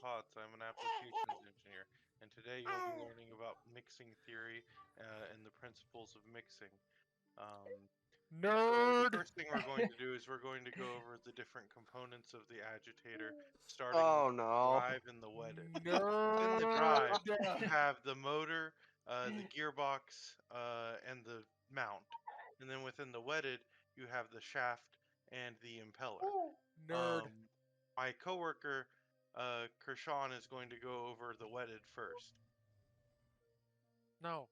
Potts. I'm an applications engineer, and today you'll be learning about mixing theory and the principles of mixing. Um, so the Nerd. first thing we're going to do is we're going to go over the different components of the agitator, starting with Oh the no. drive and the wedded. Within the drive, you Nerd. have the motor, the gearbox, and the mount. And then within the wedded, you have the shaft and the impeller. Nerd. My coworker, Kershawn, is going to go over the wedded first. No.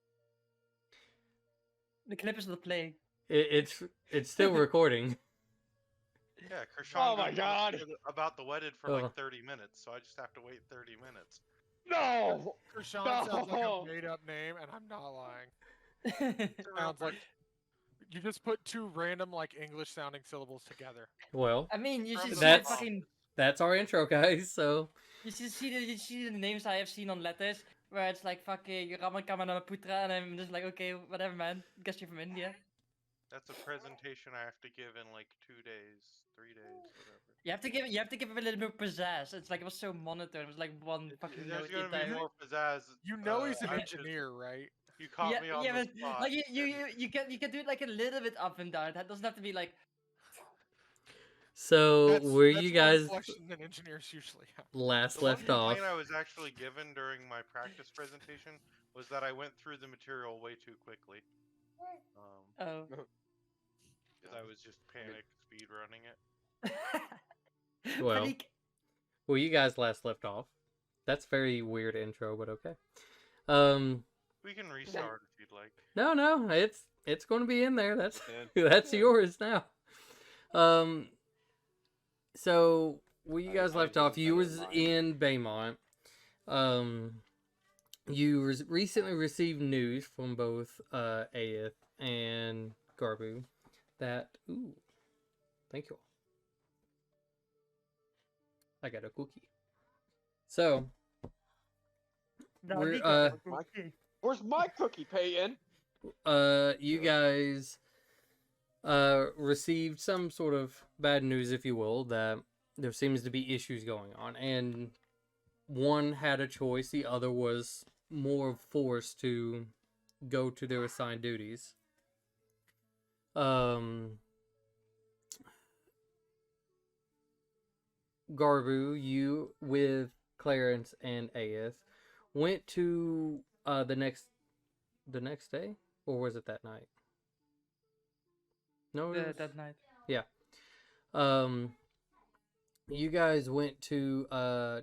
The clip is not playing. It's still recording. Yeah, Kershawn Oh my goes on God. about the wedded for Oh. like 30 minutes, so I just have to wait 30 minutes. No. Kershawn sounds like No. a made-up name, and I'm not lying. Sounds like you just put two random, like, English-sounding syllables together. Well, I mean, you From should the see the That's- fucking. that's our intro, guys. So You see the names I have seen on letters where it's like fucking Ramakamana Putra, and I'm just like, okay, whatever, man. Guess you're from India. That's a presentation I have to give in like 2 days, 3 days, whatever. You have to give it a little bit of pizzazz. It's like it was so monotone. It was like one fucking There's note the gonna be entire. more pizzazz. You know he's an I just- engineer, right? You caught me on yeah, the but spot. like you can do it like a little bit up and down. That doesn't have to be like. were That's you more guys inflection than engineers usually have. last The one left off? complaint I was actually given during my practice presentation was that I went through the material way too quickly. Oh. Because I was just panic speed running it. Well. Panic. Well, you guys last left off. That's very weird intro, but okay. We can restart if you'd like. No, it's going to be in there. That's Yeah. that's yours now. So where you guys left off, you was in Baymont. You recently received news from both Aeth and Garbu that thank you. I got a cookie. So we're Where's my cookie, Peyton? you guys received some sort of bad news, if you will, that there seems to be issues going on, and one had a choice, the other was more forced to go to their assigned duties. Garbu, you with Clarence and Aeth went to the next day, or was it that night? No, it was... that night. Yeah. You guys went to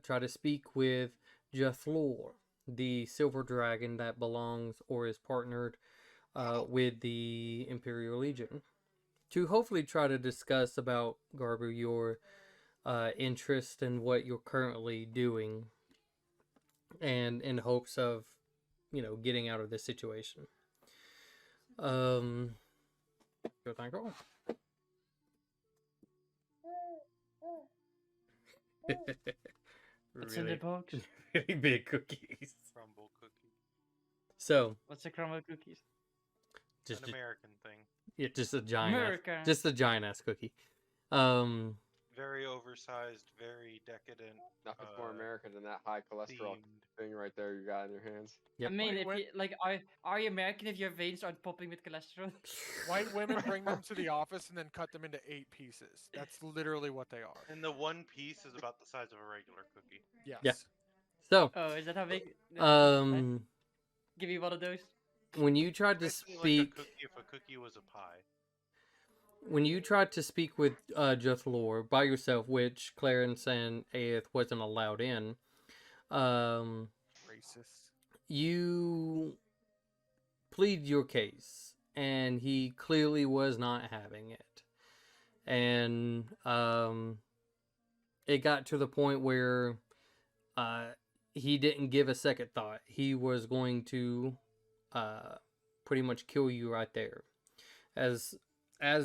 try to speak with Jathlor, the silver dragon that belongs or is partnered with the Imperial Legion, to hopefully try to discuss about, Garbu, your interest in what you're currently doing, and in hopes of, getting out of this situation. Go thank God. What's in the box? Really big cookies. Crumble cookie. So What's the crumble cookies? just An American thing. yeah, just a giant, America. just a giant ass cookie. Very oversized, very decadent. Nothing's more American than that high cholesterol Themed. thing right there you got in your hands. Yep. I mean, if Wait. you, like, are you American if your veins aren't popping with cholesterol? White women bring them to the office and then cut them into 8 pieces. That's literally what they are. And the one piece is about the size of a regular cookie. Yes. Yeah. So, Oh, is that how big? Give me one of those. when you tried to Basically speak, like a cookie if a cookie was a pie. when you tried to speak with Jathlor by yourself, which Clarence and Aeth wasn't allowed in, Racist. you plead your case, and he clearly was not having it. And it got to the point where he didn't give a second thought. He was going to pretty much kill you right there. As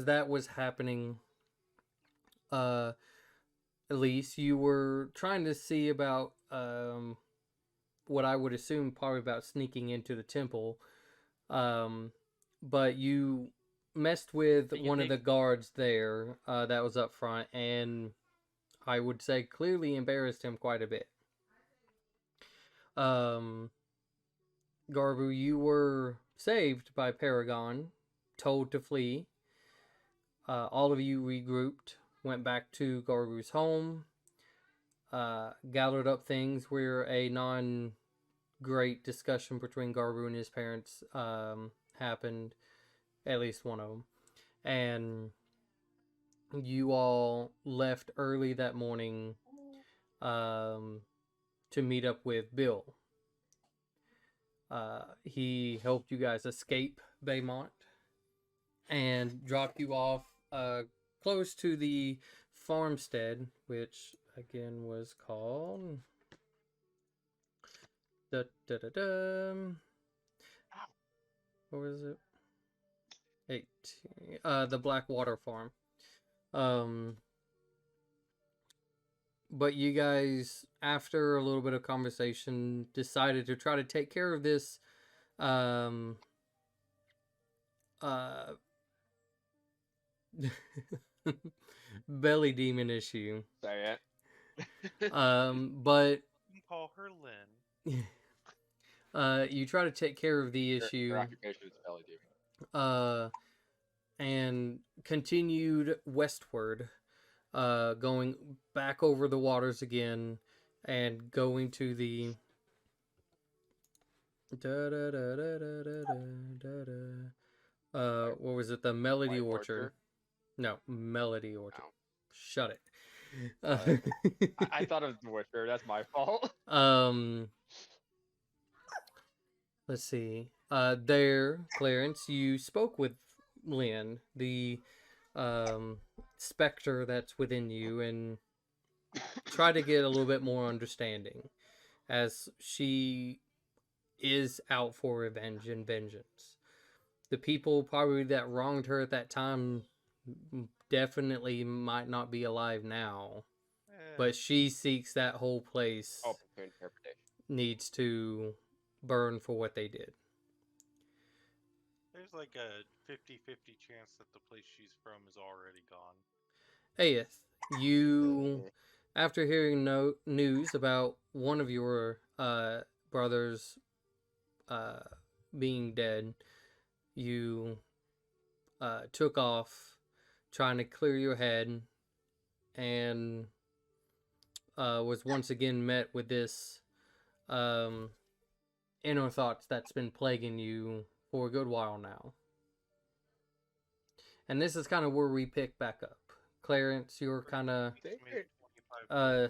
that was happening, Elise, you were trying to see about what I would assume probably about sneaking into the temple, but you messed with one of the guards there that was up front, and I would say clearly embarrassed him quite a bit. Garbu, you were saved by Paragon, told to flee. All of you regrouped, went back to Garbu's home, gathered up things where a non-great discussion between Garbu and his parents happened, at least one of them, and you all left early that morning to meet up with Bill. He helped you guys escape Baymont and dropped you off close to the farmstead, which again was called what was it? 18. The Blackwater Farm. But you guys, after a little bit of conversation, decided to try to take care of this belly demon issue. Say it. But You can call her Lynn. you try to take care of the issue. Your occupation is belly demon. And continued westward, going back over the waters again, and going to the what was it? The Melody White Orchard. No, Melody Orchard. Oh. Shut it. I thought it was the Witcher. That's my fault. Let's see. There, Clarence, you spoke with Lynn, the specter that's within you, and try to get a little bit more understanding, as she is out for revenge and vengeance. The people probably that wronged her at that time definitely might not be alive now, but she seeks that whole place Open to interpretation. needs to burn for what they did. There's like a 50-50 chance that the place she's from is already gone. Aeth, you, after hearing news about one of your brothers being dead, you took off trying to clear your head, and was once again met with this inner thoughts that's been plaguing you for a good while now. And this is kind of where we pick back up. Clarence, you're kind of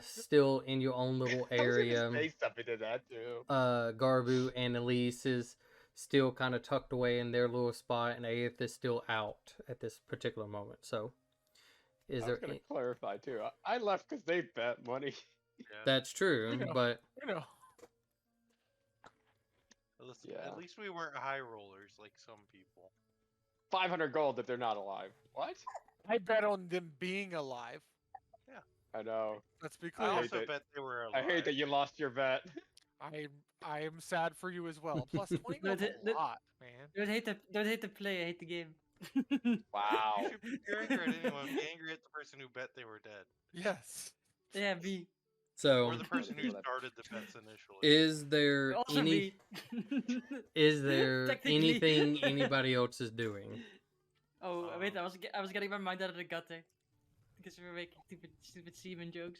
still in your own little area. Say something to that too. Garbu and Elise is still kind of tucked away in their little spot, and Aeth is still out at this particular moment. So, is I there? was gonna clarify too. I left because they bet money. Yeah. That's true, know. but You know. Listen, Yeah. at least we weren't high rollers like some people. 500 gold that they're not alive. What? I bet on them being alive. I know. Let's be I clear. hate also it. bet they were I alive. hate that you lost your bet. I am sad for you as well. Plus 20 gold's a lot, man. Don't hate the play, I hate the game. Wow. You should be angry at anyone. Be angry at the person who bet they were dead. Yes. Yeah, B. so Or the person who started the bets initially. is there Also any? B. Is there Technically. anything anybody else is doing? Oh, wait, I was getting my mind out of the gutter. Because we were making stupid semen jokes.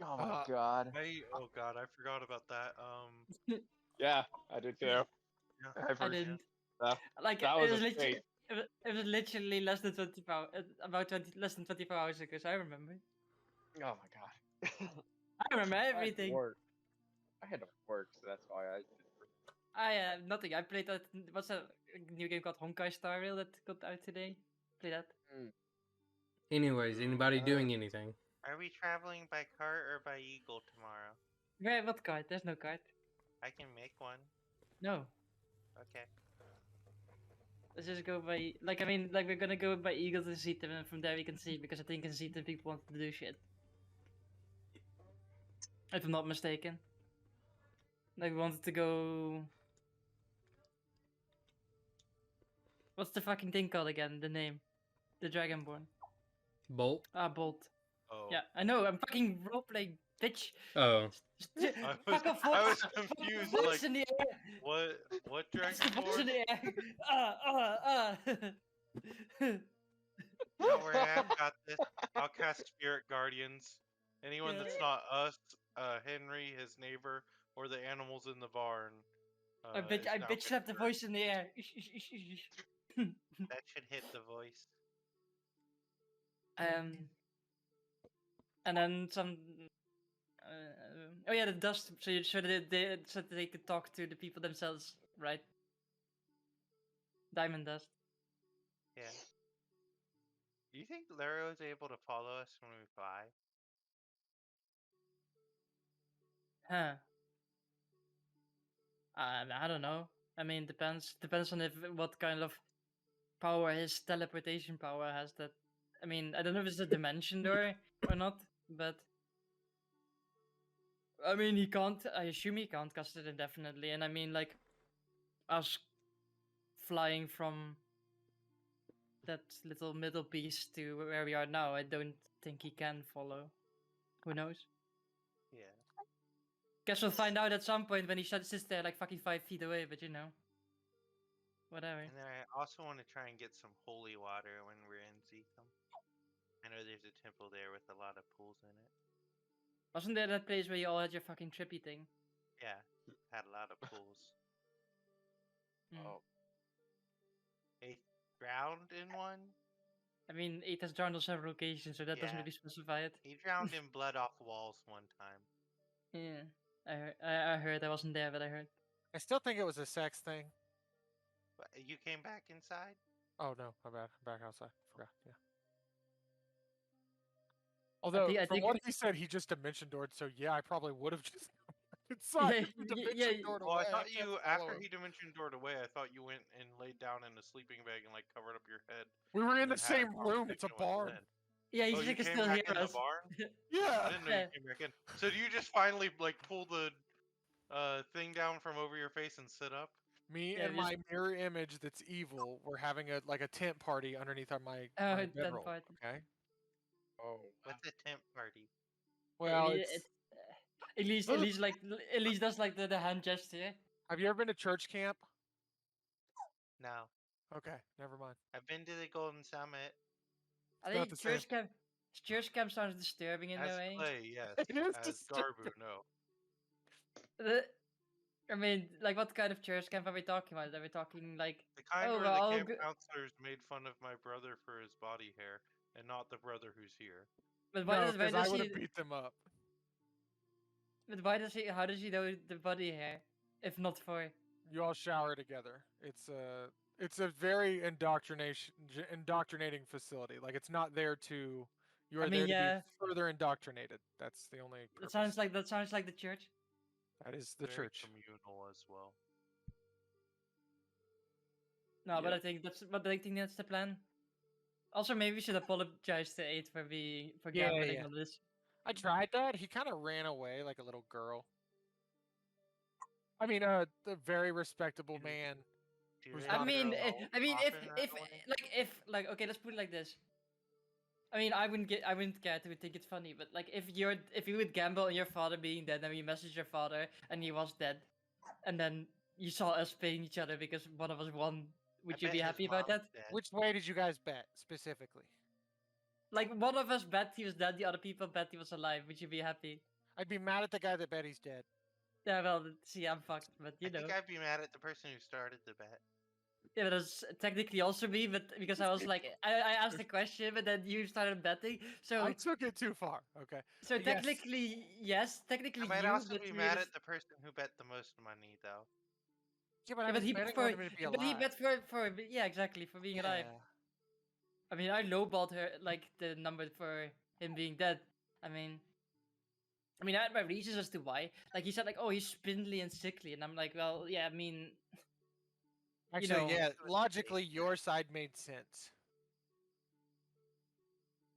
Oh my god. Oh god, I forgot about that. Yeah, I did too. Yeah. I I forgot. didn't. That- Like, that it was was a literally, fake. it was literally less than 24 hours, less than 24 hours ago, so I remember. Oh my god. I remember I had to everything. work. I had to work, so that's why I. Nothing. I played that. What's a new game called Honkai Star Rail that got out today? Play that. Anyways, anybody doing anything? Are we traveling by cart or by eagle tomorrow? Where? What card? There's no card. I can make one. No. Okay. Let's just go by. Like, I mean, like, we're gonna go by Eagle to Ginton, and from there we can see, because I think in Ginton people want to do shit. If I'm not mistaken. Like, we wanted to go. What's the fucking thing called again? The name? The Dragonborn. Bolt. Bolt. Oh. Yeah, I know, I'm fucking roleplaying bitch. Oh, Fuck off, I voice. was confused, Voice like, in the air. what It's the voice Dragonborn? in the air. Don't worry, I've got this. I'll cast Spirit Guardians. Anyone Yeah. that's not us, Henry, his neighbor, or the animals in the barn. I is now bitch slapped the confirmed. voice in the air. That should hit the voice. And then some. Oh yeah, the dust. So they could talk to the people themselves, right? Diamond dust. Yeah. Do you think Lero is able to follow us when we fly? Huh. I don't know. I mean, depends on if what kind of power his teleportation power has. That I mean, I don't know if it's a dimension door or not, but I mean, he can't. I assume he can't cast it indefinitely. And I mean, like us flying from that little middle piece to where we are now, I don't think he can follow. Who knows? Yeah. Guess we'll find out at some point when he sits there like fucking 5 feet away. But you know, whatever. And then I also want to try and get some holy water when we're in Zeetham. I know there's a temple there with a lot of pools in it. Wasn't there that place where you all had your fucking trippy thing? Yeah, had a lot of pools. Mm. Oh, They drowned in one. I mean, it has drowned on several occasions, so that doesn't Yeah. really specify it. He drowned in blood off walls one time. Yeah, I heard. I wasn't there, but I heard. I still think it was a sex thing. But you came back inside? Oh no, my bad. I'm back outside. Forgot. Yeah. Although I from think what he said, he just dimension doored. So yeah, I probably would have just inside. Yeah, if he dimension yeah, doored Well, I away, thought can't you, follow after him. he dimension doored away, I thought you went and laid down in a sleeping bag and like covered up your head. We were in and the then had a same room. It's a conversation with barn. Lynn. yeah. He's Oh, you like, can came still back hear in the us. barn? I Yeah. didn't know Yeah. you came back in. So do you just finally like pull the thing down from over your face and sit up? Me Yeah, and we my mirror image that's evil were having a like a tent party underneath my Oh, my tent bedroll. party. Okay. oh, What's a tent party? Well, At it's. least, at least that's like the hand gesture. Have you ever been to church camp? No. Okay, never mind. I've been to the Golden Summit. I It's not think the same. church camp sounds disturbing in As a way. Clay, yes. It is As disturbing. Garbu, no. I mean, like, what kind of church camp are we talking about? Are we talking like, The kind oh, where we're the all camp good? counselors made fun of my brother for his body hair, and not the brother who's here. But why No, does because I would he? have beat them up. But why does he? How does he know the body hair? If not for. You all shower together. It's a very indoctrinating facility. Like it's not there to. You I are mean, there to yeah. be further indoctrinated. That's the only purpose. That sounds like the church. That is the Very church. communal as well. No, but Yep. I think that's the plan. Also, maybe we should apologize to Aid for Yeah, gambling yeah. on this. I tried that. He kind of ran away like a little girl. I mean, the very respectable Do- man. Do Who's they not I a mean, girl. if often run away? like okay, let's put it like this. I mean, I wouldn't care to think it's funny, but like if you would gamble on your father being dead, and you message your father and he was dead, and then you saw us paying each other because one of us won, I would you bet be his happy about mom's that? dead. Which way did you guys bet specifically? Like one of us bet he was dead, the other people bet he was alive. Would you be happy? I'd be mad at the guy that bet he's dead. Yeah, well, see, I'm fucked, but I you know. think I'd be mad at the person who started the bet. Yeah, but that's technically also me, but because I was like, I asked the question, but then you started betting, so I took it too far. Okay. so yes. technically yes, technically I might you, also but be we mad were at the person who bet the most money, though. Yeah, but I yeah, was but he bet betting for on him to be but he alive. bet for yeah, exactly, for being alive. Yeah. I mean, I lowballed her like the number for him being dead. I mean, I had my reasons as to why. Like he said, like, oh, he's spindly and sickly, and I'm like, well, yeah, I mean, Actually, know, yeah. it was Logically, fake. your side made sense.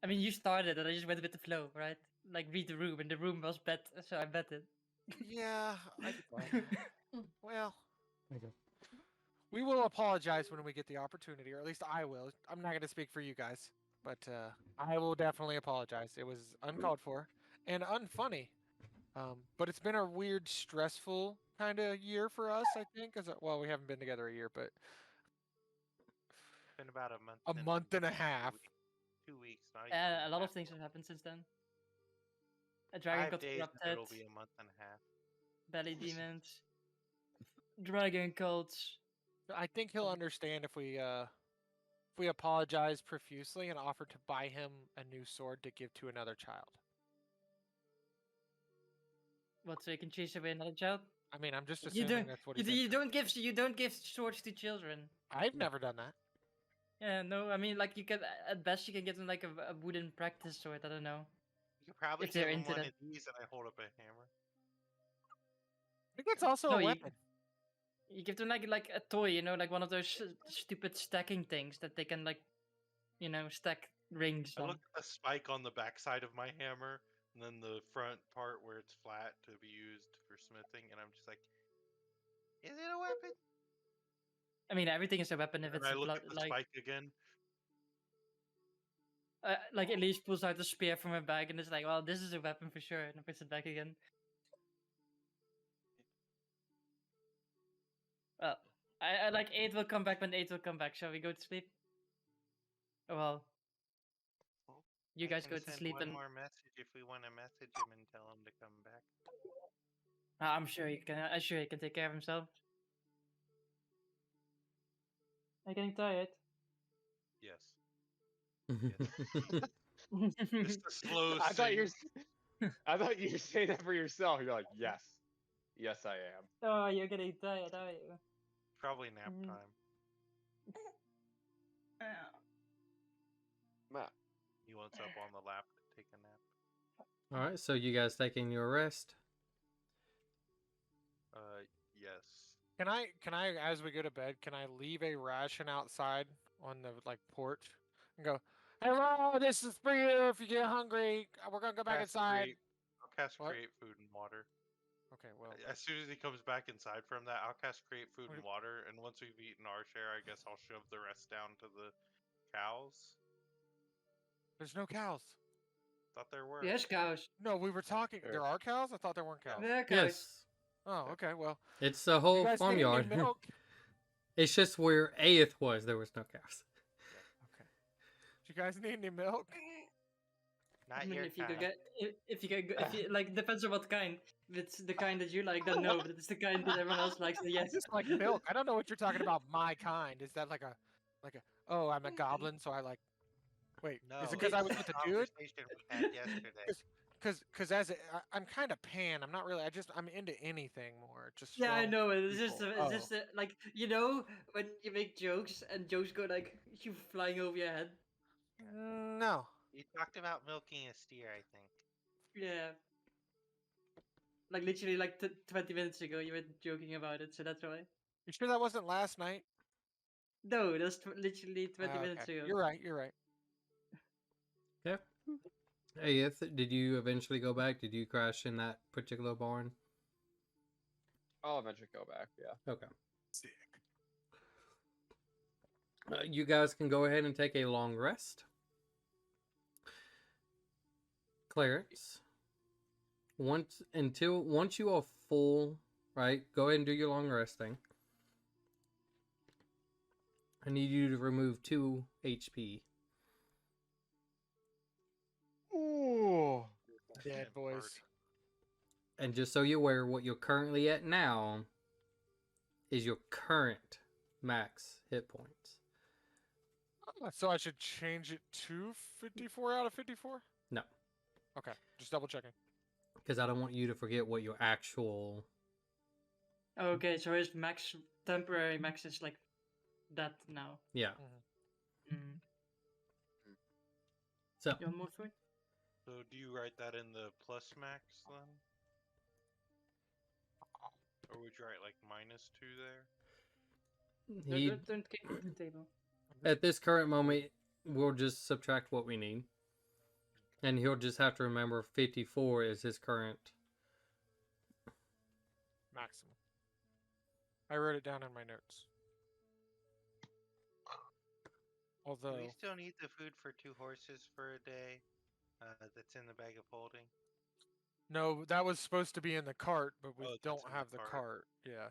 you started, and I just went with the flow, right? Like read the room, and the room was bet, so I bet it. Yeah. Well, we will apologize when we get the opportunity, or at least I will. I'm not going to speak for you guys, but I will definitely apologize. It was uncalled for and unfunny But it's been a weird, stressful kind of year for us. I think, well, we haven't been together a year, but Been about a month. a month and a half. 2 weeks. Not even A lot that of things have long. happened since then. A dragon 5 got days, and corrupted. it'll be a month and a half. Belly demons. Dragon cults. I think he'll understand if we apologize profusely and offer to buy him a new sword to give to another child. What, so you can chase away another child? I mean, I'm just You assuming don't. that's what You, he you don't give swords to children. I've never done that. Yeah, no. I mean, like you can at best you can get them like a wooden practice sword. I don't know. You could probably If give they're him into one that. of these, and I hold up a hammer. I think that's also No, a you- weapon. You give them like a toy, you know, like one of those stupid stacking things that they can like, you know, stack rings I on. look at the spike on the backside of my hammer, and then the front part where it's flat to be used for smithing, and I'm just like, is it a weapon? I mean, everything is a weapon if And it's I look at the like spike again. like Elise pulls out the spear from her bag and is like, well, this is a weapon for sure, and puts it back again. Well, I like 8 will come back when 8 will come back. Shall we go to sleep? Oh, well, you I guys can go to send sleep one and more message if we want to message him and tell him to come back. I'm sure he can. I'm sure he can take care of himself. I'm getting tired. Yes. It's the slow I thought sing. I thought you were saying that for yourself. You're like, yes, yes, I am. Oh, you're getting tired, are you? Probably nap Mhm. time. Matt. He wants up on the lap to take a nap. All right, so you guys taking your rest? Yes. Can I, as we go to bed, can I leave a ration outside on the porch and go, "Hello, this is for you. If you get hungry, we're gonna go back inside." I'll cast What? create food and water. Okay, well, As soon as he comes back inside from that, I'll cast create food Okay. and water, and once we've eaten our share, I guess I'll shove the rest down to the cows. there's no cows. Thought there were. Yes, cows. No, we were talking. There- There are cows. I thought there weren't cows. There are cows. Yes, Oh, okay. Well, it's a you whole guys need any farmyard. milk? It's just where Aeth was. There was no cows. Okay. Do you guys need any milk? Not I mean, your if you could kind. get, if you could, if you like, depends on what kind. If it's the kind that you like, then no. But if it's the kind that everyone else likes, then I yes. just like milk. I don't know what you're talking about. My kind. Is that like a? Oh, I'm a goblin, so I like. Wait, No, is it because I was with the dude? conversation we had yesterday. Because I'm kind of pan. I'm not really. I'm into anything more. Just Yeah, I strong know. It's people. just, it's just like you know when you make jokes and jokes go like you flying over your head. No. You talked about milking a steer, I think. Yeah. Like literally, like 20 minutes ago, you were joking about it, so that's why. You sure that wasn't last night? No, that's literally 20 minutes Okay. ago. You're right. You're right. Yeah. Aeth, did you eventually go back? Did you crash in that particular barn? I'll eventually go back. Yeah. Okay. You guys can go ahead and take a long rest. Clarence, once you are full, right? Go ahead and do your long resting. I need you to remove 2 HP. Ooh. Dead Damn boys. party. And just so you're aware, what you're currently at now is your current max hit points. So I should change it to 54 out of 54? No, Okay. Just double checking. because I don't want you to forget what your actual. Okay, so his max temporary max is like that now. Yeah. Mm. So You want more food? So do you write that in the plus max then? Or would you write like -2 there? No, he, don't get off the table. at this current moment, we'll just subtract what we need. And he'll just have to remember 54 is his current. Maximum. I wrote it down in my notes. Do Although, we still need the food for 2 horses for a day? That's in the bag of holding. No, that was supposed to be in the cart, but we Oh, that's don't in the have the cart. cart. Yeah.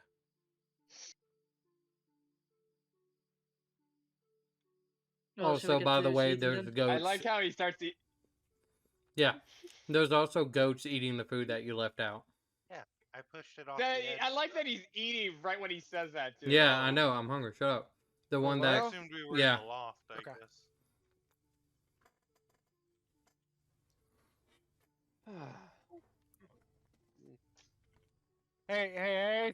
Well, should we Also, get by to the way, eating there's then? I goats. like how he starts to. Yeah, there's also goats eating the food that you left out. Yeah, I pushed it off That, the edge. I like that he's eating right when he says that too. Yeah, I know. I'm hungry. Shut up. The Wait, one what I that. else? assumed we were Yeah. in the loft, I Okay. guess. Hey, hey,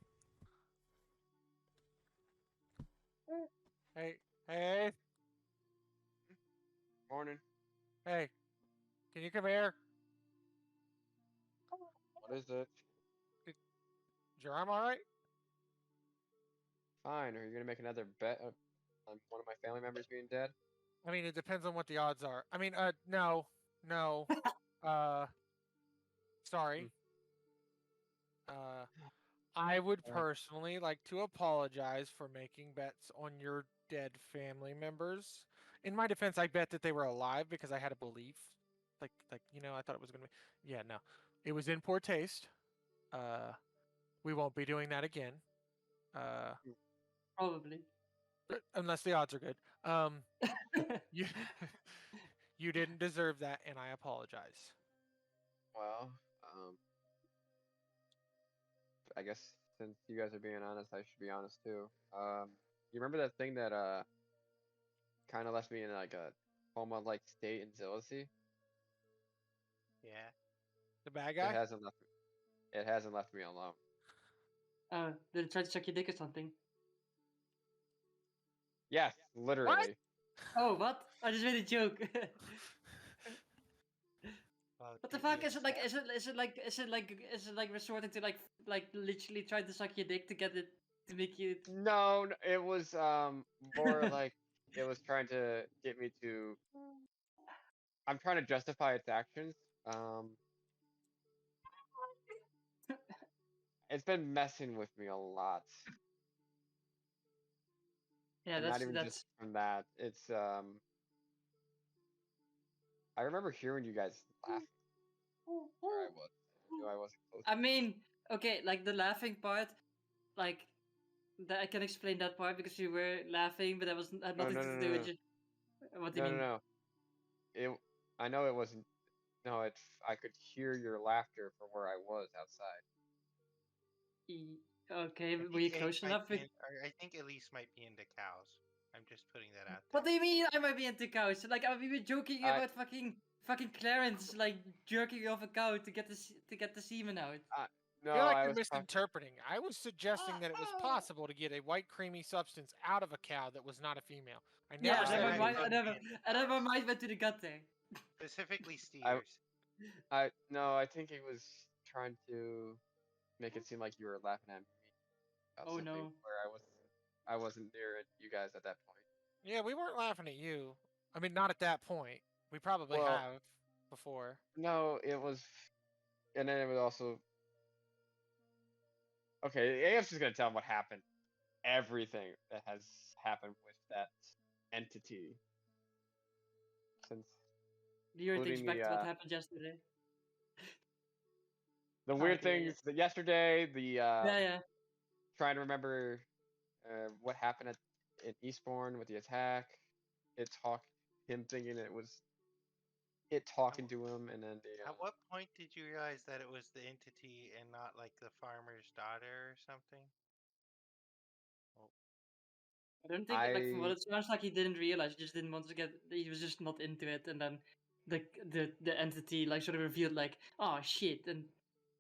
hey, hey, Morning. hey! Can you come here? What is it? Is your arm all right? Fine. Are you gonna make another bet on one of my family members being dead? I mean, it depends on what the odds are. I mean, no, no. Sorry. I would Uh, personally like to apologize for making bets on your dead family members. In my defense, I bet that they were alive because I had a belief. I thought it was gonna be. Yeah, no, it was in poor taste. We won't be doing that again. Uh, Probably. unless the odds are good. You, you didn't deserve that, and I apologize. Well, I guess since you guys are being honest, I should be honest too. You remember that thing that kind of left me in like a coma-like state in Zillicy? Yeah. The bad It guy. hasn't left. It hasn't left me alone. Did it try to suck your dick or something? Yes, literally. Oh, what? I just made a joke. Well, What the did you fuck? Is it like? accept? Is it like resorting to like literally trying to suck your dick to get it to make you? No, it was more like it was trying to get me to. I'm trying to justify its actions. Um, it's been messing with me a lot, Yeah, and not even just from that. It's I remember hearing you guys laugh where I was. I knew I wasn't close. I mean, okay, like the laughing part, like that I can explain that part because you were laughing, but that had No, nothing no, to no, do no, with no, you. What do you no, no, mean? no. It. I know it wasn't. No, it's. I could hear your laughter from where I was outside. Okay, I were think you close enough? I think Elise might be into cows. I'm just putting that out What do there. you mean I might be into cows? Like we were joking I. about fucking Clarence like jerking off a cow to get the semen out. I I no, feel like I you're was talking. misinterpreting. I was suggesting that it was possible to get a white creamy substance out of a cow that was not a female. I never Yeah, said and you then could. my mind went to the gut there. Specifically I. steers. No, I think he was trying to make it seem like you were laughing at me about Oh something no. where I wasn't near it, you guys at that point. Yeah, we weren't laughing at you. I mean, not at that point. We probably Well, have before. no, it was, and then it was also okay. AF's just gonna tell him what happened, everything that has happened with that entity since Weird things including back to what happened yesterday. the Oh, weird yeah, things that yesterday, the yeah. trying to remember what happened in Eastbourne with the attack. It talk him thinking it was it talking to him, and then the At what point did you realize that it was the entity and not like the farmer's daughter or something? Oh, I don't think like from what it sounds like he didn't realize. He just didn't want to get. He was just not into it, and then the entity like sort of revealed like, oh shit, and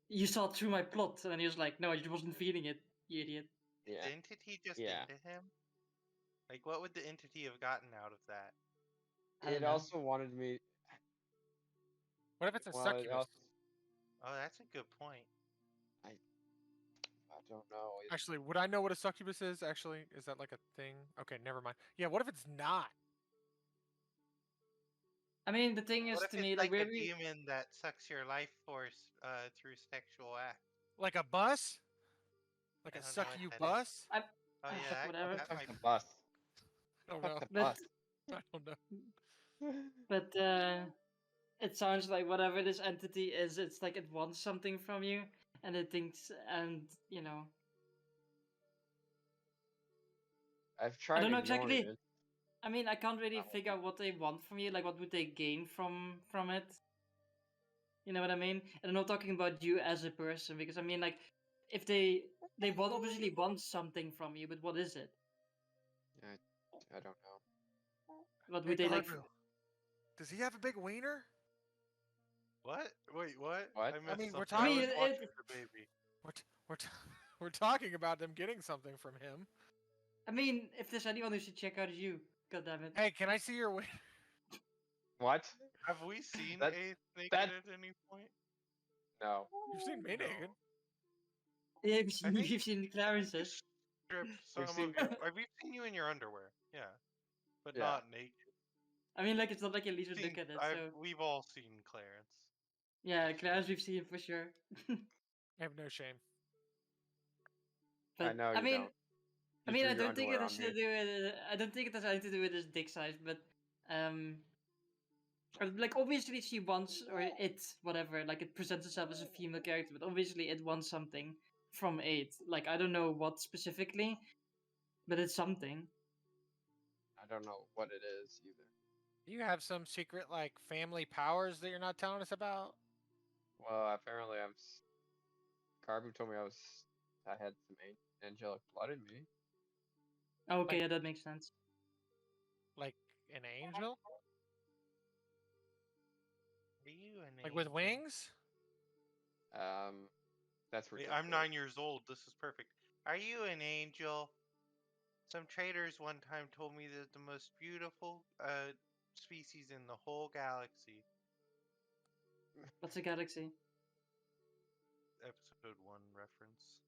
you saw through my plot, and then he was like, no, I just wasn't feeling it, you idiot. is yeah the entity just yeah. into him? Like, what would the entity have gotten out of that? I don't It know. also wanted me. What if it's a Well, it succubus? also Oh, that's a good point. I don't know. Actually, would I know what a succubus is? Actually, is that like a thing? Okay, never mind. Yeah, what if it's not? I mean, the thing is What if to it's me like like a where we. demon that sucks your life force through sexual act? Like a bus? Like I a don't know suck what you that is. bus? I, Oh yeah, fuck, whatever. that Fuck might the be. bus. I don't Fuck know. the But bus. I don't know. but it sounds like whatever this entity is, it's like it wants something from you, and it thinks, and you know, I've I tried don't know ignoring exactly. it. I mean, I can't really Oh. figure out what they want from you. Like, what would they gain from it? You know what I mean? And I'm not talking about you as a person, because I mean, like, if they want obviously want something from you, but what is it? I don't know. What Hey, would they like? Garfield, does he have a big wiener? What? Wait, what? What? I missed mean, we're something. I was talking- watching the baby. We're talking about them getting something from him. I mean, if there's anyone who should check out, it's you. God damn it. Hey, can I see your wiener? What? Have we seen That- Ace naked that- at any point? No. You've seen me No. naked. Yeah, I think you've seen Clarence's. Stripped some We've of seen- your. We've seen you in your underwear. Yeah, but Yeah. not naked. I mean, like, it's not like you at least would Seen- look at it. I've- So We've all seen Clarence. yeah, Clarence we've seen for sure. I have no shame. I But know I you mean, don't. I You mean, threw I your don't think it underwear has on to me. do with. I don't think it has anything to do with his dick size, but or, like, obviously she wants, or it, whatever, like, it presents itself as a female character, but obviously it wants something from it. Like, I don't know what specifically, but it's something. I don't know what it is either. You have some secret like family powers that you're not telling us about. Well, apparently Carbu told me I had some angelic blood in me. Okay, Like- yeah, that makes sense. Like an angel? Are you an Like with angel? wings? That's Wait, ridiculous. I'm 9 years old. This is perfect. Are you an angel? Some traders one time told me that the most beautiful species in the whole galaxy. What's a galaxy? Episode 1 reference.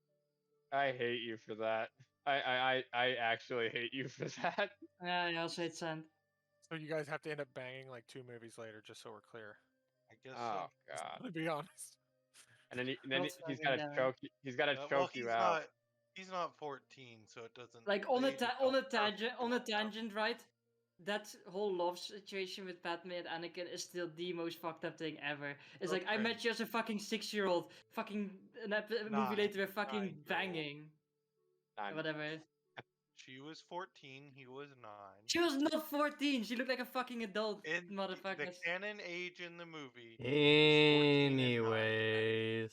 I hate you for that. I actually hate you for that. Yeah, I also hate sand. So you guys have to end up banging like 2 movies later, just so we're clear. I guess Oh so. god. To be honest. And then That's he's fucking got to damn it. choke. He's got to Well, choke you out. He's not 14, so it doesn't. Like, on the a age is on a not tangent, perfect on a enough. tangent, right? That whole love situation with Padme and Anakin is still the most fucked up thing ever. It's like, I Okay. met you as a fucking 6-year-old, fucking a movie Nine- later we're fucking 9-year-old. banging. I'm- Whatever. She was 14, he was 9. She was not 14, she looked like a fucking adult, In the motherfucker. canon age in the movie. 14 and 9. Anyways,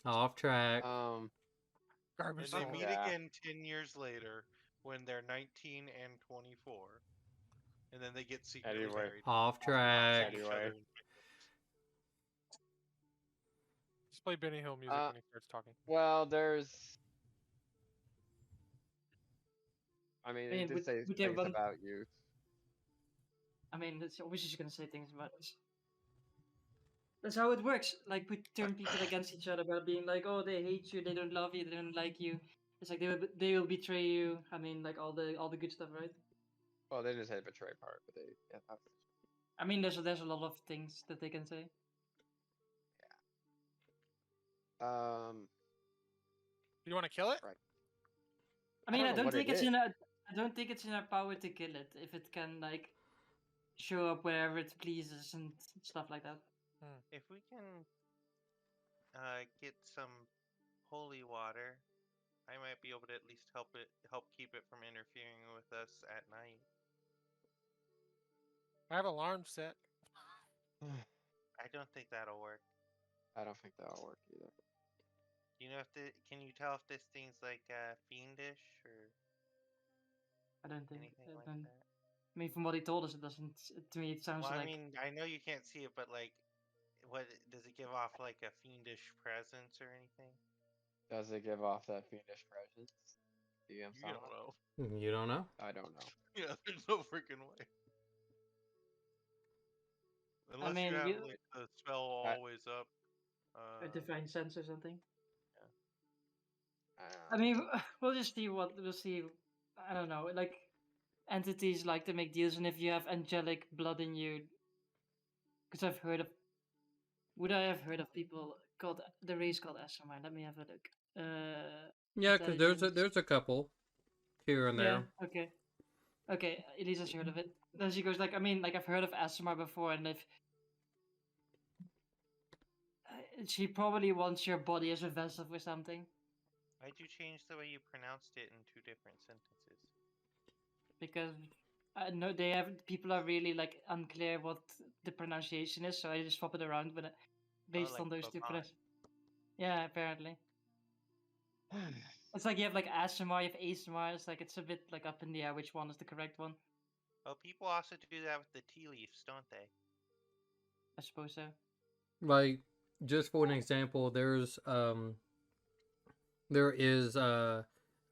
off track. Garbage And they soul. meet Yeah. again 10 years later when they're 19 and 24. And then they get secretly Anyway. married. Off Outside track. each Anyway. other. Just play Benny Hill music when he starts talking. Well, there's. I mean, I mean, it did would- say would they things run- about you. I mean, it's obviously just gonna say things about us. That's how it works. Like, we turn people against each other by being like, oh, they hate you, they don't love you, they don't like you. It's like they will betray you. I mean, like, all the good stuff, right? Well, they didn't say the betray part, but they. Yeah, I mean, there's a lot of things that they can say. You want to kill it? I mean, don't I know don't what think it it's is. in our, I don't think it's in our power to kill it if it can, like, show up wherever it pleases and stuff like that. If we can get some holy water, I might be able to at least help keep it from interfering with us at night. I have alarms set. I don't think that'll work. I don't think that'll work either. You know, can you tell if this thing's like fiendish or I don't think. anything like I that? mean, from what he told us, it doesn't. To me, it sounds Well, like. I mean, I know you can't see it, but like, what does it give off like a fiendish presence or anything? Does it give off that fiendish presence? DM You Sonic? don't know. You don't know? I don't know. Yeah, there's no freaking way. Unless mean, you have you- like the spell always up. A divine sense or something. I I don't mean, we'll just see what we'll see. I don't know. Like, entities like to make deals, and if you have angelic blood in you, because I've heard of. Would I have heard of people called the race called SMI? Let me have a look. Yeah, because Intelligence. there's a couple here and there. Yeah. Okay. Okay. Elisa's heard of it. Then she goes like, I mean, like I've heard of ASMR before, and she probably wants your body as a vessel for something. Why'd you change the way you pronounced it in 2 different sentences? Because I know people are really like unclear what the pronunciation is, so I just swap it around with it based like on those two. Baban. Yeah, apparently. It's like you have like ASMR, you have ASMR. It's like it's a bit like up in the air which one is the correct one. Well, people also do that with the tea leaves, don't they? I suppose so. Like, just for an example, there is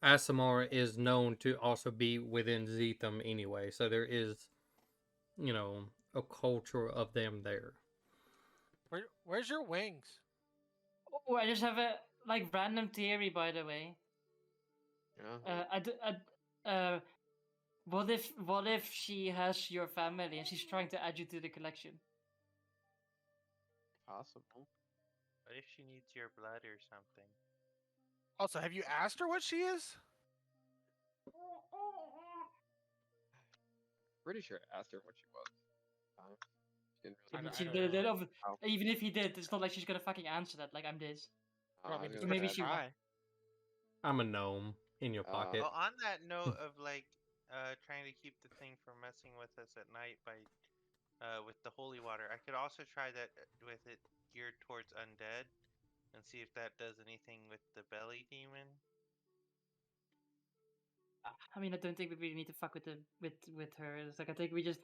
Asimar is known to also be within Zetham anyway, so there is, a culture of them there. Where's your wings? Oh, I just have a like random theory, by the way. Yeah. What if she has your family and she's trying to add you to the collection? Possible. What if she needs your blood or something? Also, have you asked her what she is? Pretty sure I asked her what she was. She didn't I really. don't- She I don't did know. even if he did, it's not like she's gonna fucking answer that. Like I'm this. Well, I I mean, was it's gonna worth maybe a say, she try. I'm a gnome in your pocket. Well, on that note of like trying to keep the thing from messing with us at night by with the holy water, I could also try that with it geared towards undead and see if that does anything with the belly demon. I mean, I don't think we really need to fuck with her. It's like I think we just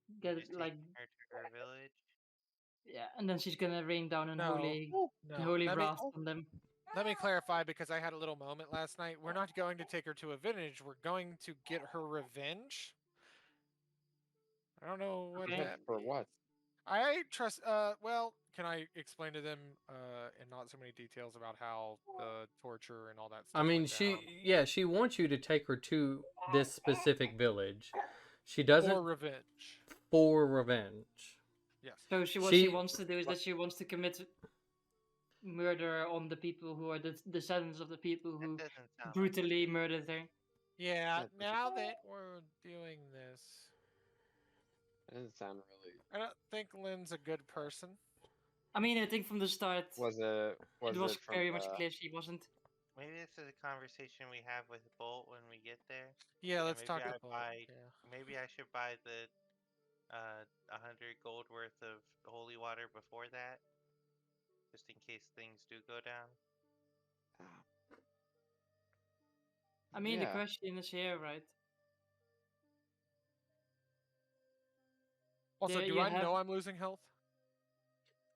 We get just like take her to her village. yeah, and then she's gonna rain down an No, no. holy wrath on them. Let me clarify because I had a little moment last night. We're not going to take her to a village. We're going to get her revenge. I don't know what Okay. that. for what? I trust. Well, can I explain to them in not so many details about how the torture and all that stuff I mean, went down? she wants you to take her to this specific village. She For doesn't revenge. for revenge. Yes. So what she wants to do is that she wants to commit murder on the people who are the descendants of the people who That doesn't sound brutally murdered her. Yeah. That Now that we're doing this, doesn't sound really. I don't think Lynn's a good person. I mean, I think from the start Was it was it from very much clear she wasn't. Maybe this is a conversation we have with Bolt when we get there. Yeah, And let's maybe talk I about buy. Yeah. Maybe I should buy the 100 gold worth of holy water before that, just in case things do go down. I mean, the Yeah. question is here, right? Also, There do you I have- know I'm losing health?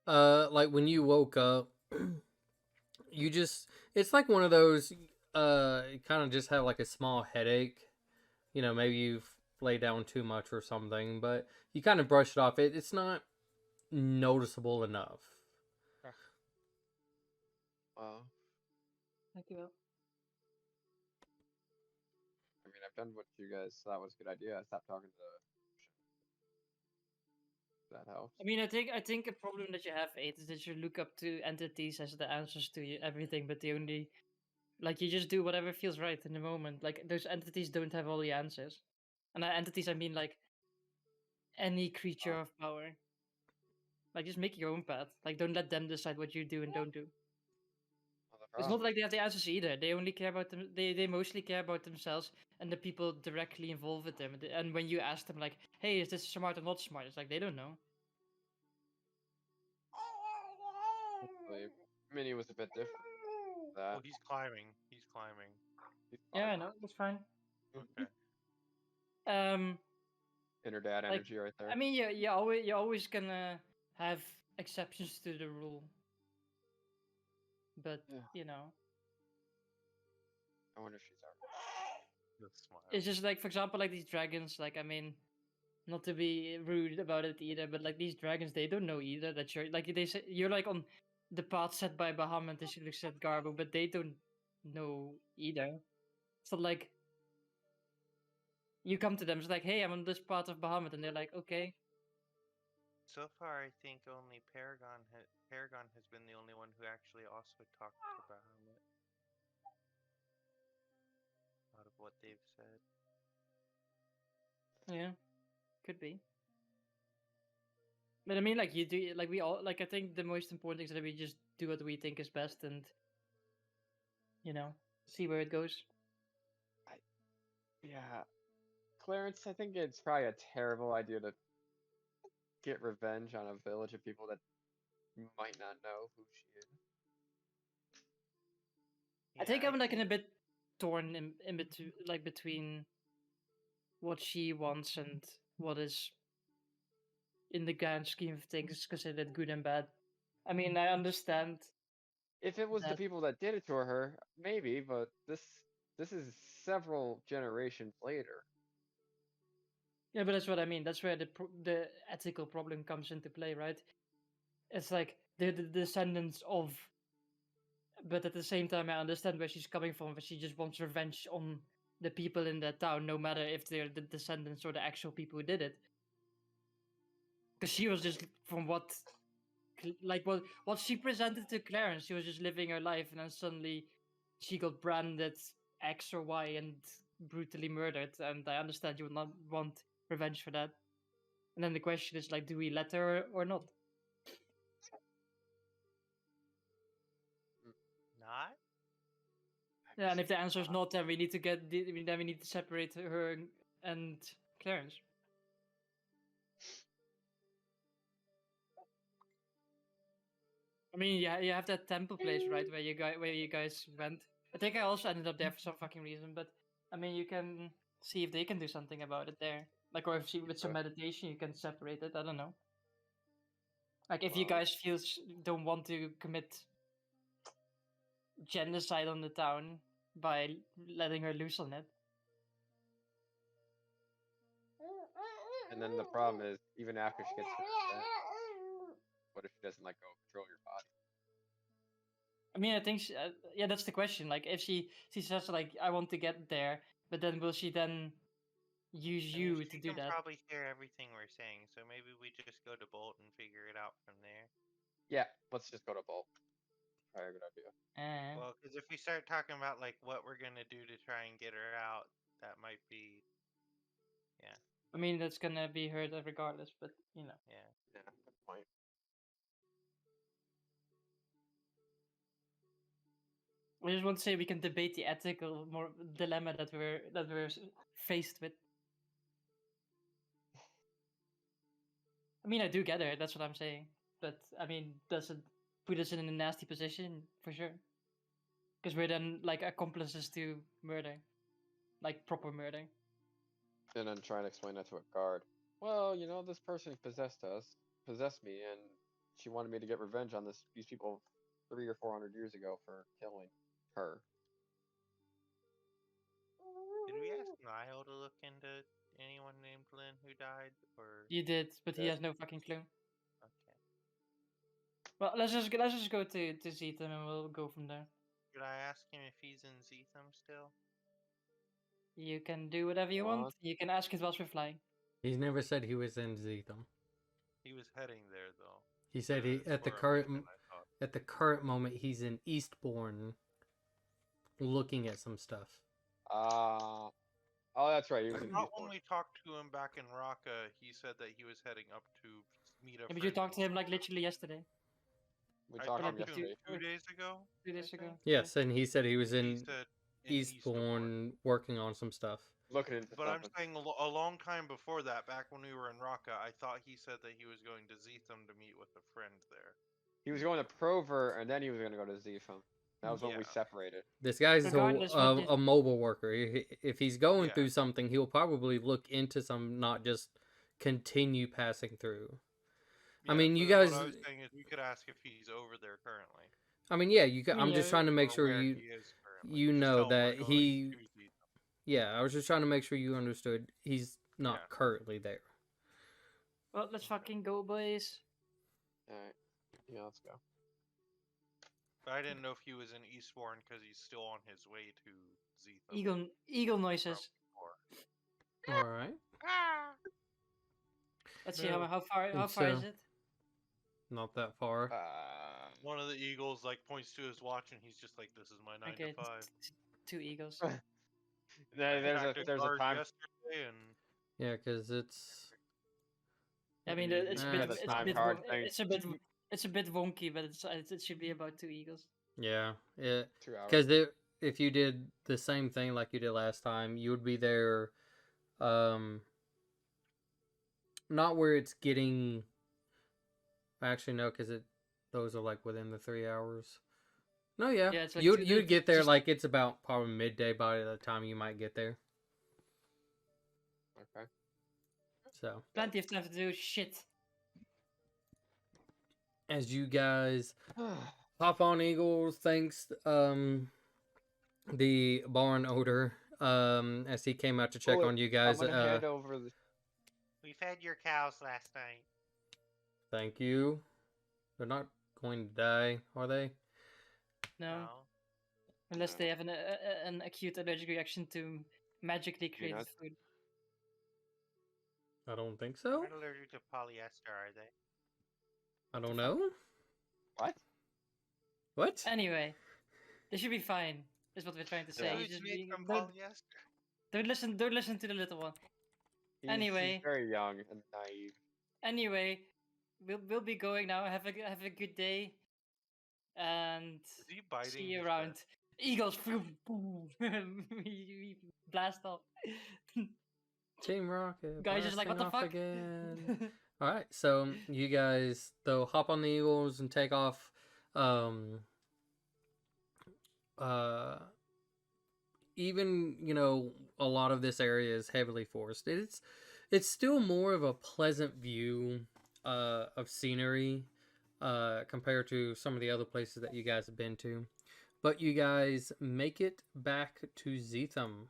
Like when you woke up, it's like one of those, you kind of just have like a small headache. Maybe you've laid down too much or something, but you kind of brush it off. It's not noticeable enough. Well, Thank you. I mean, I've done what you guys thought was a good idea. I stopped talking to that helps. I mean, I think a problem that you have, Aid, is that you look up to entities as the answers to everything, but they only like you just do whatever feels right in the moment. Like those entities don't have all the answers, and by entities I mean like any creature of power. Like just make your own path. Like don't let them decide what you do and don't do. Well, the It's problem not like they have the answers either. They only care about them. They mostly care about themselves and the people directly involved with them. And when you ask them like, "Hey, is this smart or not smart?" It's like they don't know. Mini was a bit different. That Oh, he's climbing. He's climbing. he's Yeah, I fine. know. That's fine. Okay. Inner dad Like, energy right there. I mean, you're always gonna have exceptions to the rule, but Yeah. you know, I wonder if she's alright. The smile. it's just like, for example, like these dragons. Like, I mean, not to be rude about it either, but like these dragons, they don't know either that you're like they say you're like on the path set by Bahamut. They should have said Garbo, but they don't know either. So like, you come to them, it's like, hey, I'm on this path of Bahamut, and they're like, okay. So far, I think only Paragon has been the only one who actually also talked to Bahamut. Out of what they've said. Yeah, could be. But I mean, like you do, like we all, like I think the most important thing is that we just do what we think is best, and see where it goes. Yeah, Clarence, I think it's probably a terrible idea to get revenge on a village of people that might not know who she is. I think I'm like in a bit torn in between, like between what she wants and what is, in the grand scheme of things, considered good and bad. I mean, I understand If it was the that. people that did it to her, maybe, but this is several generations later. Yeah, but that's what I mean. That's where the ethical problem comes into play, right? It's like the descendants of, but at the same time, I understand where she's coming from. But she just wants revenge on the people in that town, no matter if they're the descendants or the actual people who did it. Because she was just, from what she presented to Clarence, she was just living her life, and then suddenly she got branded X or Y and brutally murdered. And I understand you would not want revenge for that. And then the question is like, do we let her or not? Not? Yeah, and if the answer is not, then we need to separate her and Clarence. I mean, yeah, you have that temple place, right, where you guys went. I think I also ended up there for some fucking reason, but I mean, you can see if they can do something about it there, like, or if with some meditation you can separate it. I don't know. Like, if you Well, guys don't want to commit genocide on the town by letting her loose on it. and then the problem is, even after she gets her revenge, what if she doesn't let go control your body? I mean, I think yeah, that's the question. Like, if she says like, I want to get there, but then will she then use I mean, you she to do can that? probably hear everything we're saying, so maybe we just go to Bolt and figure it out from there. Yeah, let's just go to Bolt. Probably a good idea. Well, because if we start talking about like what we're gonna do to try and get her out, that might be, yeah, I mean, that's gonna be heard regardless, but yeah. Yeah, good point. I just want to say we can debate the ethical dilemma that we're faced with. I mean, I do get it. That's what I'm saying. But I mean, does it put us in a nasty position for sure? Because we're then like accomplices to murder, like proper murder. And then trying to explain that to a guard. Well, you know, this person possessed me, and she wanted me to get revenge on these people 300 or 400 years ago for killing her. Did we ask Niall to look into anyone named Lynn who died, or You did, but he Yes. has no fucking clue. okay? Well, let's just go to Zetam and we'll go from there. Should I ask him if he's in Zetham still? You can do whatever you want. You can ask it whilst we're flying. He's never said he was in Zetham. He was heading there though. He said he For a moment, I thought. at the current moment he's in Eastbourne, looking at some stuff. Oh, that's right. He was I in thought Eastbourne. when we talked to him back in Raqqa, he said that he was heading up to meet a But you friend. talked to him like literally yesterday. We I talked to him talked to him yesterday. 2 days ago. 2 days I ago. think. Yes, and he said he was He in said in Eastbourne working on some stuff. Looking into But I'm something. saying a long time before that, back when we were in Raqqa, I thought he said that he was going to Zetham to meet with a friend there. He was going to Prover, and then he was going to go to Zepham. That was when we Yeah. separated. This guy's Regardless, what did- a mobile worker. If he's going Yeah. through something, he'll probably look into some, not just continue passing through. I mean, you but guys. What I was saying is we could ask if he's over there currently. I mean, yeah, you. I'm just Yeah, trying to make or sure where you he is currently. you Just know tell him we're that going he. to Zetham. Yeah, I was just trying to make sure you understood. He's not Yeah. currently there. Well, let's fucking go, boys. Alright. Yeah, let's go. But I didn't know if he was in Eastbourne because he's still on his way to Zetham. Eagle noises. All right. Let's see how far It's, is it? Not that far. One of the eagles like points to his watch and he's just like, "This is my 9 Okay, to 5." 2 eagles. There's a Tactic there's a guard time. yesterday and Yeah, because it's I mean, it's a Yeah, bit, the it's a time bit, card thing. it's a bit wonky, but it should be about 2 eagles. Yeah, 2 hours. because if you did the same thing like you did last time, you would be there. Not where it's getting. Actually, no, because those are like within the 3 hours. No, yeah, Yeah, it's like you'd get there just like it's about probably midday by the time you might get there. Okay. So plenty of time to do shit. as you guys hop on Eagles, thanks the barn odor as he came out to check on you I'm guys. gonna hand over the. We fed your cows last night. Thank you. They're not going to die, are they? No, No. unless No. they have an acute allergic reaction to magically created Peanuts. food. I don't think They're so. not allergic to polyester, are they? I don't know. What? What? Anyway, they should be fine. Is what we're trying to The say. Yeah. You food's just made from don't polyester. don't listen to the little one. He's Anyway. very young and naive. Anyway, we'll be going now. Have a good day, and Is he biting see you his around. breath? Eagles, boom, boom. we blast off. Team Rocket. Guys just like, blasting what the off fuck? again. All right, so you guys though hop on the Eagles and take off. Even a lot of this area is heavily forested. It's still more of a pleasant view of scenery compared to some of the other places that you guys have been to. But you guys make it back to Zetham.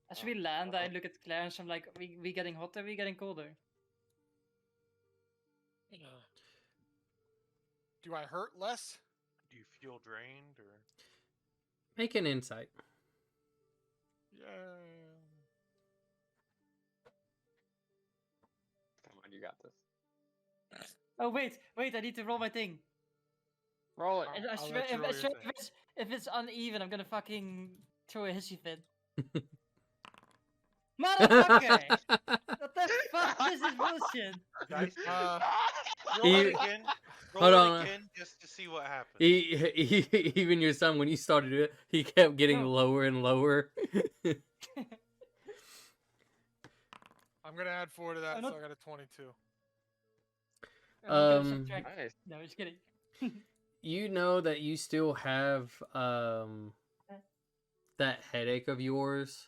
As we land, I look at Clarence. I'm like, we getting hotter? We getting colder? Do I hurt less? Do you feel drained or? Make an insight. Yeah. Come on, you got this. Oh wait, I need to roll my thing. Roll it. I'll I swear, let you roll your thing. if it's uneven, I'm gonna fucking throw a hissy fit. Motherfucker! What the fuck? This is bullshit. Dice? Roll He- it again. Hold Roll on. it again just to see what happens. Even your son, when you started it, he kept getting No. lower and lower. I'm gonna add 4 to that, I'm so not- I got a 22. I'm gonna Um, subtract. Nice. No, just kidding. You know that you still have that headache of yours.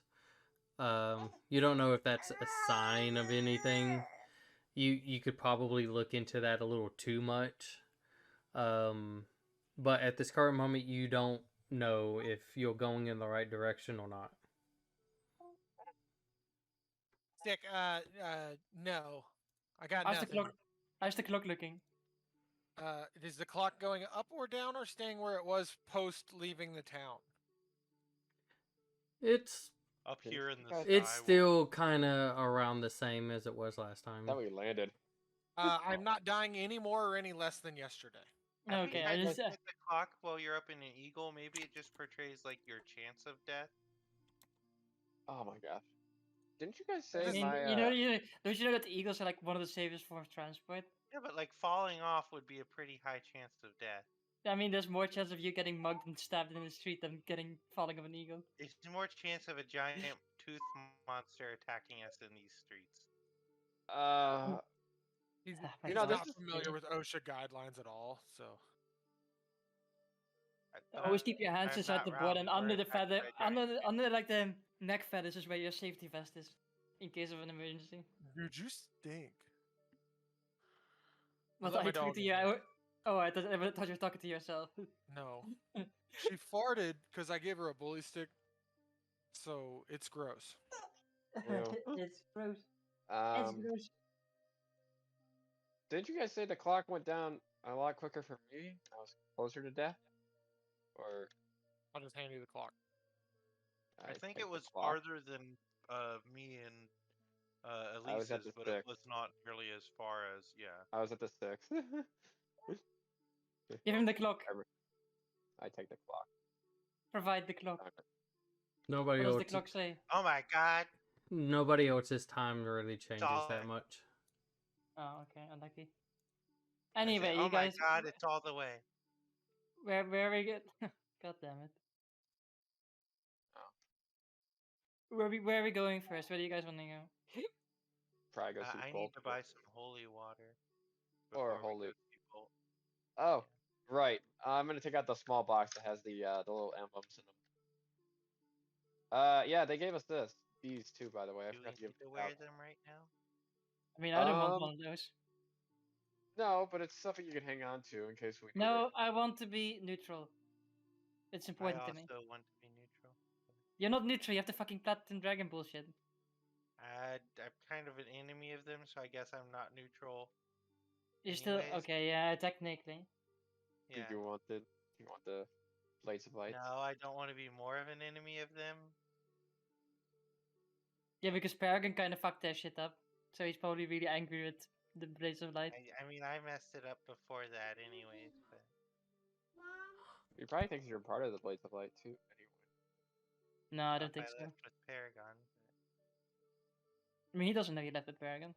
You don't know if that's a sign of anything. You could probably look into that a little too much. But at this current moment, you don't know if you're going in the right direction or not. Dick, no. I got How's the nothing. clock? How's the clock looking? Is the clock going up or down or staying where it was post leaving the town? It's Up here in the sky. it's still kind of around the same as it was last time. That we landed. I'm not dying any more or any less than yesterday. Have Okay, you I tried just to hit the clock while you're up in an eagle? Maybe it just portrays like your chance of death. Oh my gosh. Didn't you guys I say mean, my? don't you know that the eagles are like one of the safest forms of transport? Yeah, but like falling off would be a pretty high chance of death. I mean, there's more chance of you getting mugged and stabbed in the street than falling of an eagle. There's more chance of a giant tooth monster attacking us in these streets. He's, You he's know, this not is- familiar with OSHA guidelines at all, so. Always keep your hands I'm inside not the board and wrong, under we're the attacked feather, by giant under like the neck feathers is where your safety vest is, in case of an emergency. Dude, you stink. What let are my you talking dog to in you? there. I thought you were talking to yourself. No. She farted because I gave her a bully stick, so it's gross. Ew. It's gross. It's Um, gross. didn't you guys say the clock went down a lot quicker for me? I was closer to death. Or I'll just hand you the clock. I think take it the was clock. farther than me and I was at Elise's, the but it 6. was not nearly as far as I was at the 6. Give him the clock. I take the clock. Provide the clock. Time it. Nobody What does the else. clock say? Oh my god! Nobody else's time really changes all that right. much. Oh, okay, unlucky. I said, Anyway, oh you my guys, god, it's all the way. where we get? God damn it. Where are we going first? Where do you guys want to go? Probably go see I Gold need to buy some holy water or before we holy. go see Bolt. Oh, right. I'm gonna take out the small box that has the little emblems in them. Yeah, they gave us these too, by the way. I Do we forgot to give need to them wear out. them right now? I mean, I don't want Um, one of those. no, but it's something you can hang on to in case we need it. No, I want to be neutral. It's I important to me. also want to be neutral. You're not neutral. You have the fucking platinum dragon bullshit. I'm kind of an enemy of them, so I guess I'm not neutral. You're still Anyways, okay. Yeah, technically. Do yeah. you want the Blades of Light? No, I don't want to be more of an enemy of them. Yeah, because Paragon kind of fucked their shit up, so he's probably really angry with the Blaze of Light. I mean, I messed it up before that, anyways. But He probably thinks you're part of the Blades of Light too. Anyway. No, I not don't if I think so. left with Paragon. I mean, he doesn't know you left with Paragon.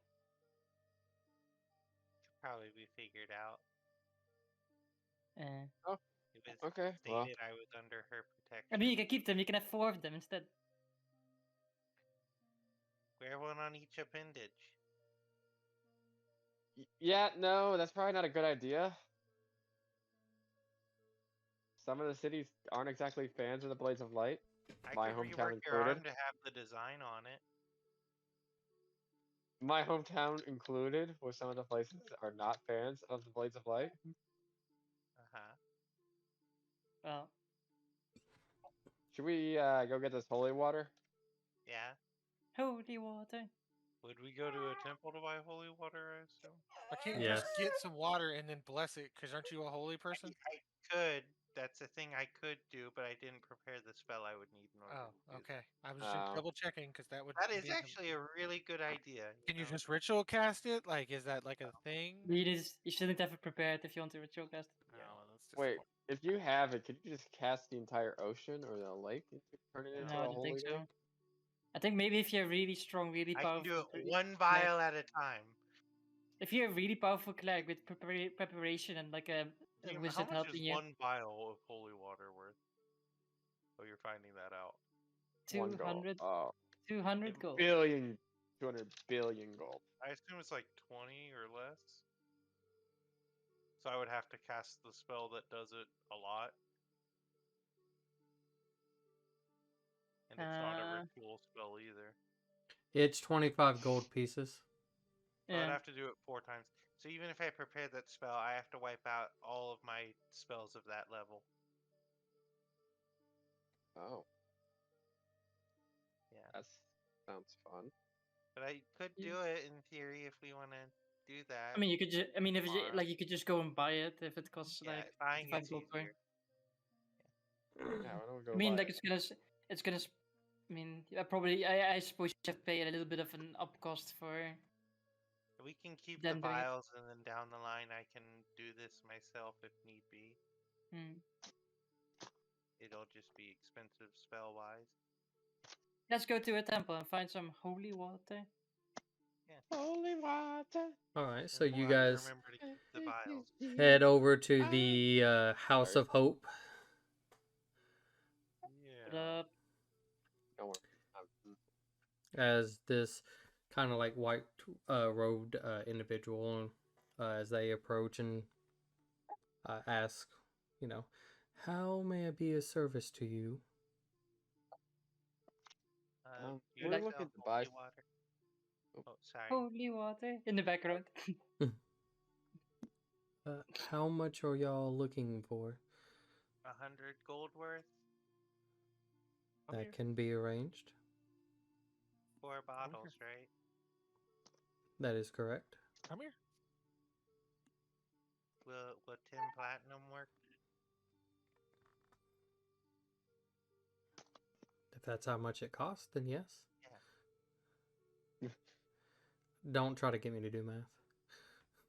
Could probably be figured out. Eh. Oh, It was okay. Well, stated I was under her protection. I mean, you can keep them. You can have 4 of them instead. Wear one on each appendage. yeah, no, that's probably not a good idea. Some of the cities aren't exactly fans of the Blades of Light. I My could hometown rework your arm included. to have the design on it. My hometown included, with some of the places that are not fans of the Blades of Light. Uh-huh. Well, Should we go get this holy water? Yeah. holy water. Would we go to a temple to buy holy water, I assume? I can't you Yes. just get some water and then bless it, because aren't you a holy person? I could. That's a thing I could do, but I didn't prepare the spell I would need in order Oh, to do okay. I was Oh. just double checking, because that would. that. That is be the- actually a really good idea. Can you know? just ritual cast it? Like, is that like a thing? You shouldn't have it prepared if you want to ritual cast. Oh, well, that's Wait, disappointing. if you have it, could you just cast the entire ocean or the lake and turn it No, into No, I a don't holy think so. lake? I think maybe if you're really strong, really I powerful. can do it cleric- one vial at a time. If you're a really powerful cleric with preparation and like a How wizard much is helping you, one vial of holy water worth? Oh, you're finding that out. 200, Oh, 200 gold. 200 billion gold. I assume it's like 20 or less. So I would have to cast the spell that does it a lot. And it's not a ritual spell either. It's 25 gold pieces. So I'd Yeah. have to do it 4 times. So even if I prepare that spell, I have to wipe out all of my spells of that level. Oh, Yeah. that sounds fun. But I could do it in theory if we want to do that. I mean, you could just. I mean, if you, Tomorrow. like, you could just go and buy it if it costs Yeah, like buying 55 it's gold per. easier. Yeah, why don't we go I mean, buy like it? it's gonna. I mean, probably. I suppose you have to pay a little bit of an up cost for. We can keep Then the doing it. vials, and then down the line I can do this myself if need be. Hmm. It'll just be expensive spell-wise. Let's go to a temple and find some holy water. Holy water. All right, so And you we'll have to guys remember to keep the vials. head over to the House Sorry. of Hope. But, Yeah. Don't worry. As this kind of like white robed individual as they approach and ask, you know, how may I be of service to you? You We're like looking the to buy. holy water? Oh, sorry. holy water in the background. How much are y'all looking for? 100 gold worth? Come here. That can be arranged. 4 bottles, right? That is correct. Come here. Will 10 platinum work? If that's how much it costs, then yes. Yeah. Don't try to get me to do math.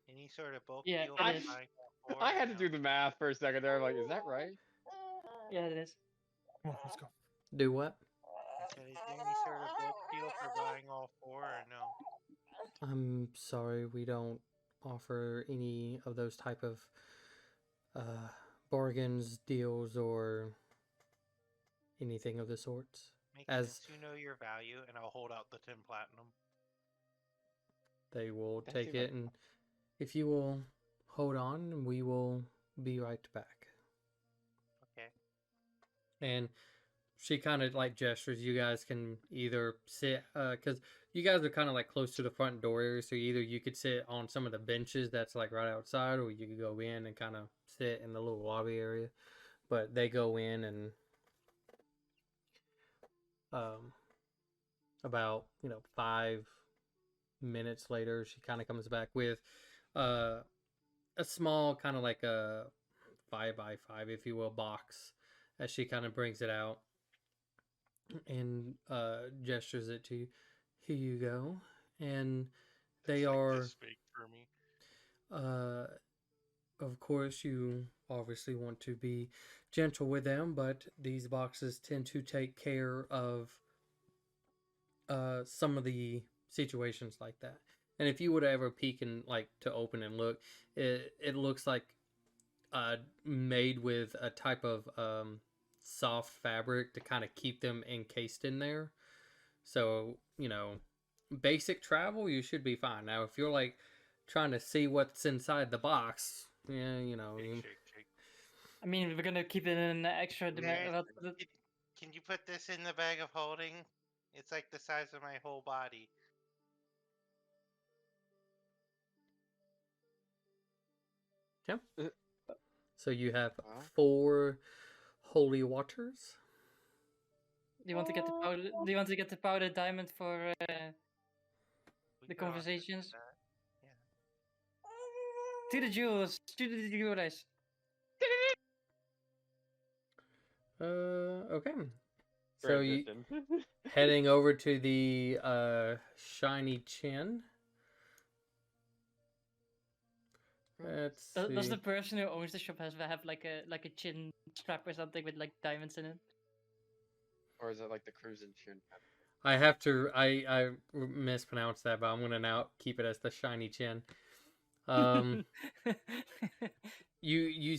Any sort of bulk Yeah, deal it for is. buying all 4? I had to No. do the math for a second there. I'm like, is that right? Yeah, it is. Come on, let's go. Do what? I said, is there any sort of bulk deal for buying all 4 or no? I'm sorry, we don't offer any of those type of uh, bargains, deals, or anything of the sorts. Makes As sense. You know your value, and I'll hold out the 10 platinum. they will That's take even it, and if you will hold on, we will be right back. Okay. And she kind of like gestures. You guys can either sit, because you guys are kind of like close to the front door area, so either you could sit on some of the benches that's like right outside, or you could go in and kind of sit in the little lobby area. But they go in, and um, about 5 minutes later, she kind of comes back with uh, a small kind of like a 5x5, if you will, box, as she kind of brings it out and gestures it to you. Here you go. And they It's like are, this big for me. uh, of course, you obviously want to be gentle with them, but these boxes tend to take care of some of the situations like that. And if you would ever peek and like to open and look, it looks like made with a type of soft fabric to kind of keep them encased in there. So, basic travel, you should be fine. Now, if you're like trying to see what's inside the box, yeah, Shake. I mean, we're gonna keep it in an extra Yeah. dimension. Can you put this in the bag of holding? It's like the size of my whole body. yeah. So you have Wow. 4 holy waters. Do you want to get the powder? Do you want to get the powdered diamond for We the could also do conversations? that. Yeah. To the jewels. To the jewelers. Okay. So you Transition. heading over to the shiny chin. Let's Does see. the person who owns the shop have like a chin strap or something with like diamonds in it? Or is it like the cruising chin? I have to. I mispronounced that, but I'm gonna now keep it as the shiny chin. You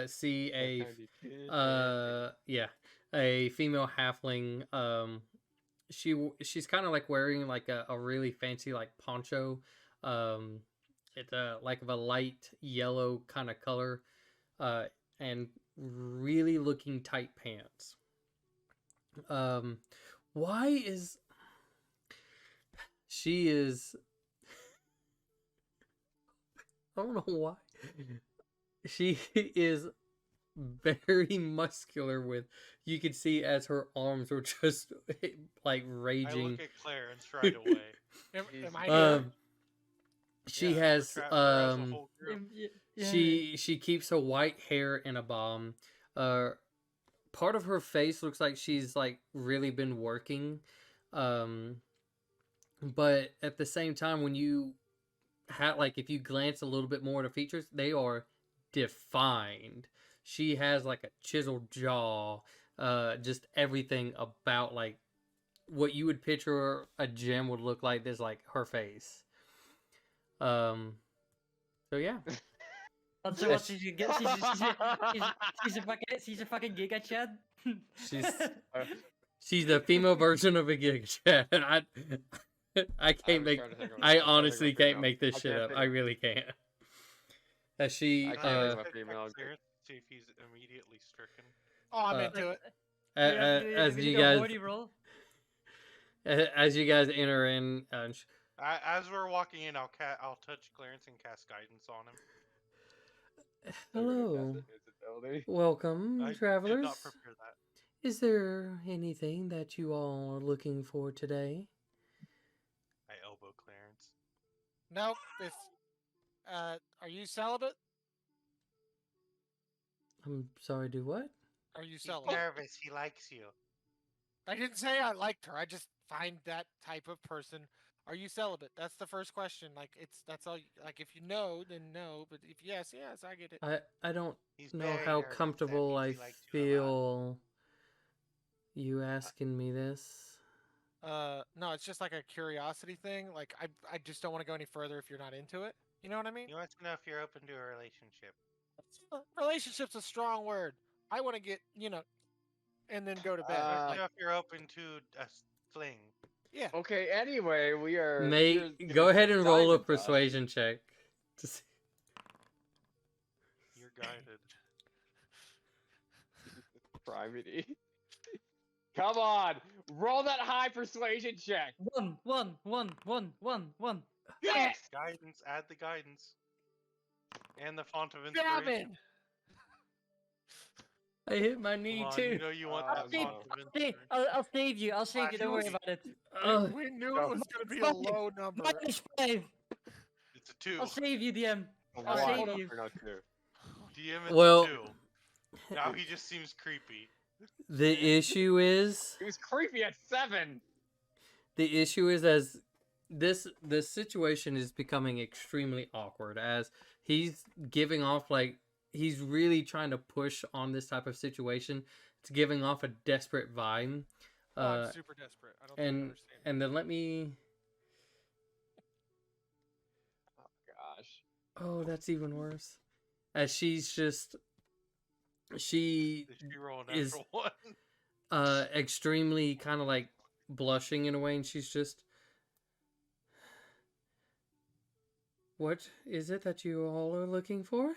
see a Shiny chin. yeah, a female halfling. She's kind of like wearing like a really fancy like poncho. It's like of a light yellow kind of color. And really looking tight pants. Um, why is she is? I don't know why. She is very muscular. With you could see as her arms were just like I raging. look at Clarence right away. Am I here? She Yeah, has trap her as a whole group. she keeps her white hair in a bomb. Part of her face looks like she's like really been working. But at the same time, when you like if you glance a little bit more at her features, they are defined. She has like a chiseled jaw. Just everything about like what you would picture a gem would look like. There's like her face. So yeah. So what? She's a fucking giga chad. She's the female version of a Giga Chad. I can't make. I honestly can't make this shit up. I really can't. As she, I can't make my Check female. Clarence, see if he's immediately stricken. Oh, I'm Uh, into it. as We you need a guys, horny roll. as you guys enter in, As we're walking in, I'll touch Clarence and cast guidance on him. hello, Invisibility. welcome, I did travelers. not prepare that. Is there anything that you all are looking for today? I elbow Clarence. Nope. If are you celibate? I'm sorry. Do what? Are you He's celibate? nervous. He likes you. I didn't say I liked her. I just find that type of person. Are you celibate? That's the first question. Like that's all. Like if you know, then no. But if yes, yes, I get it. I don't He's know very how nervous. That comfortable means I he likes you a lot. feel you asking me this. No, it's just like a curiosity thing. Like I just don't want to go any further if you're not into it. You know what I mean? He wants to know if you're open to a relationship. Relationship's a strong word. I want to get, and then go to bed. He wants to Like, know if you're open to a fling. yeah. Okay. Anyway, we are. Make here's go ahead some and roll a diamond dust. persuasion check. To see. You're guided. Primity. Come on, roll that high persuasion check. One. Yes. Guidance. Add the guidance. And the font of Damn inspiration. it! I hit my Come knee on, too. you know you want Oh, that no. font of Hey, inspiration. I'll save you. I'll save you. Don't worry Flash about it. Ugh. We knew No. it was going to be a low number. -5. It's a 2. I'll save you, DM. I'll One, save you. or no, two. DM it's Well- a 2. Now he just seems creepy. The issue is He was creepy at 7. as this situation is becoming extremely awkward as he's giving off like he's really trying to push on this type of situation. It's giving off a desperate vibe. Oh, I'm super desperate. I don't think you and understand. and then let me. Oh gosh. Oh, that's even worse. As she Did she roll a is- natural 1? extremely kind of like blushing in a way, and she's just, what is it that you all are looking for?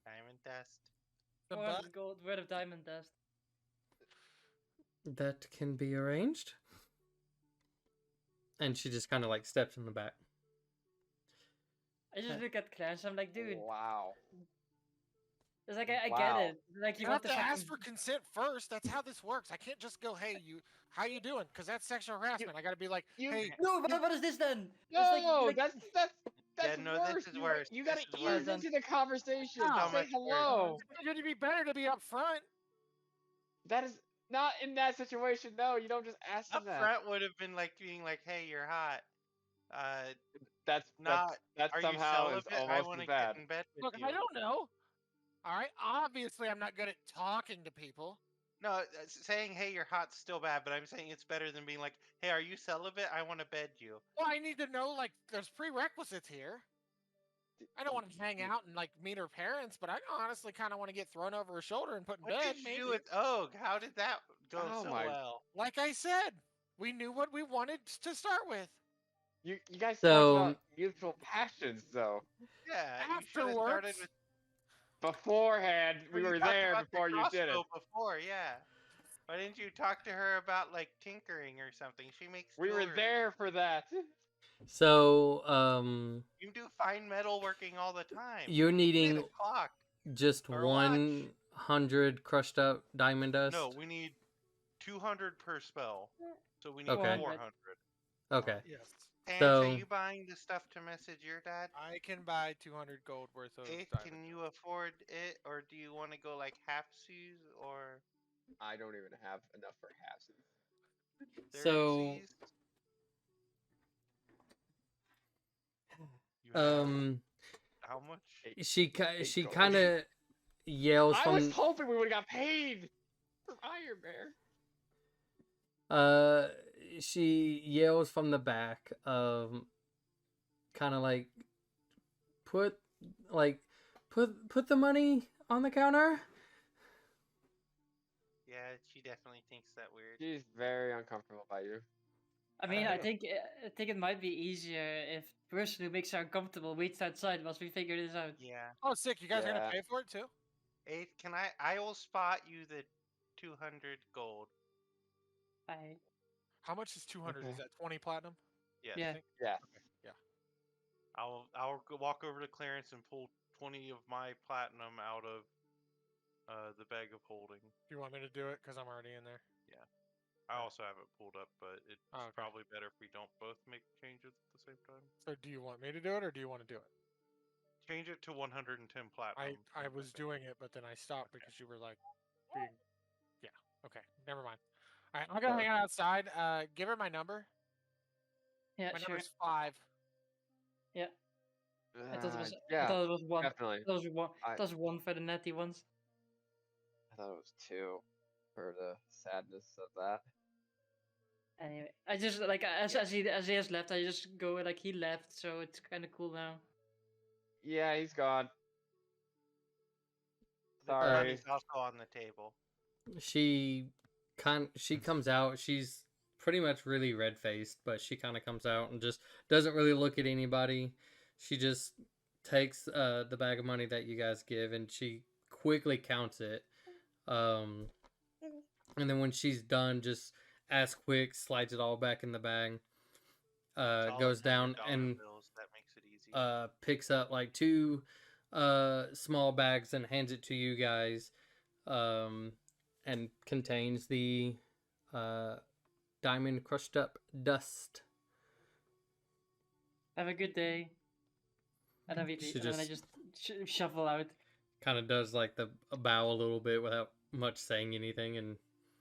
Diamond dust. The Word butt? of gold, word of diamond dust. That can be arranged. And she just kind of like steps in the back. I just look at Clarence. I'm like, dude, Wow. it's like I Wow. get it. Like You you have want to to ask for consent first. That's how this works. I can't just go, "Hey, how you doing?" Because that's sexual harassment. I got to be like, you- "Hey, No, but what is this then? No, It's like, that's Yeah, no, worse. this is You- worse. You gotta This is ease worse. into the conversation. How? So Say much worse. hello. it'd be better to be up front." That is not in that situation. No, you don't just ask them Up that. front would have been like being like, "Hey, you're hot." That's Not. that's Are you somehow is celibate? I almost want as to get bad. in bed with Look, you. I don't know. All right, obviously I'm not good at talking to people. No, saying "Hey, you're hot's still bad," but I'm saying it's better than being like, "Hey, are you celibate? I want to bed you." Well, I need to know like there's prerequisites here. I don't want to hang out and like meet her parents, but I honestly kind of want to get thrown over her shoulder and put in What bed. did you maybe. do with Og? How did that go Oh so my- well? Like I said, we knew what we wanted to start with. You guys So- talked about mutual passions though. Yeah, you should have started Afterwards, with. Beforehand, we you were talked there about the before you did it. crossbow Before, yeah. Why didn't you talk to her about like tinkering or something? She makes. We were jewelry. there for that. So, You do fine metal working all the time. you're You made needing a clock. just Or a watch. 100 crushed out diamond dust? No, we need 200 per spell. So we need Okay. 400. Okay. yes, And So- are you buying the stuff to message your dad? I can buy 200 gold worth of Can diamond. you afford it, or do you want to go like halfsies or I don't even have enough for halfsies. So, thirdsies? You have how much? she Eight she gold. kind of yells I from was hoping we would have got paid for Iron Bear. she yells from the back, kind of like put the money on the counter. Yeah, she definitely thinks that weird. She's very uncomfortable by you. I mean, I Uh, think it might be easier if the person who makes her uncomfortable waits outside whilst we figure this out. Yeah. Oh, sick! You guys are Yeah. gonna pay for it too? Eighth, can I will spot you the 200 gold. I How much is 200? Is Okay. that 20 platinum? Yes. Yeah. Yeah. I'll walk over to Clarence and pull 20 of my platinum out of the bag of holding. Do you want me to do it? Because I'm already in there. I also have it pulled up, but it's Oh, okay. probably better if we don't both make changes at the same time. So do you want me to do it or do you want to do it? Change it to 110 platinum. I was doing it, but then I stopped because you were like being. Yeah. Okay. Never mind. All right. I'm gonna hang out outside. Give her my number. yeah, My sure. number's 5. I thought it was I yeah, thought it was one. definitely. That was one. I- That was one for the netty ones. I thought it was 2 for the sadness of that. Anyway, I just like as he has left, I just go like he left, so it's kind of cool now. Yeah, he's gone. The Sorry. brownie's also on the table. She comes out. She's pretty much really red faced, but she kind of comes out and just doesn't really look at anybody. She just takes the bag of money that you guys give, and she quickly counts it. And then when she's done, just as quick slides it all back in the bag. It's all Goes in down $100 and bills. That makes it easy. picks up like 2 small bags and hands it to you guys, and contains the diamond crushed up dust. Have a good day. And then, She and then I just shuffle out. Kind of does like a bow a little bit without much saying anything, and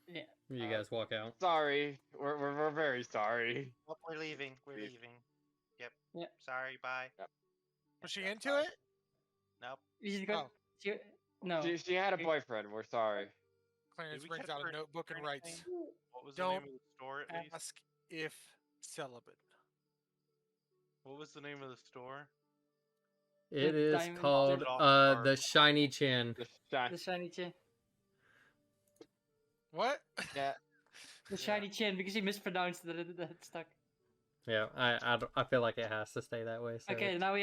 Yeah. you guys walk out. Sorry. We're very sorry. Oh, we're leaving. We're Leave. leaving. Yep. Yeah. Sorry. Bye. Yep. Was she Yeah, into bye. it? Nope. You just go. Oh. No. She had a boyfriend. We're sorry. Clarence we brings check out for a notebook and anything? writes, What was the name "Don't of the store at least? ask if celibate." What was the name of the store? It The is diamond- called the Shiny Chin. The shiny chin. What? Yeah. The shiny chin because he mispronounced that stuck. Yeah, I feel like it has to stay that way. So Okay, now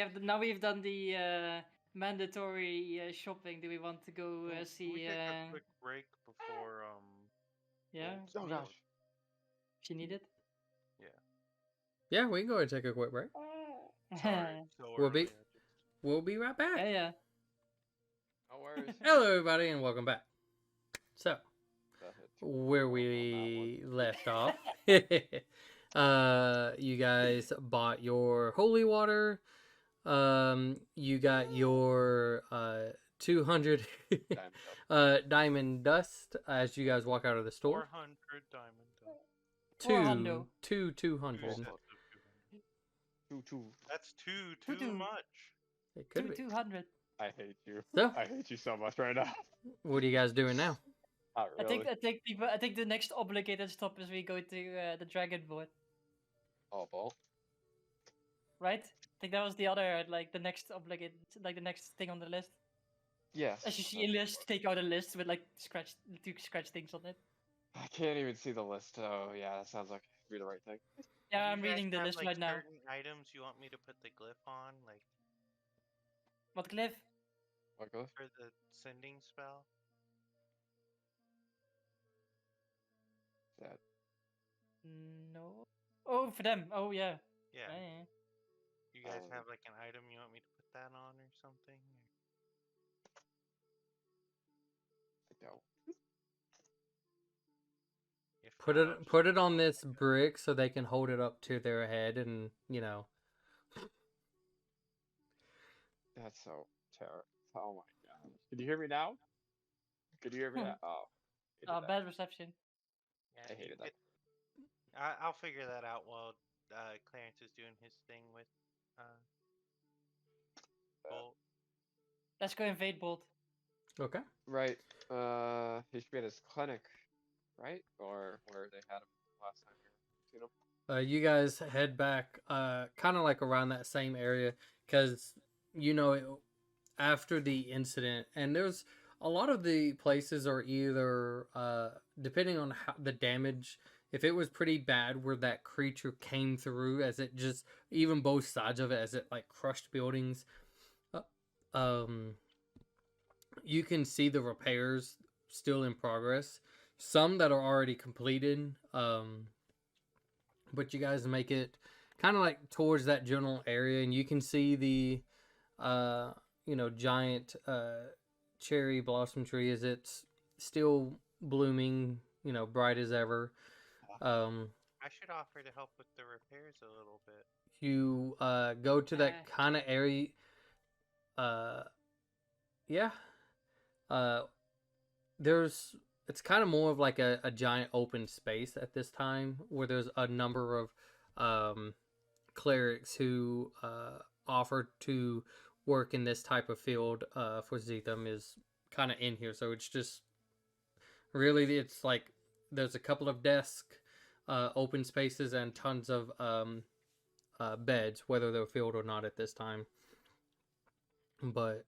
we've done the mandatory shopping. Do we want to go Can we see? take a quick break before Yeah, Oh gosh. she needed. yeah, we can go ahead and take a quick break. Sorry, so We'll be- early, I just- We'll be right back. Yeah. No worries. Hello, everybody, and welcome back. So, That hit where on we left off, you guys bought your holy water. You got your 200 Diamond diamond dust as you guys walk out of the store. 400 diamond. Two 200. Two sets of 200. 2. That's too Two. much. It could be. 200. I hate you. So, I hate you so much right now. what are you guys doing now? Not really. I think the next obligated stop is we go to the dragon board, Oh, well. right? I think that was the other like the next obligated like the next thing on the list. Yes. As you see a list, take out a list with like two scratch things on it. I can't even see the list. Oh, yeah, that sounds like it'd be the right thing. Yeah, Do I'm you guys reading the have, list like, right now. certain items you want me to put the glyph on, like What glyph? What goes? for the sending spell? That. No. Oh, for them. Oh yeah. Yeah. Yeah. You guys Oh. have like an item you want me to put that on or something? I don't. If not, I'll just Put it leave on this like that. brick so they can hold it up to their head, and That's so terrible. Oh my god. Can you hear me now? Could you hear me now? Oh. hated that. Bad reception. Yeah, I you hated that. I'll figure that out while Clarence is doing his thing with Bolt. Let's go invade Bolt. okay. Right. He should be at his clinic, right? Or where they had him last time you seen him. You guys head back, kind of like around that same area, because after the incident, and there's a lot of the places are either depending on how the damage. If it was pretty bad, where that creature came through, as it just even both sides of it, as it like crushed buildings, you can see the repairs still in progress. Some that are already completed, but you guys make it kind of like towards that general area, and you can see the giant cherry blossom tree as it's still blooming, bright as ever. I should offer to help with the repairs a little bit. You go to that kind of area. Yeah. It's kind of more of like a giant open space at this time, where there's a number of clerics who offer to work in this type of field for Zetham is kind of in here. So it's just really, it's like there's a couple of desks, open spaces and tons of beds, whether they're filled or not at this time. But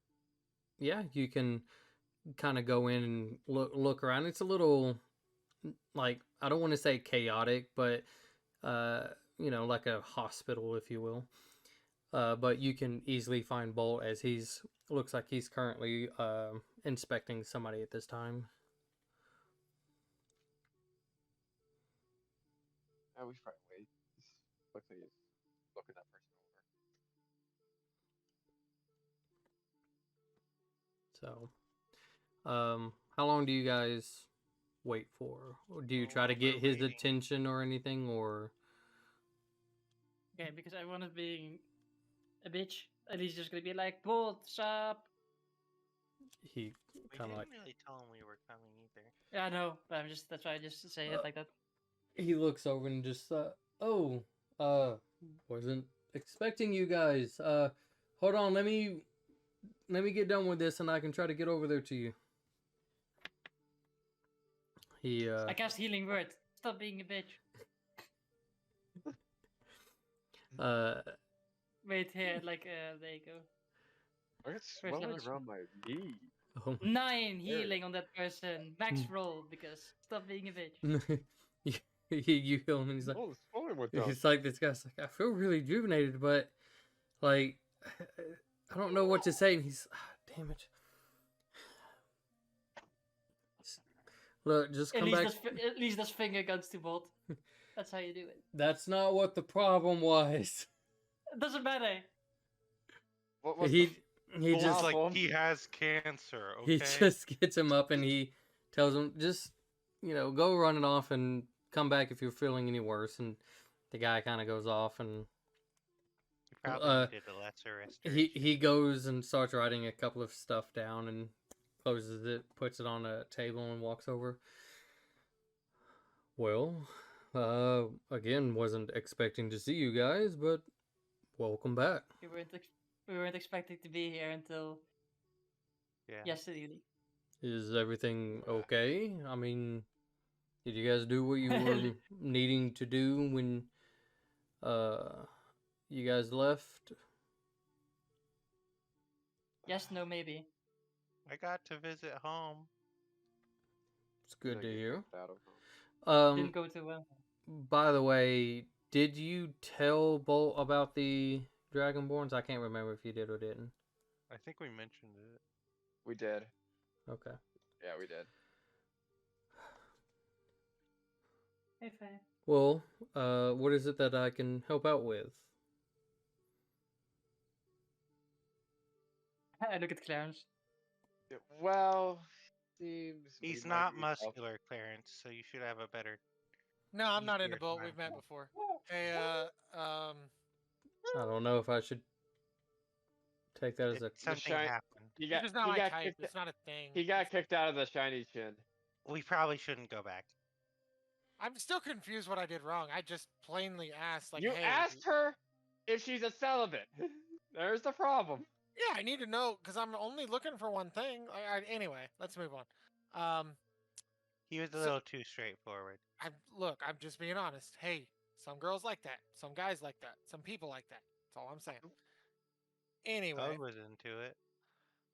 yeah, you can kind of go in and look around. It's a little like, I don't want to say chaotic, but like a hospital, if you will. But you can easily find Bolt as looks like he's currently inspecting somebody at this time. We should probably wait. Looks like he's looking that person over. So, how long do you guys wait for? Or do you try to While we're get his waiting, attention or anything, or? Okay, because everyone is being a bitch. At least just gonna be like, what's up? He we kind didn't of like, really tell him we were coming either. Yeah, I know, but that's why I just say it like that. he looks over and just wasn't expecting you guys. Hold on, let me get done with this and I can try to get over there to you. I cast healing word. Stop being a bitch. Wait here, there you go. I got swelling around my knee. Oh 9 healing on that person. Max roll because stop being a bitch. you heal him and he's like, Oh, the swelling went down. it's like, this guy's like, I feel really rejuvenated, but like, I don't know what to say. And he's, damn it. Look, just come back. At least that's finger guns to Bolt. That's how you do it. That's not what the problem was. It doesn't matter. What was He Bolt's just like, problem? he has cancer. Okay. he just gets him up and he tells him, just go run it off and come back if you're feeling any worse. And the guy kind of goes off and He probably needed a lesser restoration. he goes and starts writing a couple of stuff down and closes it, puts it on a table and walks over. Well, again, wasn't expecting to see you guys, but welcome back. We weren't expecting to be here until yesterday. Is everything okay? I mean, did you guys do what you were needing to do when you guys left? Yes, no, maybe. I got to visit home. It's good to hear. Didn't go too well. By the way, did you tell Bolt about the Dragonborns? I can't remember if you did or didn't. I think we mentioned it. We did. Okay. Yeah, we did. Hey, fair. Well, what is it that I can help out with? I look at Clarence. Well, seems He's we might not need help. muscular, Clarence, so you should have a better. No, I'm not into easier Bolt. time. We've met before. Hey, I don't know if I should take that as a... Something shine- happened. He you're got, just not he my got type. kicked. It's not a thing. He got kicked out of the shiny chin. We probably shouldn't go back. I'm still confused what I did wrong. I just plainly asked, like, You hey. asked her if she's a celibate. There's the problem. Yeah, I need to know because I'm only looking for one thing. Anyway, let's move on. He was a little too straightforward. I'm just being honest. Hey, some girls like that. Some guys like that. Some people like that. That's all I'm saying. Anyway, I was into it.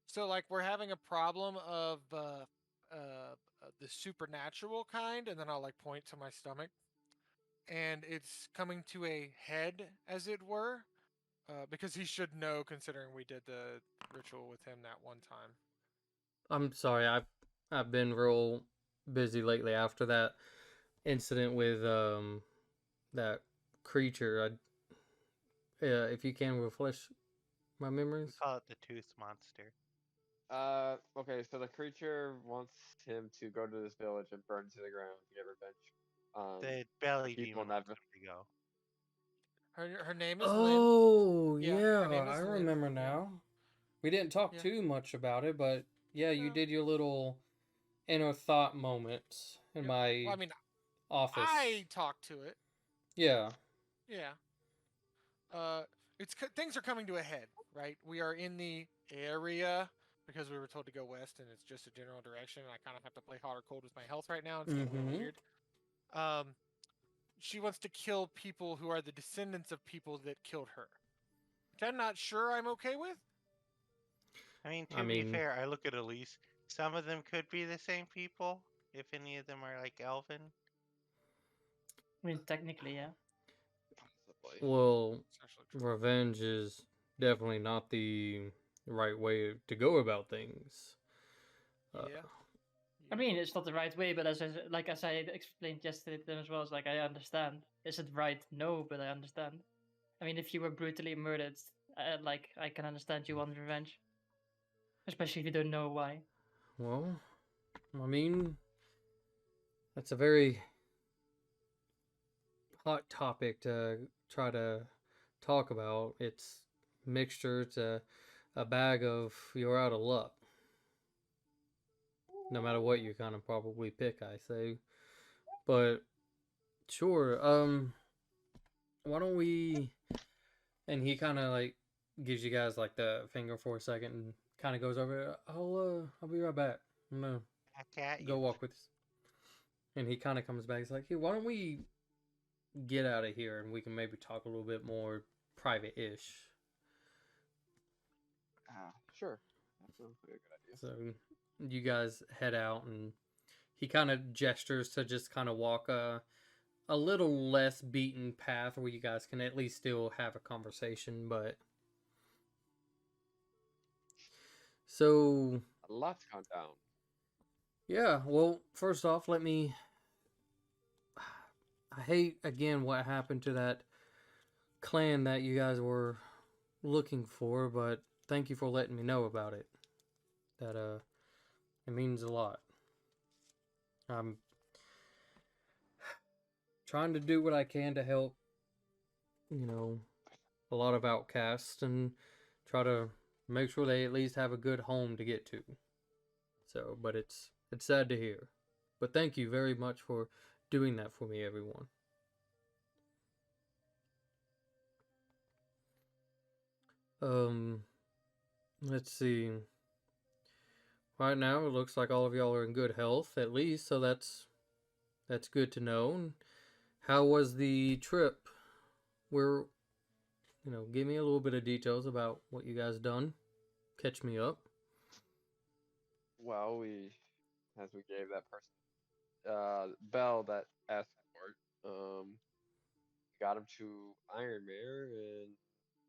so like we're having a problem of the supernatural kind, and then I'll like point to my stomach, and it's coming to a head, as it were, because he should know, considering we did the ritual with him that one time. I'm sorry, I've been real busy lately after that incident with that creature. If you can refresh my We memories. call it the tooth monster. Okay, so the creature wants him to go to this village and burn to the ground to get revenge. The belly people demon never- wants him to go. Her name is Lynn. Oh, Yeah, yeah, her name is I Lynn. remember Yeah. now. We didn't talk Yeah. too much about it, but yeah, you No. did your little inner thought moment in Yeah. my Well, I mean, office. I talked to it. Yeah. Yeah. Things are coming to a head, right? We are in the area because we were told to go west, and it's just a general direction. And I kind of have to play hot or cold with my health right now. It's getting a little Mhm. weird. she wants to kill people who are the descendants of people that killed her. Which I'm not sure I'm okay with. I mean, I to be mean, fair, I look at Elise. Some of them could be the same people, if any of them are like Elven. I mean, technically, yeah. Possibly. well, It's actually true. revenge is definitely not the right way to go about things. Yeah. I mean, it's not the right way, but as I explained yesterday to them as well, it's like I understand. Is it right? No, but I understand. I mean, if you were brutally murdered, like I can understand you want revenge, especially if you don't know why. Well, I mean, that's a very hot topic to try to talk about. It's mixture. It's a bag of you're out of luck. No matter what you kind of probably pick, I say. But sure. Why don't we? And he kind of like gives you guys like the finger for a second and kind of goes over. I'll be right back. I'm gonna Back at go you. walk with. And he kind of comes back. He's like, hey, why don't we get out of here and we can maybe talk a little bit more private-ish. Sure. That sounds like a good idea. So you guys head out, and he kind of gestures to just kind of walk a little less beaten path where you guys can at least still have a conversation. But so A lot to count down. yeah, well, first off, let me. I hate again what happened to that clan that you guys were looking for, but thank you for letting me know about it. That it means a lot. I'm trying to do what I can to help, you know, a lot of outcasts and try to make sure they at least have a good home to get to. So, but it's sad to hear. But thank you very much for doing that for me, everyone. Let's see. Right now, it looks like all of y'all are in good health, at least, so that's good to know. How was the trip? Where, give me a little bit of details about what you guys done. Catch me up. Well, as we gave that person, Bell that escort, got him to Iron Mare, and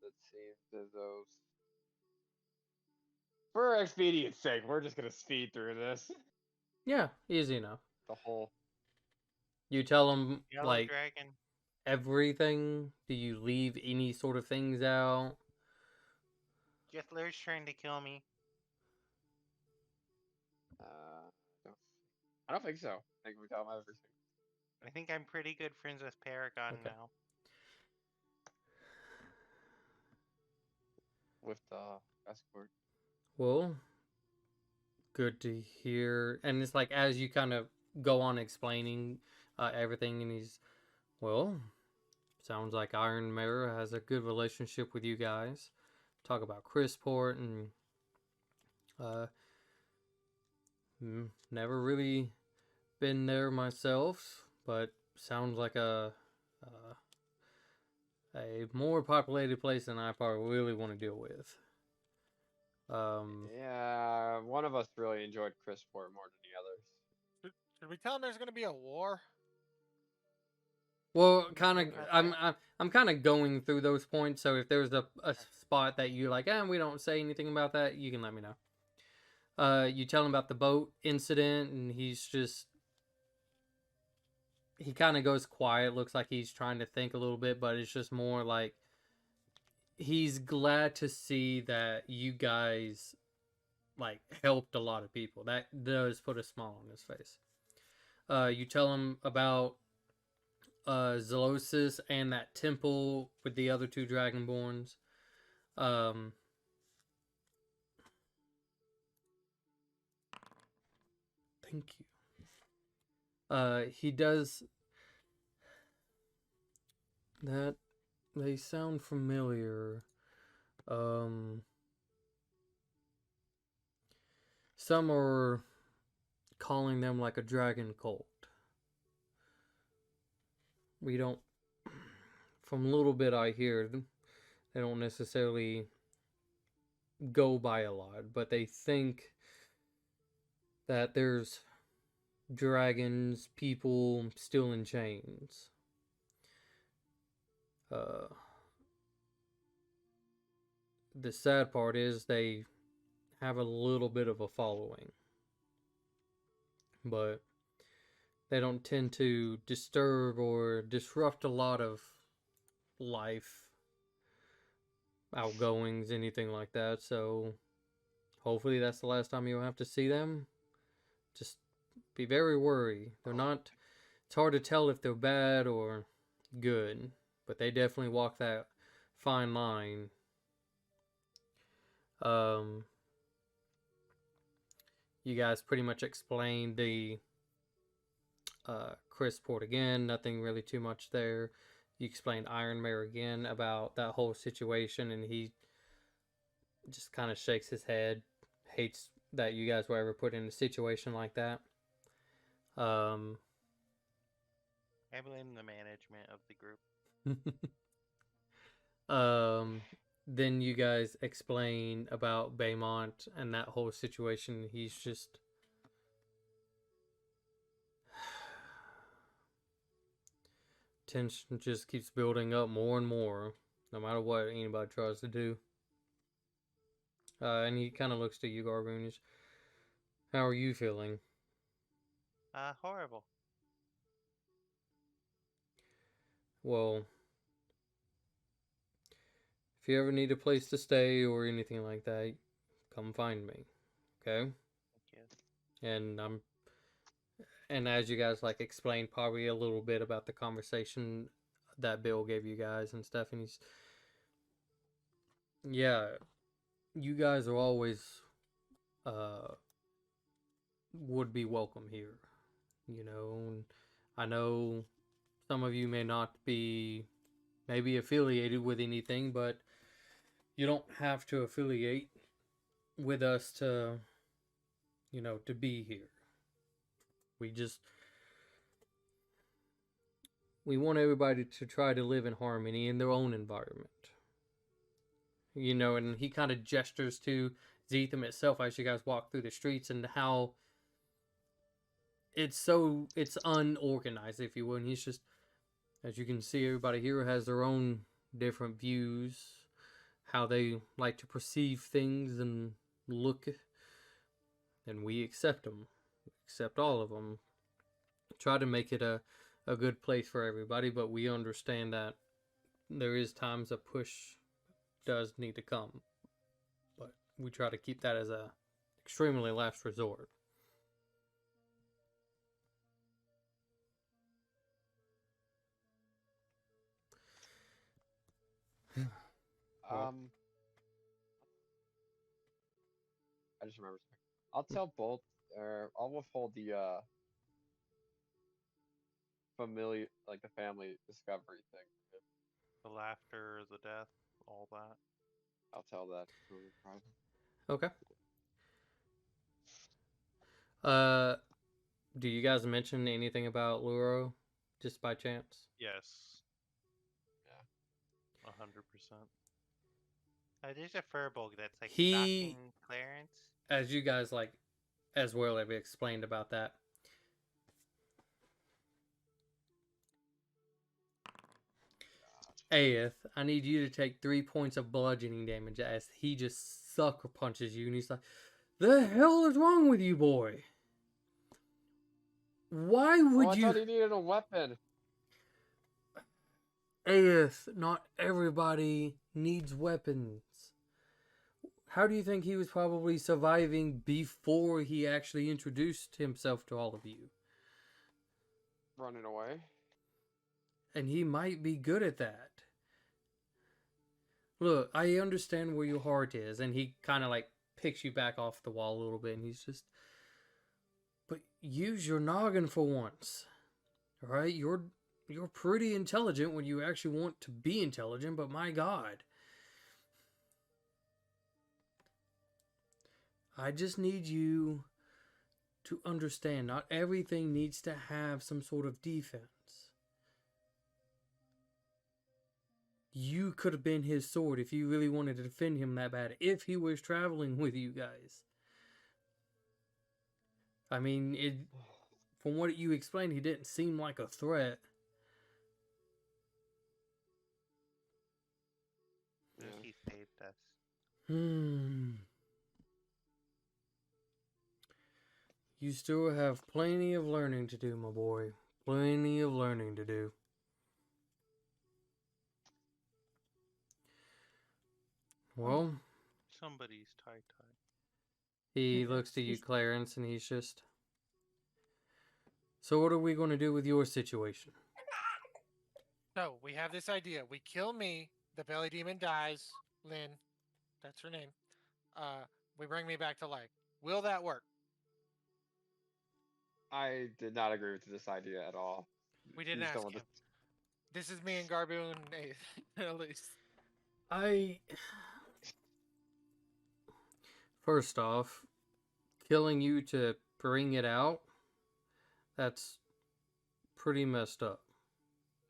it seems as though, for expedience sake, we're just gonna speed through this. Yeah, easy enough. The whole. You tell them Yellow like dragon. everything. Do you leave any sort of things out? Githler's trying to kill me. No, I don't think so. I think we tell him everything. I think I'm pretty good friends with Paragon Okay. now. With the escort. Well, good to hear. And it's like as you kind of go on explaining everything, and he's, well, sounds like Iron Mirror has a good relationship with you guys. Talk about Chrisport and never really been there myself, but sounds like a more populated place than I probably really want to deal with. Yeah, one of us really enjoyed Chrisport more than the others. Should we tell him there's going to be a war? Well, kind of. Think about I'm kind of going through those points. So if there's a spot that you like, we don't say anything about that, you can let me know. You tell him about the boat incident, and he kind of goes quiet. Looks like he's trying to think a little bit, but it's just more like he's glad to see that you guys like helped a lot of people. That does put a smile on his face. You tell him about Zelosis and that temple with the other two Dragonborns. Thank you. He does that. They sound familiar. Some are calling them like a dragon cult. we don't. From a little bit I hear, they don't necessarily go by a lot, but they think that there's dragons, people still in chains. The sad part is they have a little bit of a following, but they don't tend to disturb or disrupt a lot of life, outgoings, anything like that. So hopefully that's the last time you'll have to see them. Just be very worried. They're not. It's hard to tell if they're bad or good, but they definitely walk that fine line. You guys pretty much explained the Chris port again. Nothing really too much there. You explained Iron Mare again about that whole situation, and he just kind of shakes his head. Hates that you guys were ever put in a situation like that. I blame the management of the group. Then you guys explain about Baymont and that whole situation. He's just tension just keeps building up more and more, no matter what anybody tries to do. And he kind of looks to you, Garboonish. How are you feeling? Horrible. Well, if you ever need a place to stay or anything like that, come find me. Okay? Thank you. And as you guys like explained probably a little bit about the conversation that Bill gave you guys and stuff, and yeah, you guys are always would be welcome here. You know, and I know some of you may not be maybe affiliated with anything, but you don't have to affiliate with us to, you know, to be here. We want everybody to try to live in harmony in their own environment. You know, and he kind of gestures to Zetham itself as you guys walk through the streets and how it's unorganized, if you will. And he's just, as you can see, everybody here has their own different views, how they like to perceive things and look, and we accept them. We accept all of them. Try to make it a good place for everybody, but we understand that there is times a push does need to come. But we try to keep that as a extremely last resort. I just remember something. I'll tell both, or I'll withhold the the family discovery thing. The laughter, the death, all that. I'll tell that to the private. Okay. Do you guys mention anything about Luro, just by chance? Yes. Yeah. 100%. There's a furbolg that's like He- stalking Clarence. As you guys like, as well have explained about that. Aeth, I need you to take 3 points of bludgeoning damage as he just sucker punches you, and he's like, "The hell is wrong with you, boy? Why would I you?" thought he needed a weapon. Aeth, not everybody needs weapons. How do you think he was probably surviving before he actually introduced himself to all of you? Running away. And he might be good at that. Look, I understand where your heart is, and he kind of like picks you back off the wall a little bit, and he's just, but use your noggin for once. Alright? You're pretty intelligent when you actually want to be intelligent, but my God. I just need you to understand not everything needs to have some sort of defense. you could have been his sword if you really wanted to defend him that bad, if he was traveling with you guys. I mean, from what you explained, he didn't seem like a threat. Yeah. He saved us. You still have plenty of learning to do, my boy. Plenty of learning to do. Well, Somebody's tie. he Yeah. looks to you, Clarence, and he's just... So what are we going to do with your situation? So we have this idea. We kill me. The belly demon dies. Lynn, that's her name. We bring me back to life. Will that work? I did not agree with this idea at all. We didn't You just don't ask want him. This is me and Garbu and Elise. First off, killing you to bring it out, that's pretty messed up.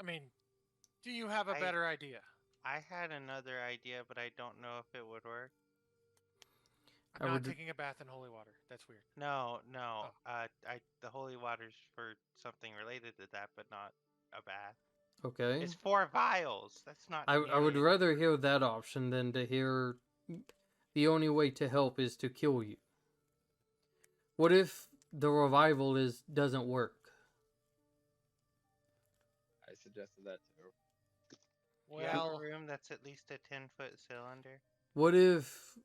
I mean, do you have a better idea? I had another idea, but I don't know if it would work. I'm not taking a bath in holy water. That's weird. No. Oh. The holy water's for something related to that, but not a bath. Okay. It's 4 vials. That's not. I would nearly rather hear that option than to hear the only way to help is to kill you. What if the revival doesn't work? I suggested that too. Do you have Well, a room that's at least a 10-foot cylinder? What if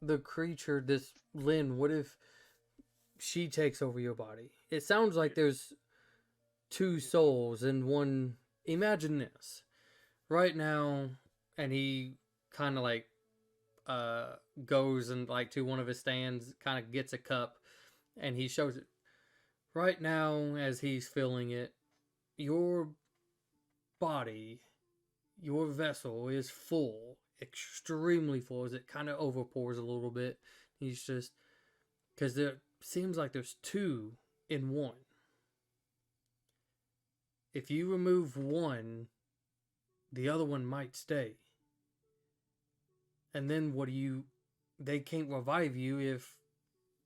the creature, this Lynn, what if she takes over your body? It sounds like there's two souls in one. Imagine this. Right now, and he kind of like goes and like to one of his stands, kind of gets a cup, and he shows it. Right now, as he's filling it, your body, your vessel is full, extremely full, as it kind of overpours a little bit. He's just, because there seems like there's two in one. If you remove one, the other one might stay. And then they can't revive you if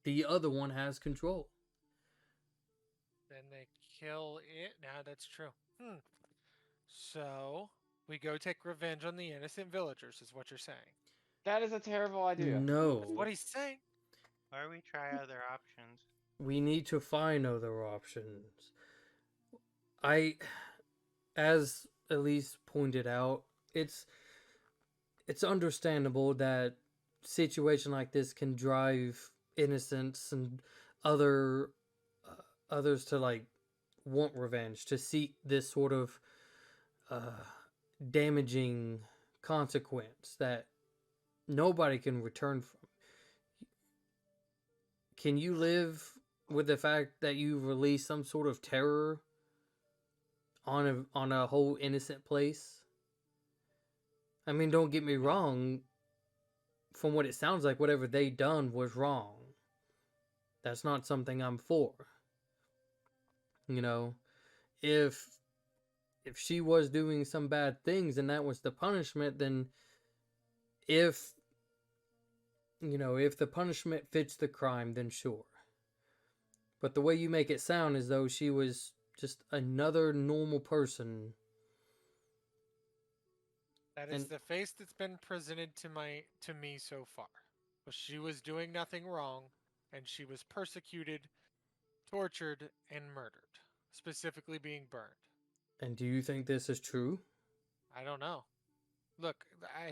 the other one has control. then they kill it. Now that's true. So we go take revenge on the innocent villagers, is what you're saying. That is a terrible idea. No. That's what he's saying. Or we try other options. We need to find other options. As Elise pointed out, it's understandable that situation like this can drive innocents and others to like want revenge, to seek this sort of damaging consequence that nobody can return from. Can you live with the fact that you release some sort of terror on a whole innocent place? I mean, don't get me wrong. From what it sounds like, whatever they done was wrong. That's not something I'm for. You know, if she was doing some bad things and that was the punishment, then if the punishment fits the crime, then sure. But the way you make it sound as though she was just another normal person. That is the face that's been presented to me so far. But she was doing nothing wrong, and she was persecuted, tortured, and murdered. Specifically being burned. And do you think this is true? I don't know. Look,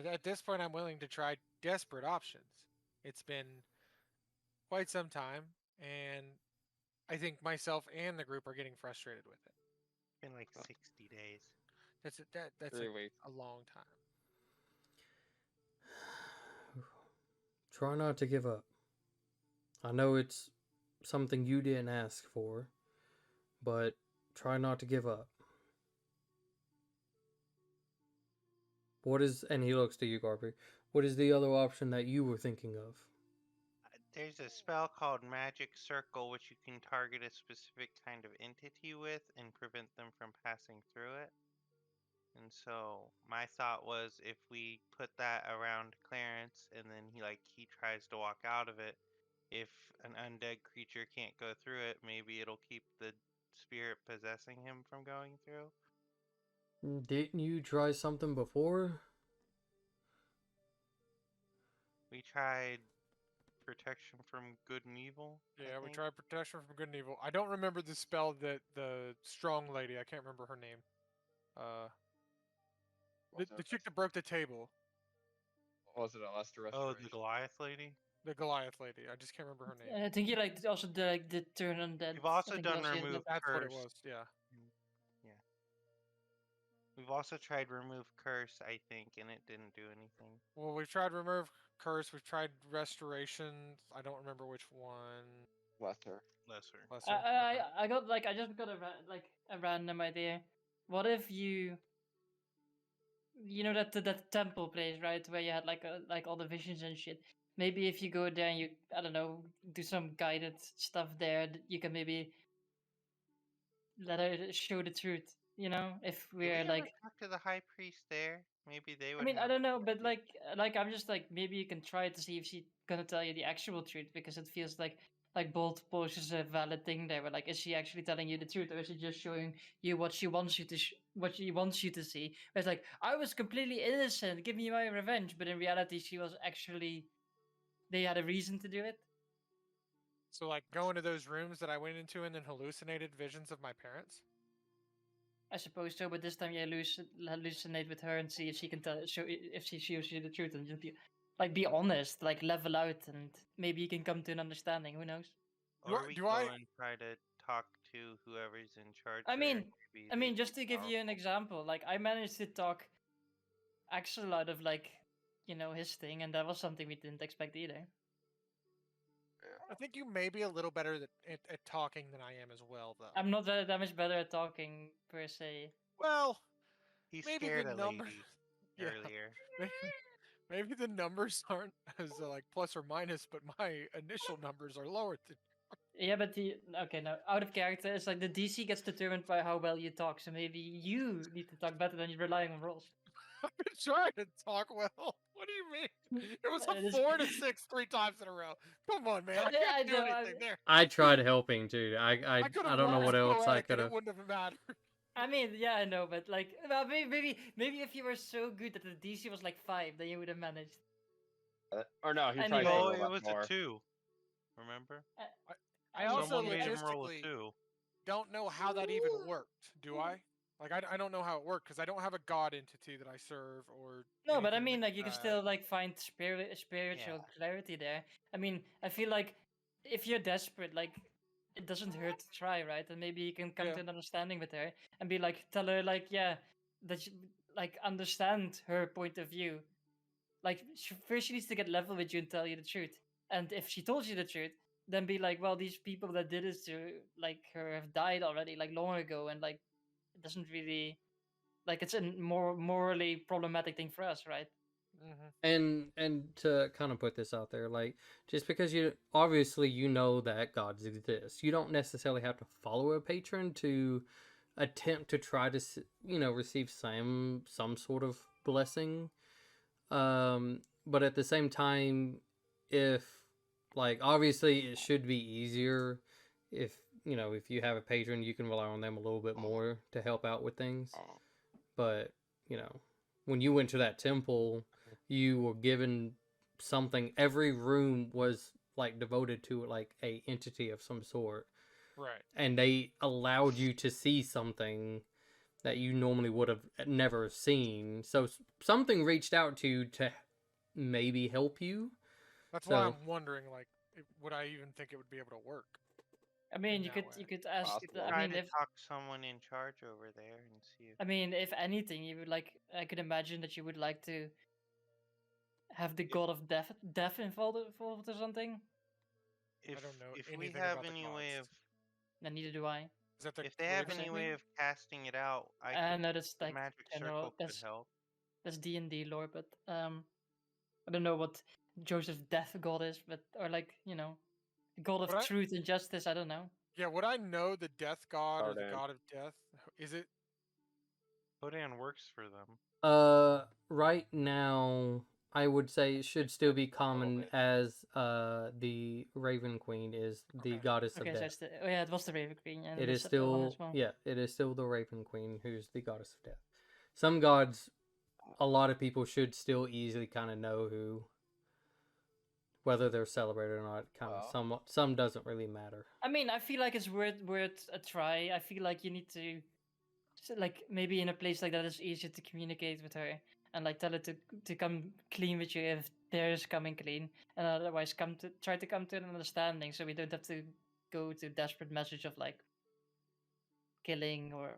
at this point, I'm willing to try desperate options. It's been quite some time, and I think myself and the group are getting frustrated with it. It's been like 60 days. That's a long time. Try not to give up. I know it's something you didn't ask for, but try not to give up. And he looks to you, Garby. What is the other option that you were thinking of? There's a spell called Magic Circle, which you can target a specific kind of entity with and prevent them from passing through it. And so my thought was, if we put that around Clarence and then he tries to walk out of it, if an undead creature can't go through it, maybe it'll keep the spirit possessing him from going through. Didn't you try something before? We tried protection from good and evil. I Yeah, we think. tried protection from good and evil. I don't remember the spell that the strong lady. I can't remember her name. The chick that broke the table. Was it a Lester Oh, restoration? the Goliath lady. The Goliath lady. I just can't remember her name. I think you like also did turn undead. We've also I think you done also did remove that. That's curse. what it was. Yeah. Yeah. We've also tried remove curse, I think, and it didn't do anything. Well, we've tried remove curse. We've tried restoration. I don't remember which one. Lesser. Lesser. Lesser. Okay. I got I just got a random idea. What if you know that temple place, right, where you had like all the visions and shit? Maybe if you go there and you, I don't know, do some guided stuff there, you can maybe let her show the truth. You know, if Did we we're ever like, talk to the high priest there? Maybe they I would mean, I have. don't know, but idea. like I'm just like, maybe you can try to see if she's gonna tell you the actual truth, because it feels like both poses a valid thing there. But like, is she actually telling you the truth, or is she just showing you what she wants you to what she wants you to see? It's like, I was completely innocent, give me my revenge, but in reality, she was actually, they had a reason to do it. So, like, go into those rooms that I went into and then hallucinated visions of my parents. I suppose so, but this time you hallucinate with her and see if she can tell, show if she shows you the truth, and just be honest, like level out, and maybe you can come to an understanding. Who knows? Or we Do go I? and try to talk to whoever's in charge I there. mean, Maybe I they'd mean, be just to give you an powerful. example, like I managed to talk Axel out of his thing, and that was something we didn't expect either. I think you may be a little better at talking than I am as well, though. I'm not that much better at talking per se. Well, He maybe scared the a numbers. lady Yeah, earlier. maybe the numbers aren't as like plus or minus, but my initial numbers are lower. Yeah, but okay, now out of character, it's like the DC gets determined by how well you talk. So maybe you need to talk better than you're relying on rolls. I've been trying to talk well. What do you mean? It was a It is- 4 to 6 3 times in a row. Come on, man. I Yeah, can't I do know. anything there. I tried helping too. I could I have don't know rolled what else I poetic could and it have. wouldn't have mattered. I mean, yeah, I know, but like, well, maybe if you were so good that the DC was like 5, then you would have managed. Or no, he probably Anyway. should Oh, roll it that was more. a 2. Remember? I also Someone made him roll a logistically 2. don't know how that even worked. Do I? Like, I don't know how it worked because I don't have a god entity that I serve or. No, but I anything mean, like, you can that. still like find spiritual clarity there. I mean, I feel like if you're desperate, like, it doesn't hurt to try, right? And maybe you can come Yeah. to an understanding with her and be like, tell her, like, yeah, that she, like, understand her point of view. Like, first she needs to get level with you and tell you the truth. And if she told you the truth, then be like, well, these people that did this to like her have died already, like long ago, and like it doesn't really, like, it's a more morally problematic thing for us, right? And to kind of put this out there, like, just because you obviously you know that gods exist, you don't necessarily have to follow a patron to attempt to try to receive some sort of blessing. But at the same time, if like obviously it should be easier if if you have a patron, you can rely on them a little bit more to help out with things. But when you went to that temple, you were given something. Every room was like devoted to like a entity of some sort, Right. and they allowed you to see something that you normally would have never seen. So something reached out to you to maybe help you. That's So- why I'm wondering, like, would I even think it would be able to work? I mean, In you that could way. you could ask. Possible. I Try mean, to if talk someone in charge over there and see if. I mean, if anything, you would like. I could imagine that you would like to have the god of death involved or something. If, don't know if we anything have about the any way of. gods. And neither do I. Is that the If they have creative any thing? way of casting it out, I I could. know that's The like magic general. circle could help. That's D&D lore, but I don't know what. Joseph's death goddess, but or like god of What I- truth and justice. I don't know. Yeah, would I know the death god or the Hardan. god of death? Is it? Hodan works for them. Right now, I would say it should still be little common bit. as the Raven Queen is the Okay. goddess of Okay, so death. it's the it was the Raven Queen and It the is other one as still well. yeah, it is still the Raven Queen who's the goddess of death. Some gods, a lot of people should still easily kind of know who, whether they're celebrated or not. Kind of some doesn't really matter. I mean, I feel like it's worth a try. I feel like you need to, like maybe in a place like that, it's easier to communicate with her and like tell her to come clean with you if there's coming clean, and otherwise try to come to an understanding, so we don't have to go to desperate message of like killing or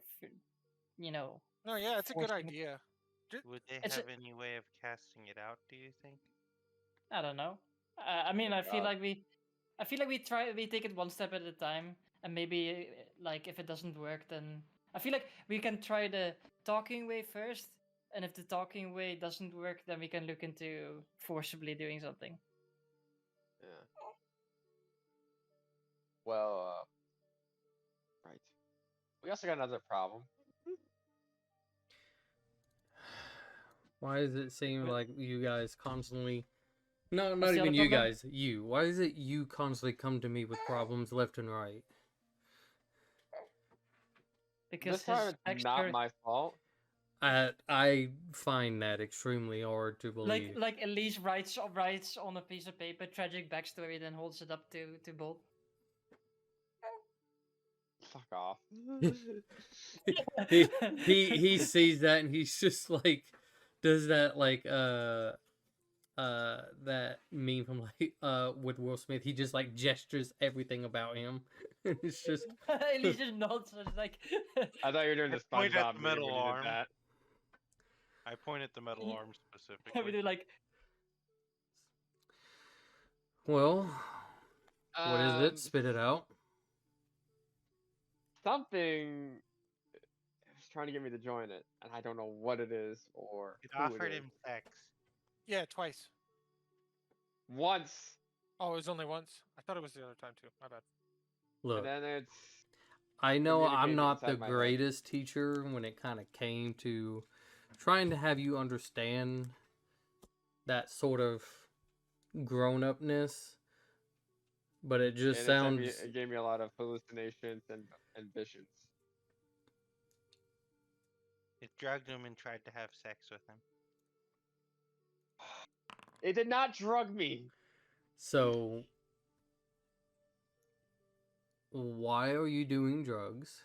No, yeah, it's a good forcing. idea. Would they It's have any way of casting it out, do you think? I don't know. I mean, my I feel God. like we take it one step at a time, and maybe like if it doesn't work, then I feel like we can try the talking way first, and if the talking way doesn't work, then we can look into forcibly doing something. Yeah. Well, right. We also got another problem. Why does it seem What- like you guys constantly? No, What's not the even other you problem? guys. You. Why is it you constantly come to me with problems left and right? Because This time his it's not extra, my fault. I find that extremely hard to believe. like Elise writes on a piece of paper tragic backstory, then holds it up to Bolt. Fuck off. he sees that and he's just like does that like that meme from like with Will Smith. He just like gestures everything about him. It's just Elise just nods, and it's like. I thought you were doing I the point at SpongeBob the meme metal when you arm. did that. I point at the metal Ye- arm we specifically. do like well, what is it? Spit it out. Something is trying to get me to join it, and I don't know what it is or It who offered it is. him sex. Yeah, twice. Once, Oh, it was only once. I thought it was the other time too. My bad. Look, and then it's I know I'm communicating not the inside my head. greatest teacher when it kind of came to trying to have you understand that sort of grown-upness, but it just and sounds it gave me a lot of hallucinations and visions. It drugged him and tried to have sex with him. It did not drug me. so. Why are you doing drugs?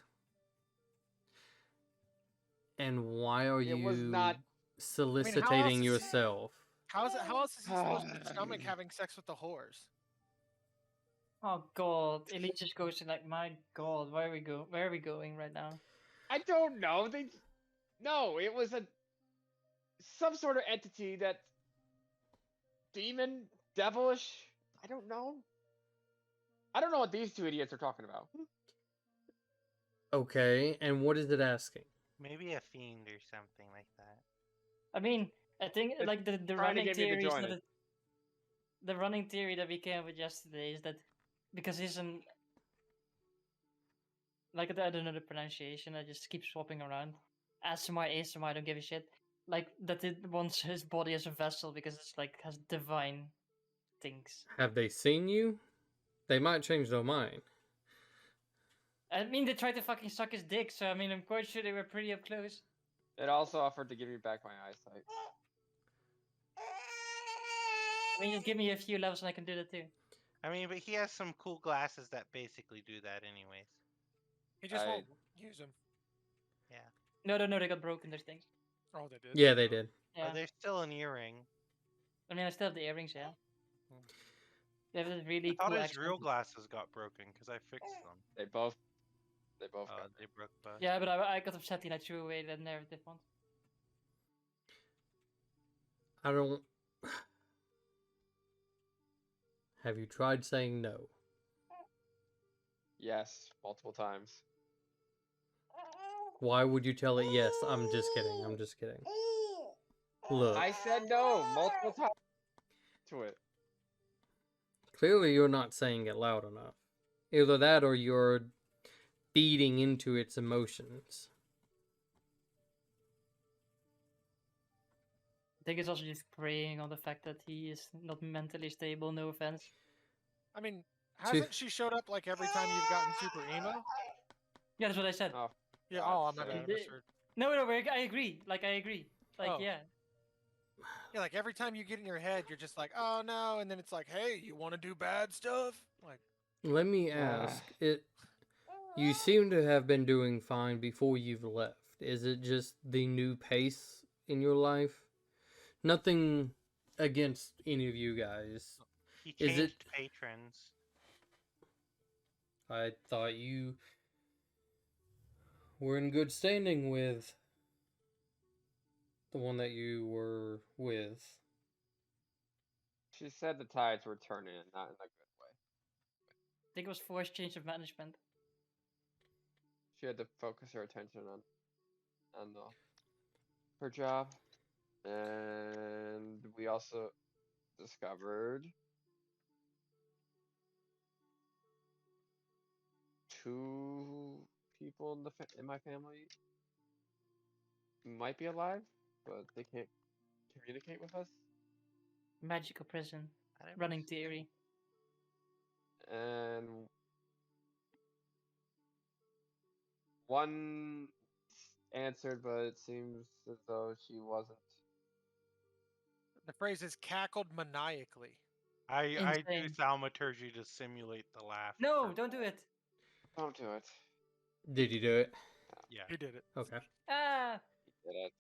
And why are It was you not- soliciting is he- yourself? How else is he supposed to stomach having sex with the whores? oh god, Elise just goes to like, my god, where are we going right now? I don't know. No, it was some sort of entity that demon, devilish. I don't know. I don't know what these two idiots are talking about. Okay, and what is it asking? Maybe a fiend or something like that. I mean, I think It's like the trying to running get me to theory is join that it. the running theory that we came up with yesterday is that because he's an like I don't know the pronunciation, I just keep swapping around. ASMR, I don't give a shit. Like that it wants his body as a vessel because it's like has divine things. Have they seen you? They might change their mind. I mean, they tried to fucking suck his dick, so I mean, I'm quite sure they were pretty up close. It also offered to give me back my eyesight. I mean, just give me a few levels and I can do that too. I mean, but he has some cool glasses that basically do that anyways. He just I- won't use them. No, they got broken, those things. Oh, they did. Yeah, they did. Yeah. Oh, there's still an earring. I mean, I still have the earrings, yeah. Hmm. They have this really I thought cool his accent. real glasses got broken because I fixed them. They both Oh, got they broke both. Yeah, but I got upset and I threw away the narrative ones. I don't. Have you tried saying no? yes, multiple times. Why would you tell it yes? I'm just kidding. I'm just kidding. Look, I said no multiple times. into it. Clearly, you're not saying it loud enough. Either that or you're feeding into its emotions. I think it's also just preying on the fact that he is not mentally stable. No offense. I mean, To- hasn't she showed up like every time you've gotten super emo? Yeah, that's what I said. Oh, Yeah. God's Oh, I'm not sake. bad. I misheard. No, I agree. Like, I agree. Like, Oh. yeah. Yeah, like every time you get in your head, you're just like, oh no, and then it's like, hey, you want to do bad stuff? Like, Let me ask, you seem to have been doing fine before you've left. Is it just the new pace in your life? Nothing against any of you guys. He Is it- changed patrons. I thought you were in good standing with the one that you were with. She said the tides were turning, not in a good way. I think it was forced change of management. She had to focus her attention on her job, and we also discovered two people in my family might be alive, but they can't communicate with us. Magical prison. I never Running s- theory. And one answered, but it seems as though she wasn't. the phrase is cackled maniacally. I do Insane. thaumaturgy to simulate the laugh. No, for- don't do it. Don't do it. Did you do it? Yeah. He did it. Okay. Ah. Did it.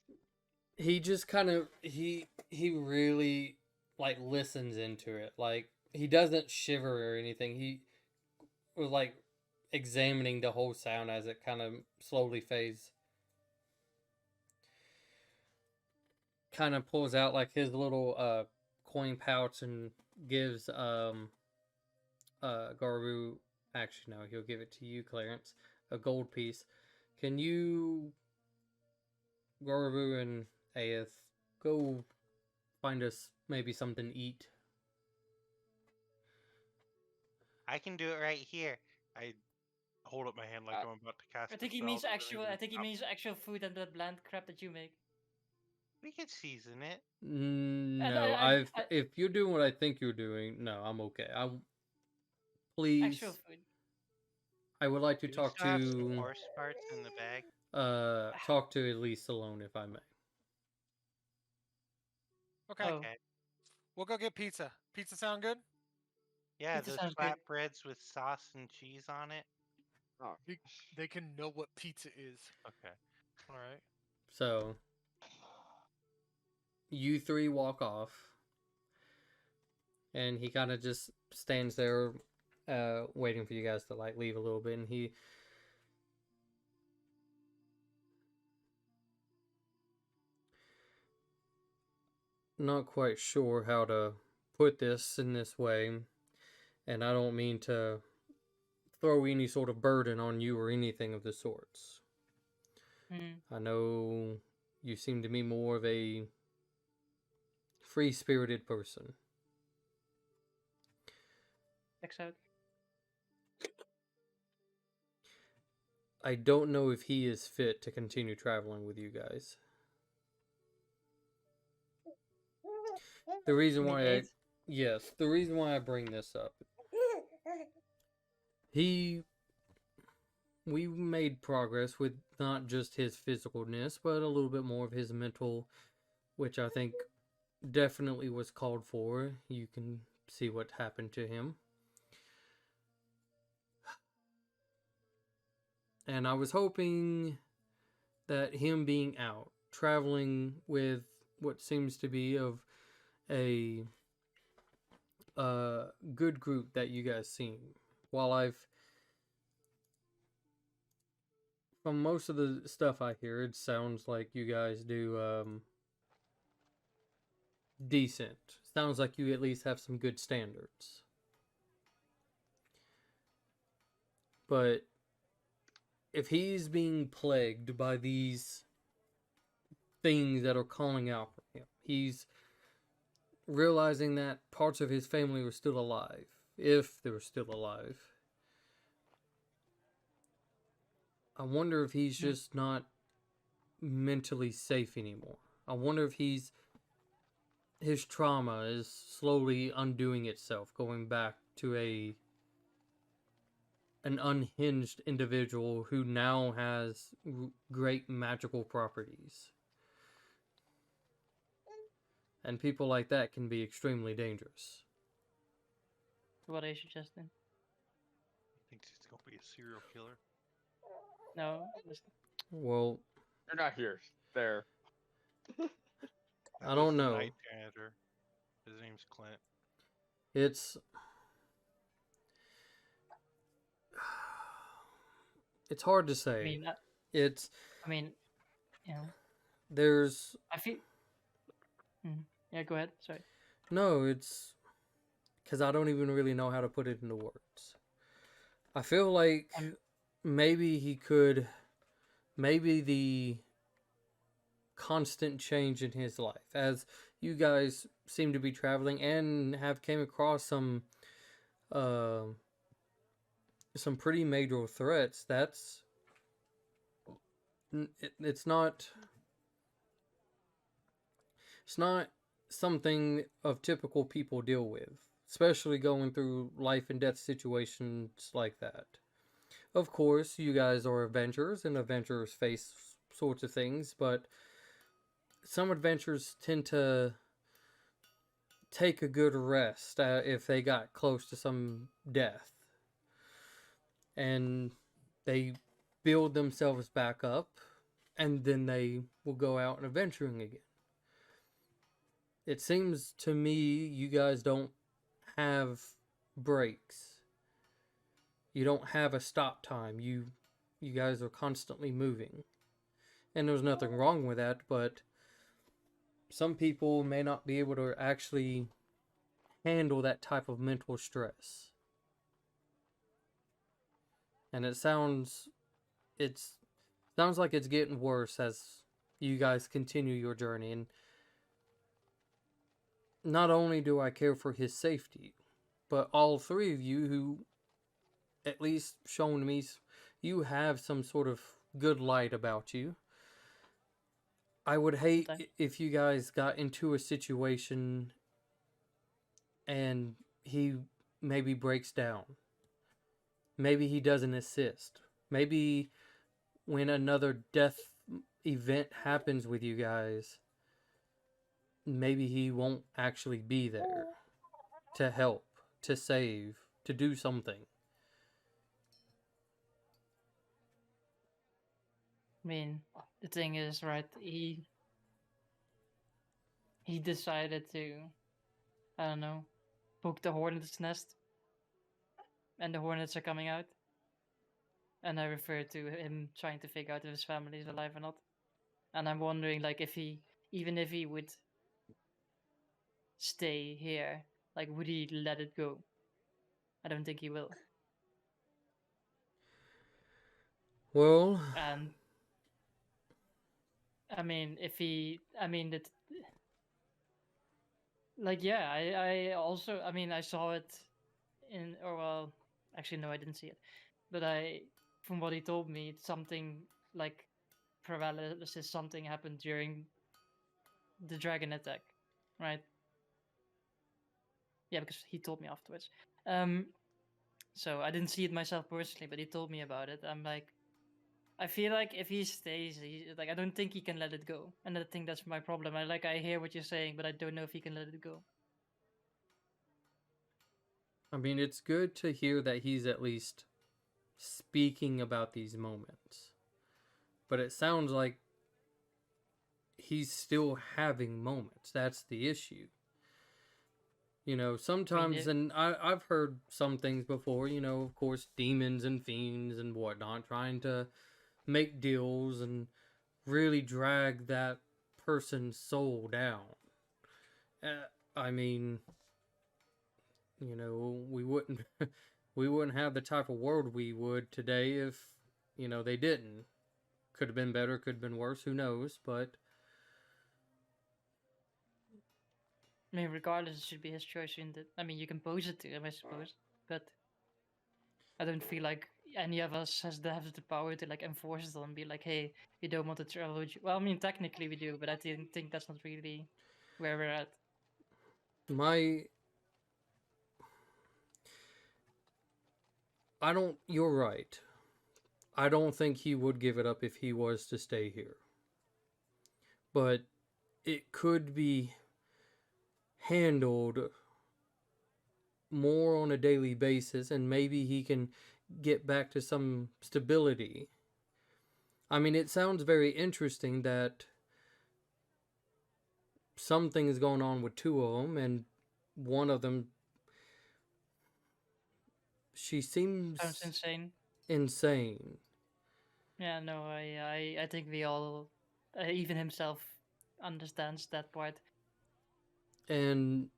He just kind of he really like listens into it. Like he doesn't shiver or anything. He was like examining the whole sound as it kind of slowly fades. Kind of pulls out like his little coin pouch and gives Garbu, actually no, he'll give it to you, Clarence, a gold piece. Can you, Garbu and Aeth, go find us maybe something to eat? I can do it right here. I hold up my hand like Uh, I'm about to cast. I a think he spell means to actual. remove I think he stuff. means actual food and the bland crap that you make. We could season it. No, I- if you're doing what I think you're doing, no, I'm okay. Actual Please, food. I would like to Do we talk still have some to horse parts in the bag? talk to Elise alone if I may. Okay, Oh. Okay. we'll go get pizza. Pizza sound good? Yeah, Pizza those sounds good. flatbreads with sauce and cheese on it. Oh, They, gosh. they can know what pizza is. Okay. All right. So you three walk off, and he kind of just stands there, waiting for you guys to like leave a little bit, and he. Not quite sure how to put this in this way, and I don't mean to throw any sort of burden on you or anything of the sorts. Hmm. I know you seem to me more of a free-spirited person. Checks out. I don't know if he is fit to continue traveling with you guys. The reason You mean why eight? the reason why I bring this up. We made progress with not just his physicalness, but a little bit more of his mental, which I think definitely was called for. You can see what happened to him. And I was hoping that him being out, traveling with what seems to be of a good group that you guys seem, while from most of the stuff I hear, it sounds like you guys do decent. Sounds like you at least have some good standards. But if he's being plagued by these things that are calling out for him, he's realizing that parts of his family were still alive, if they were still alive. I wonder if he's just not mentally safe anymore. I wonder if his trauma is slowly undoing itself, going back to an unhinged individual who now has great magical properties. And people like that can be extremely dangerous. What are you suggesting? Think he's gonna be a serial killer? No. Well, You're not here. There. I don't The know. night janitor. His name's Clint. It's hard to I say. mean, It's you know, there's I feel. Yeah, go ahead. Sorry. no, it's because I don't even really know how to put it into words. I feel like maybe maybe the constant change in his life, as you guys seem to be traveling and have came across some pretty major threats. It's not something of typical people deal with, especially going through life and death situations like that. Of course, you guys are adventurers, and adventurers face sorts of things, but some adventurers tend to take a good rest if they got close to some death. And they build themselves back up, and then they will go out and adventuring again. It seems to me you guys don't have breaks. You don't have a stop time. You guys are constantly moving. And there's nothing wrong with that, but some people may not be able to actually handle that type of mental stress. And it sounds like it's getting worse as you guys continue your journey. And not only do I care for his safety, but all three of you who at least shown me you have some sort of good light about you. I would hate if you guys got into a situation and he maybe breaks down. Maybe he doesn't assist. Maybe when another death event happens with you guys, maybe he won't actually be there to help, to save, to do something. I mean, the thing is, right? He decided to, I don't know, poke the hornet's nest, and the hornets are coming out. And I refer to him trying to figure out if his family is alive or not. And I'm wondering, like, even if he would stay here, like, would he let it go? I don't think he will. Well, And I mean, that, like, yeah, I also, I mean, I saw it actually, no, I didn't see it, but from what he told me, it's something like paralysis, something happened during the dragon attack, right? Yeah, because he told me afterwards. So I didn't see it myself personally, but he told me about it. I'm like, I feel like if he stays, I don't think he can let it go, and I think that's my problem. I hear what you're saying, but I don't know if he can let it go. I mean, it's good to hear that he's at least speaking about these moments. But it sounds like he's still having moments. That's the issue. You know, sometimes, and I've heard some things before, you know, of course, demons and fiends and whatnot, trying to make deals and really drag that person's soul down. I mean, you know, we wouldn't have the type of world we would today if, you know, they didn't. Could have been better, could have been worse, who knows, but I mean, regardless, it should be his choice. I mean, you can pose it to him, I suppose, but I don't feel like any of us has the power to like enforce it and be like, hey, you don't want to travel with you. Well, I mean, technically we do, but I think that's not really where we're at. My, I don't. You're right. I don't think he would give it up if he was to stay here. But it could be handled more on a daily basis, and maybe he can get back to some stability. I mean, it sounds very interesting that something is going on with two of them, and one of them, she Sounds seems insane. insane. Yeah, no, I think we all, even himself, understands that part. And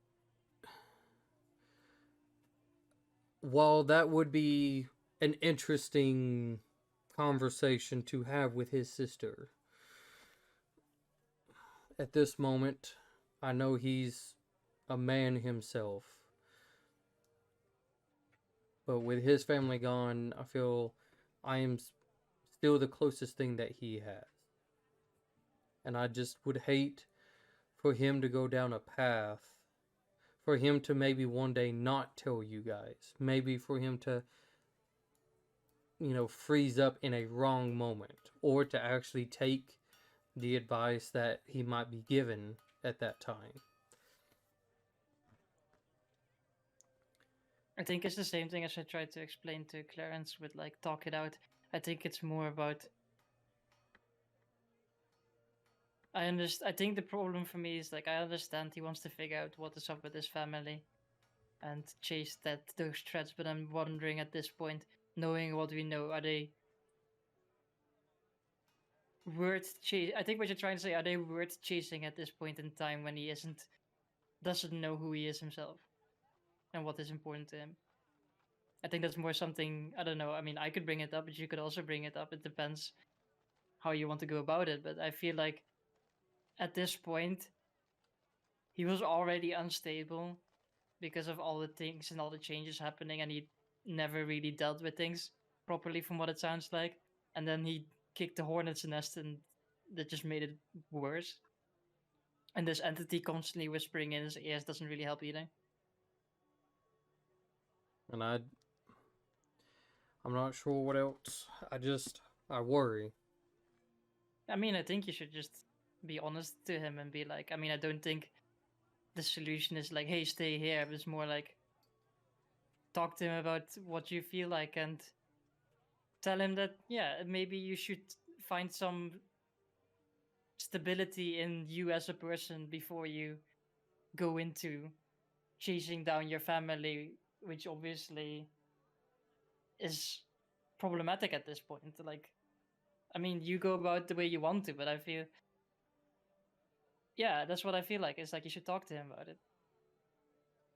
while that would be an interesting conversation to have with his sister, at this moment, I know he's a man himself. But with his family gone, I feel I am still the closest thing that he has. And I just would hate for him to go down a path, for him to maybe one day not tell you guys, maybe for him to, freeze up in a wrong moment, or to actually take the advice that he might be given at that time. I think it's the same thing as I tried to explain to Clarence with like talk it out. I think it's more about I understand. I think the problem for me is like I understand he wants to figure out what is up with his family and chase those threats, but I'm wondering at this point, knowing what we know, are they worth chase? I think what you're trying to say, are they worth chasing at this point in time when he doesn't know who he is himself and what is important to him? I think that's more something I don't know. I mean, I could bring it up, but you could also bring it up. It depends how you want to go about it. But I feel like at this point, he was already unstable because of all the things and all the changes happening, and he never really dealt with things properly, from what it sounds like. And then he kicked the hornet's nest, and that just made it worse. And this entity constantly whispering in his ears doesn't really help either. And I'm not sure what else. I worry. I mean, I think you should just be honest to him and be like, I mean, I don't think the solution is like, hey, stay here. It's more like talk to him about what you feel like and tell him that, yeah, maybe you should find some stability in you as a person before you go into chasing down your family, which obviously is problematic at this point. Like, I mean, you go about the way you want to, but I feel, yeah, that's what I feel like. It's like you should talk to him about it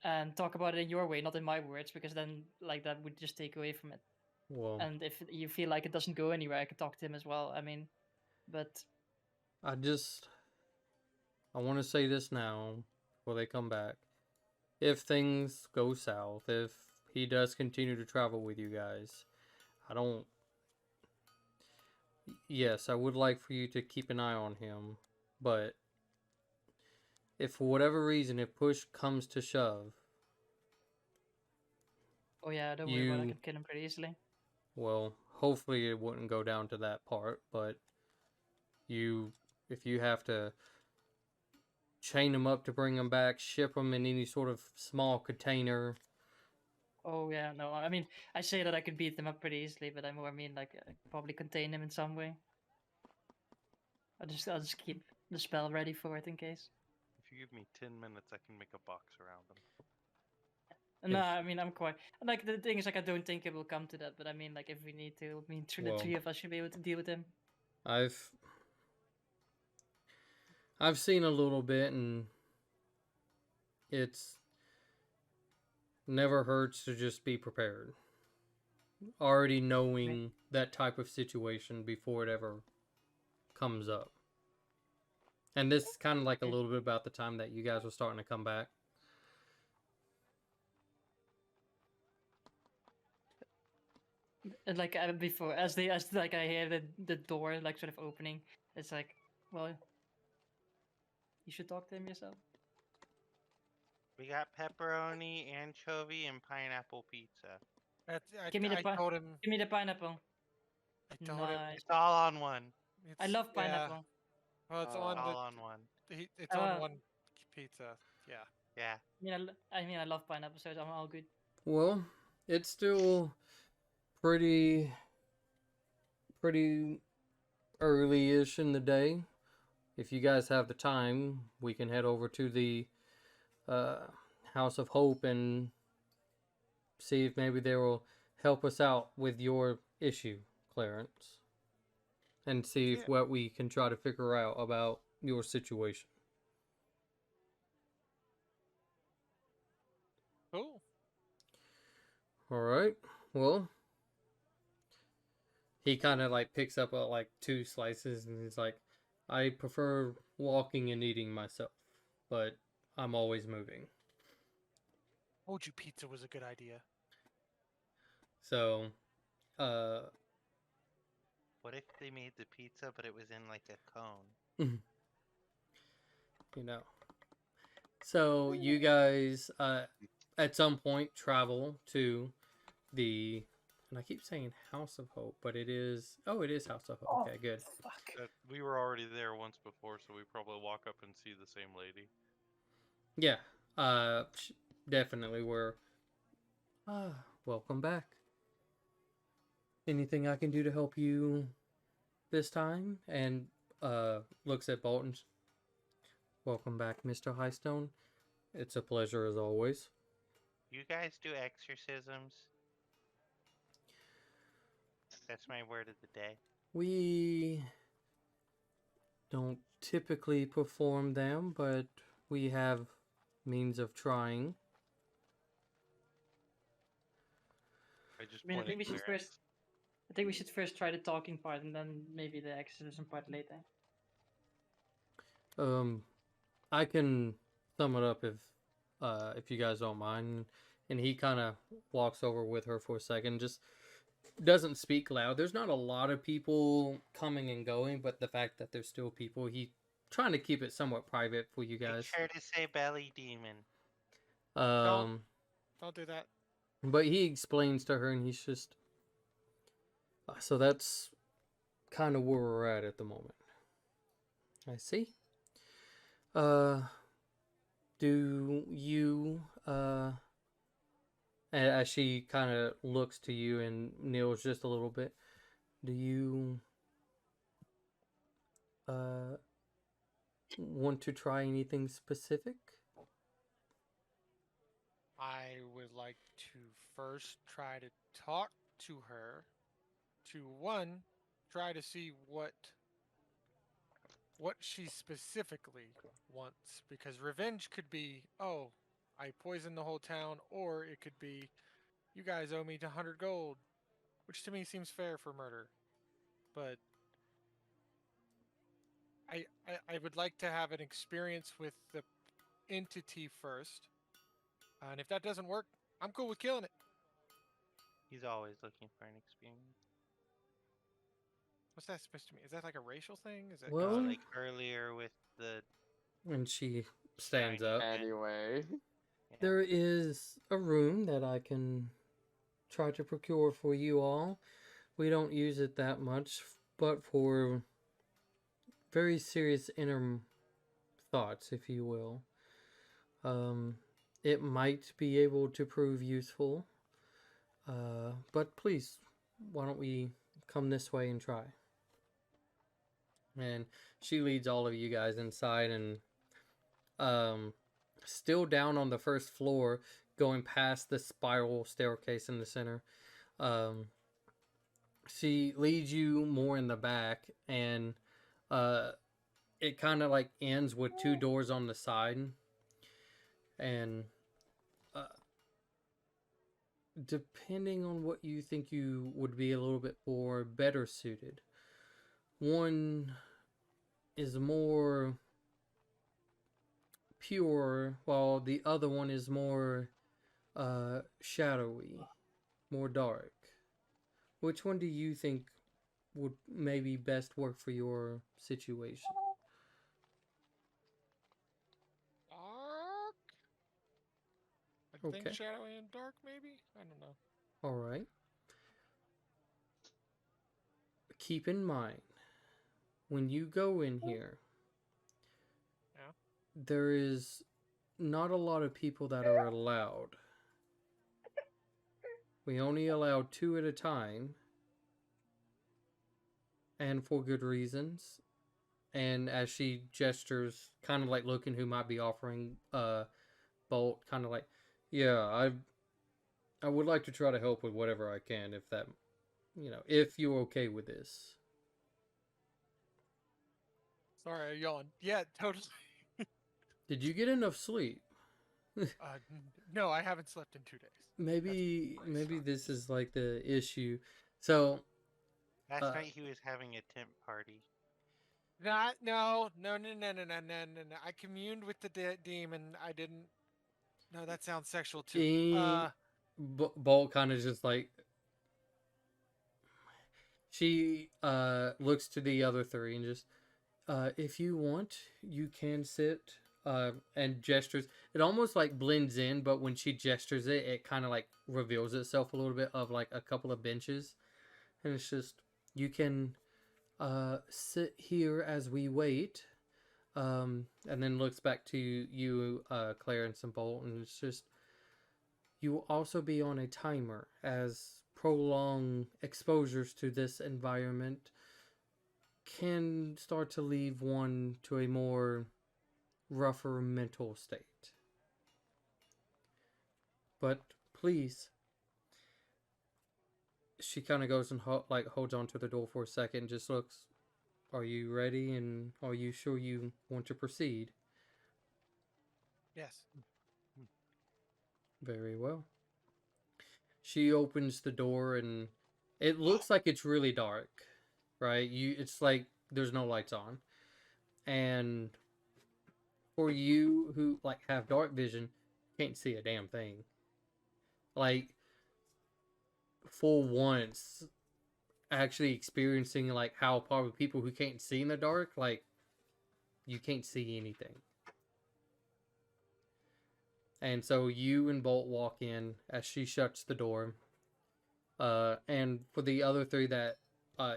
and talk about it in your way, not in my words, because then, like, that would just take away from it. Well, And if you feel like it doesn't go anywhere, I could talk to him as well. I mean, but I want to say this now before they come back. If things go south, if he does continue to travel with you guys, I don't. Yes, I would like for you to keep an eye on him, but if for whatever reason, if push comes to shove, oh yeah, don't worry about it. I you, can kill him pretty easily. well, hopefully it wouldn't go down to that part, but if you have to chain him up to bring him back, ship him in any sort of small container. Oh yeah, no. I mean, I say that I could beat them up pretty easily, but I more mean like I could probably contain them in some way. I'll just keep the spell ready for it in case. If you give me 10 minutes, I can make a box around them. No, If- I mean I'm quite like the thing is like I don't think it will come to that, but I mean like if we need to, I mean the Well, three of us should be able to deal with him. I've seen a little bit, and it's never hurts to just be prepared. Already knowing that type of situation before it ever comes up. And this is kind of like a little bit about the time that you guys were starting to come back. And like before, as like I hear the door like sort of opening, it's like, well, you should talk to him yourself. We got pepperoni, anchovy, and pineapple pizza. Give me the I told him. Give me the pineapple. I told him. Nice. It's all on one. I love Yeah, pineapple. well, it's Oh. on All on one. it's on one pizza. Yeah. Yeah. I mean, I love pineapple, so I'm all good. Well, it's still pretty early-ish in the day. If you guys have the time, we can head over to the House of Hope and see if maybe they will help us out with your issue, Clarence. And see if what we can try to figure out about your situation. Cool. Alright, well, he kind of like picks up like 2 slices and he's like, I prefer walking and eating myself, but I'm always moving. Told you pizza was a good idea. So, What if they made the pizza, but it was in like a cone? you know. So you guys, at some point travel to the, and I keep saying House of Hope, but it is House of Hope. Okay, good. Fuck. We were already there once before, so we probably walk up and see the same lady. Yeah, definitely were. Welcome back. Anything I can do to help you this time? And looks at Bolton. Welcome back, Mr. Highstone. It's a pleasure as always. You guys do exorcisms? That's my word of the day. We don't typically perform them, but we have means of trying. I just I mean, I pointed think we to should Clarence. first. I think we should first try the talking part and then maybe the exorcism part later. I can sum it up if you guys don't mind. And he kind of walks over with her for a second, just doesn't speak loud. There's not a lot of people coming and going, but the fact that there's still people, he trying to keep it somewhat private for you Make guys. sure to say belly demon. Don't do that. But he explains to her, and he's just, so that's kind of where we're at the moment. I see. Do you, as she kind of looks to you and kneels just a little bit, do you, want to try anything specific? I would like to first try to talk to her to try to see what she specifically wants, because revenge could be, oh, I poisoned the whole town, or it could be, you guys owe me 100 gold, which to me seems fair for murder. But I would like to have an experience with the entity first. And if that doesn't work, I'm cool with killing it. He's always looking for an experience. What's that supposed to mean? Is that like a racial thing? Is it Well- Like earlier with the And she stands up. Anyway. Yeah. There is a room that I can try to procure for you all. We don't use it that much, but for very serious inner thoughts, if you will. It might be able to prove useful. But please, why don't we come this way and try? And she leads all of you guys inside, and still down on the first floor, going past the spiral staircase in the center. She leads you more in the back, and it kind of like ends with 2 doors on the side. And depending on what you think you would be a little bit more better suited, one is more pure, while the other one is more shadowy, more dark. Which one do you think would maybe best work for your situation? Dark. I think Okay. shadowy and dark, maybe. I don't know. All right. Keep in mind, when you go in here, Yeah. there is not a lot of people that are allowed. We only allow 2 at a time, and for good reasons. And as she gestures, kind of like looking who might be offering Bolt, kind of like, yeah, I would like to try to help with whatever I can, if that, if you're okay with this. Sorry, I yawned. Yeah, totally. Did you get enough sleep? No, I haven't slept in 2 days. Maybe That's pretty this is like the issue. So Last night he was having a tent party. no. I communed with the demon. I didn't. No, that sounds sexual too. Bolt kind of just like, she looks to the other 3 and just, if you want, you can sit, and gestures. It almost like blends in, but when she gestures it, it kind of like reveals itself a little bit of like a couple of benches, and it's just, you can sit here as we wait. And then looks back to you, Clarence and Bolt, and it's just, you will also be on a timer, as prolonged exposures to this environment can start to leave one to a more rougher mental state. But please, she kind of goes and holds on to the door for a second, just looks, are you ready, and are you sure you want to proceed? Yes. Very well. She opens the door, and it looks like it's really dark, right? It's like there's no lights on. And for you who like have dark vision, can't see a damn thing. Like, for once, actually experiencing like how probably people who can't see in the dark, like, you can't see anything. And so you and Bolt walk in as she shuts the door. And for the other 3 that,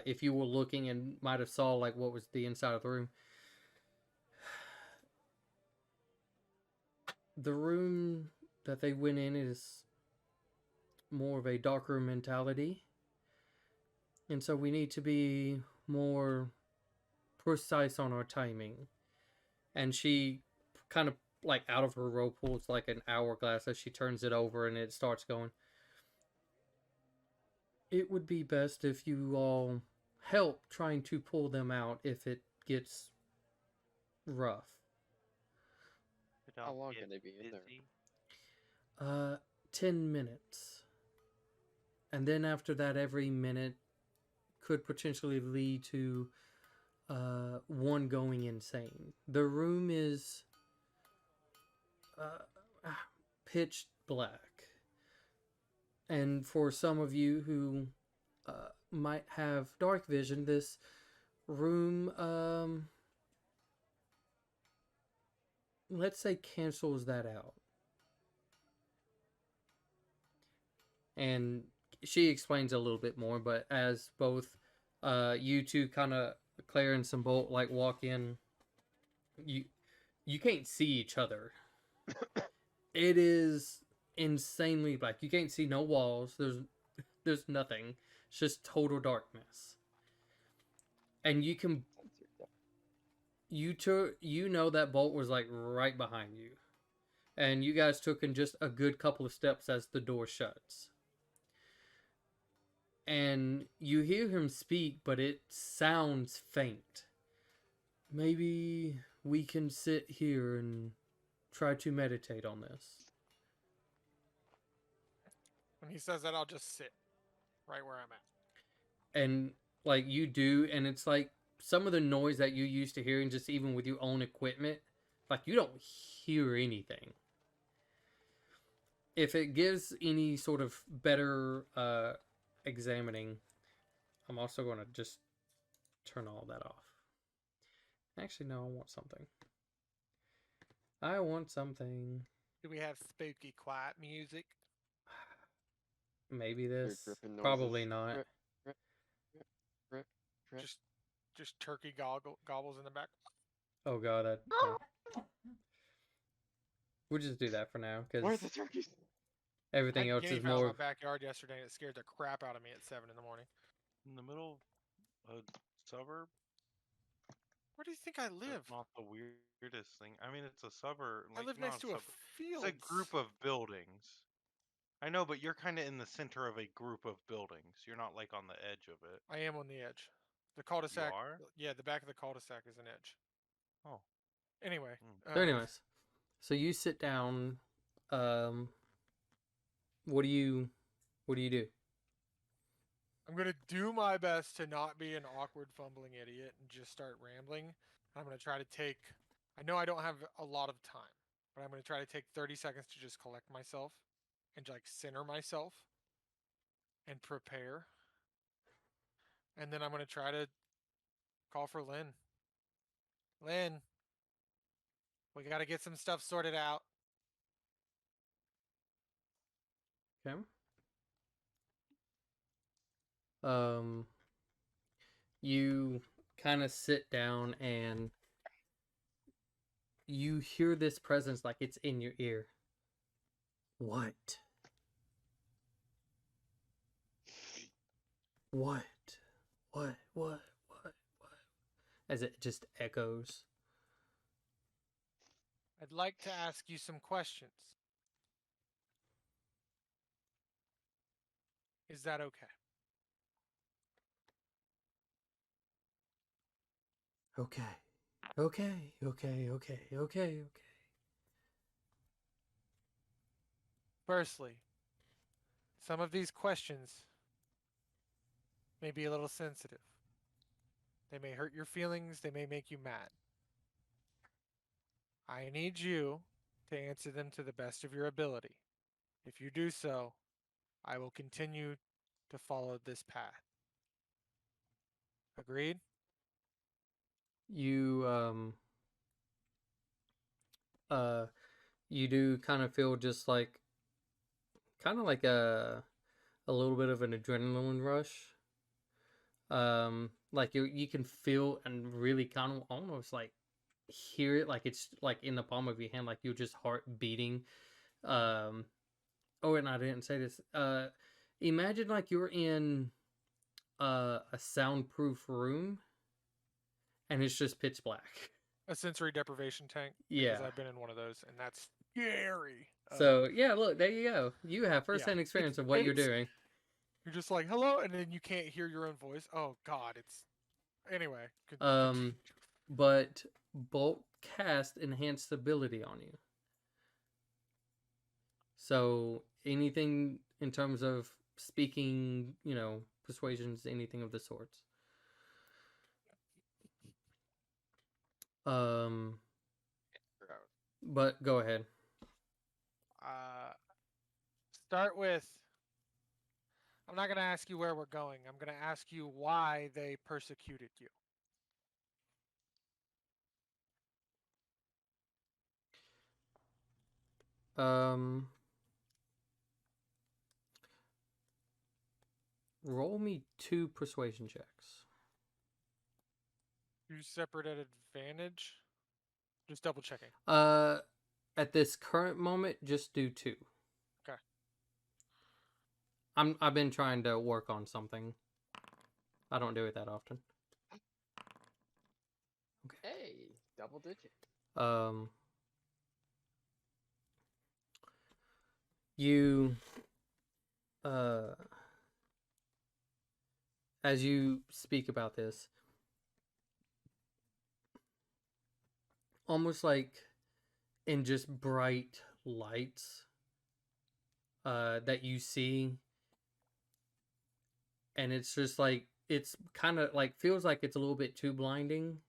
if you were looking and might have saw like what was the inside of the room that they went in is more of a darker mentality. And so we need to be more precise on our timing. And she kind of like out of her robe pulls like an hourglass as she turns it over, and it starts going. It would be best if you all help trying to pull them out if it gets rough. How long can they be in there? 10 minutes. And then after that, every minute could potentially lead to one going insane. The room is pitch black. And for some of you who might have dark vision, this room, let's say, cancels that out. And she explains a little bit more, but as both you two kind of, Clarence and Bolt, like walk in, you can't see each other. It is insanely black. You can't see no walls. There's nothing. It's just total darkness. And you can, you know that Bolt was like right behind you, and you guys took in just a good couple of steps as the door shuts. And you hear him speak, but it sounds faint. Maybe we can sit here and try to meditate on this. When he says that, I'll just sit right where I'm at. And like you do, and it's like some of the noise that you used to hearing just even with your own equipment like you don't hear anything. If it gives any sort of better examining, I'm also going to just turn all that off. Actually, no, I want something. I want something. Do we have spooky quiet music? Maybe Your this. dripping noises. Probably not. Drip, drip, drip, drip, drip. Just turkey gobbles in the back. Oh god, no. We'll just do that for now Where's because the turkeys? everything I had else guinea is fowl in more. my backyard yesterday, and it scared the crap out of me at 7 in the morning. In the middle of a suburb? Where do you think I That's live? not the weirdest thing. I mean, it's a suburb. I Like, live not next to a suburb. field. It's a group of buildings. I know, but you're kind of in the center of a group of buildings. You're not like on the edge of it. I am on the edge. The cul-de-sac. are? Yeah, the back of the cul-de-sac is an edge. Oh. Anyway. So, anyways, so you sit down. What do you do? I'm gonna do my best to not be an awkward, fumbling idiot and just start rambling. I'm gonna try to take. I know I don't have a lot of time, but I'm gonna try to take 30 seconds to just collect myself and like center myself and prepare. And then I'm gonna try to call for Lynn. Lynn, we gotta get some stuff sorted out. Okay. You kind of sit down and you hear this presence like it's in your ear. What? What? What? What? What? What? As it just echoes. I'd like to ask you some questions. Is that okay? Okay. Okay. Okay. Okay. Okay. Okay. Firstly, some of these questions may be a little sensitive. They may hurt your feelings, they may make you mad. I need you to answer them to the best of your ability. If you do so, I will continue to follow this path. Agreed? You you do kind of feel just like like a little bit of an adrenaline rush. Like you can feel and really kind of almost like hear it like it's like in the palm of your hand, like you're just heart beating. Oh, and I didn't say this. Imagine like you're in a soundproof room and it's just pitch black. A sensory deprivation tank. Yeah. Because I've been in one of those, and that's scary. So yeah, look, there you go. You have firsthand experience of what you're doing. You're just like, hello, and then you can't hear your own voice. Oh God, it's anyway. But Bolt cast enhanced ability on you. So anything in terms of speaking, persuasions, anything of the sorts. But go ahead. Start with. I'm not gonna ask you where we're going. I'm gonna ask you why they persecuted you. Roll me 2 persuasion checks. 2 separate at advantage. Just double checking. At this current moment, just do 2. Okay. I've been trying to work on something. I don't do it that often. Okay. Hey, double digit. You as you speak about this, almost like in just bright lights that you see, and it's just like it's kind of like feels like it's a little bit too blinding,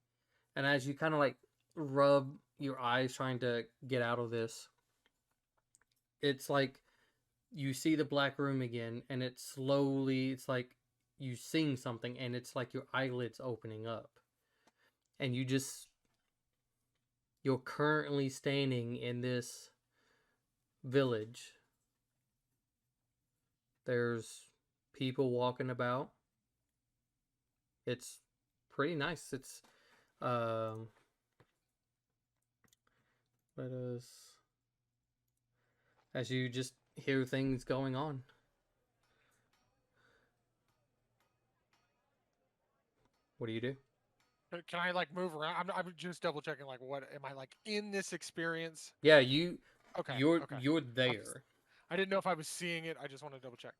and as you kind of like rub your eyes trying to get out of this. It's like you see the black room again, and it's like you seeing something, and it's like your eyelids opening up. And you're currently standing in this village. There's people walking about. It's pretty nice. It's let us, as you just hear things going on. What do you do? Can I like move around? I'm just double checking. Like, what am I like in this experience? Yeah, Okay. you're Okay. there. I didn't know if I was seeing it. I just want to double check.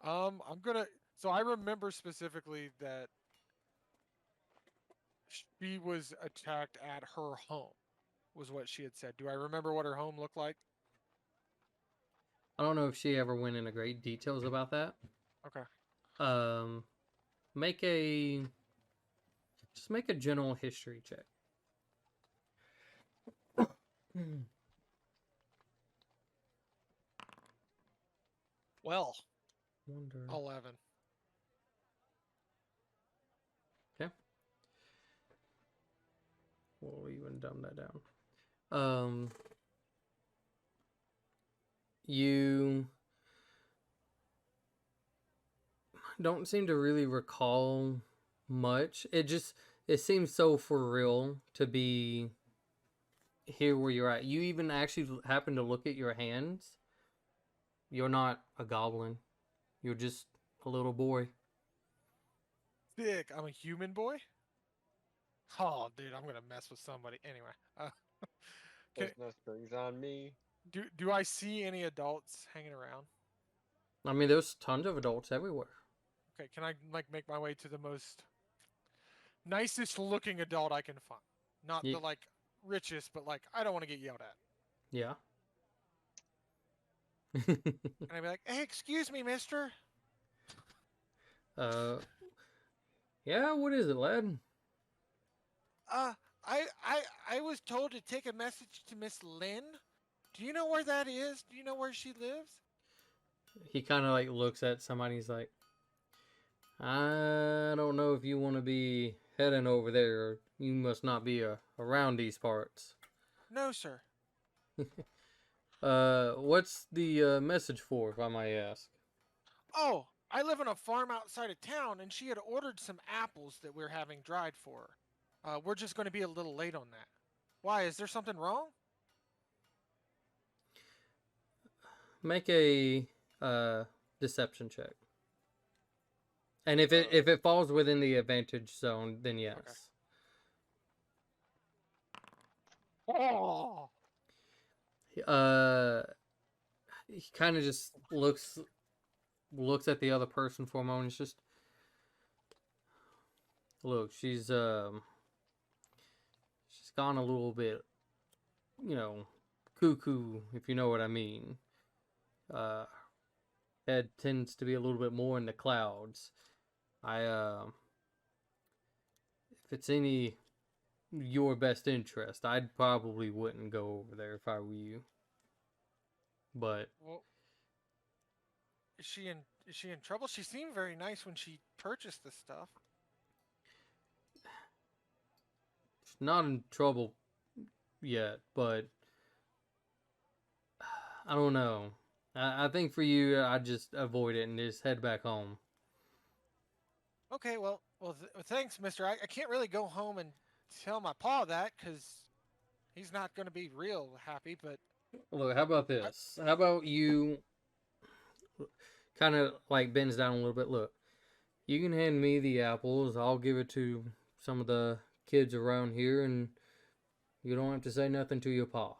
I'm gonna. So I remember specifically that she was attacked at her home. Was what she had said. Do I remember what her home looked like? I don't know if she ever went into great details about that. Okay. Make a general history check. Well, Wonder. 11. Okay. We'll even dumb that down. You don't seem to really recall much. It seems so for real to be here where you're at. You even actually happen to look at your hands. You're not a goblin. You're just a little boy. Sick. I'm a human boy. Oh, dude, I'm gonna mess with somebody anyway. There's no strings on me. Do I see any adults hanging around? I mean, there's tons of adults everywhere. Okay, can I like make my way to the most nicest looking adult I can find? Not Ye- the like richest, but like I don't want to get yelled at. Yeah. And I'd be like, "Hey, excuse me, mister." uh, yeah. What is it, lad? Uh, I was told to take a message to Miss Lynn. Do you know where that is? Do you know where she lives? He kind of like looks at somebody. He's like, I don't know if you want to be heading over there. You must not be around these parts. No, sir. What's the message for, if I might ask? Oh, I live on a farm outside of town, and she had ordered some apples that we're having dried for her. We're just going to be a little late on that. Why? Is there something wrong? Make a deception check. And if it falls within the advantage zone, then yes. Okay. Oh. He kind of just looks at the other person for a moment. It's just, look, she's gone a little bit, cuckoo, if you know what I mean. Head tends to be a little bit more in the clouds. If it's any your best interest, I'd probably wouldn't go over there if I were you. But Well, is she in trouble? She seemed very nice when she purchased this stuff. she's not in trouble yet, but I don't know. I think for you, I'd just avoid it and just head back home. Okay, well, thanks, mister. I can't really go home and tell my pa that because he's not going to be real happy, but... Look, how about this? How about you kind of like bends down a little bit? Look, you can hand me the apples. I'll give it to some of the kids around here, and you don't have to say nothing to your pa.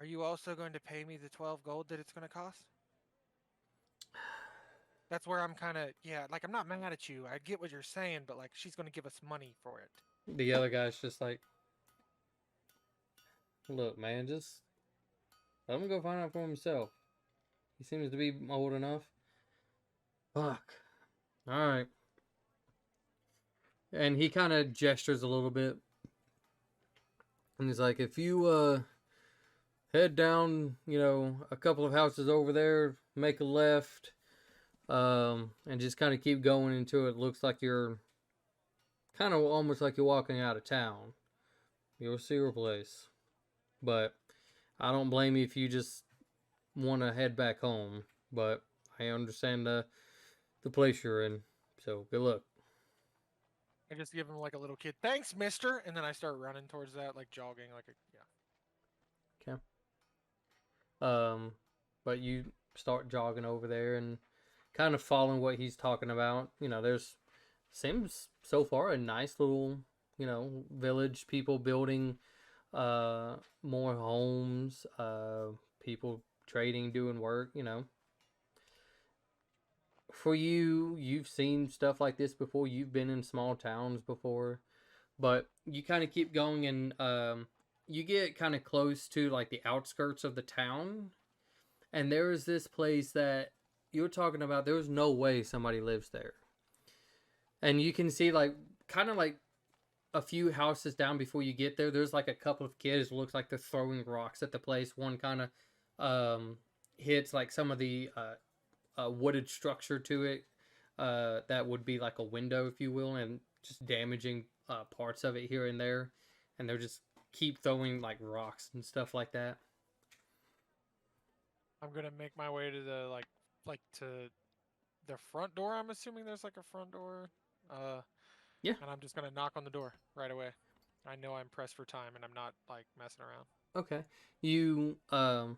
Are you also going to pay me the 12 gold that it's going to cost? That's where I'm kind of, like, I'm not mad at you. I get what you're saying, but, like, she's going to give us money for it. The other guy's just like, look, man, just let him go find out for himself. He seems to be old enough. Fuck. Alright. And he kind of gestures a little bit. And he's like, if you head down, a couple of houses over there, make a left, and just kind of keep going until it looks like you're kind of almost like you're walking out of town. You'll see your place. But I don't blame you if you just want to head back home. But I understand the place you're in. So good luck. I just give him like a little kid, thanks, mister. And then I start running towards that, like jogging, yeah. Okay. But you start jogging over there and kind of following what he's talking about. There's seems so far a nice little, village, people building more homes, people trading, doing work, For you, you've seen stuff like this before. You've been in small towns before, but you kind of keep going and you get kind of close to like the outskirts of the town, and there is this place that you're talking about. There's no way somebody lives there, and you can see like kind of like a few houses down before you get there. There's like a couple of kids. It looks like they're throwing rocks at the place. One kind of hits like some of the wooded structure to it. That would be like a window, if you will, and just damaging parts of it here and there. And they're just keep throwing like rocks and stuff like that. I'm gonna make my way to the like to the front door. I'm assuming there's like a front door. Yeah. And I'm just gonna knock on the door right away. I know I'm pressed for time, and I'm not like messing around. Okay. You kind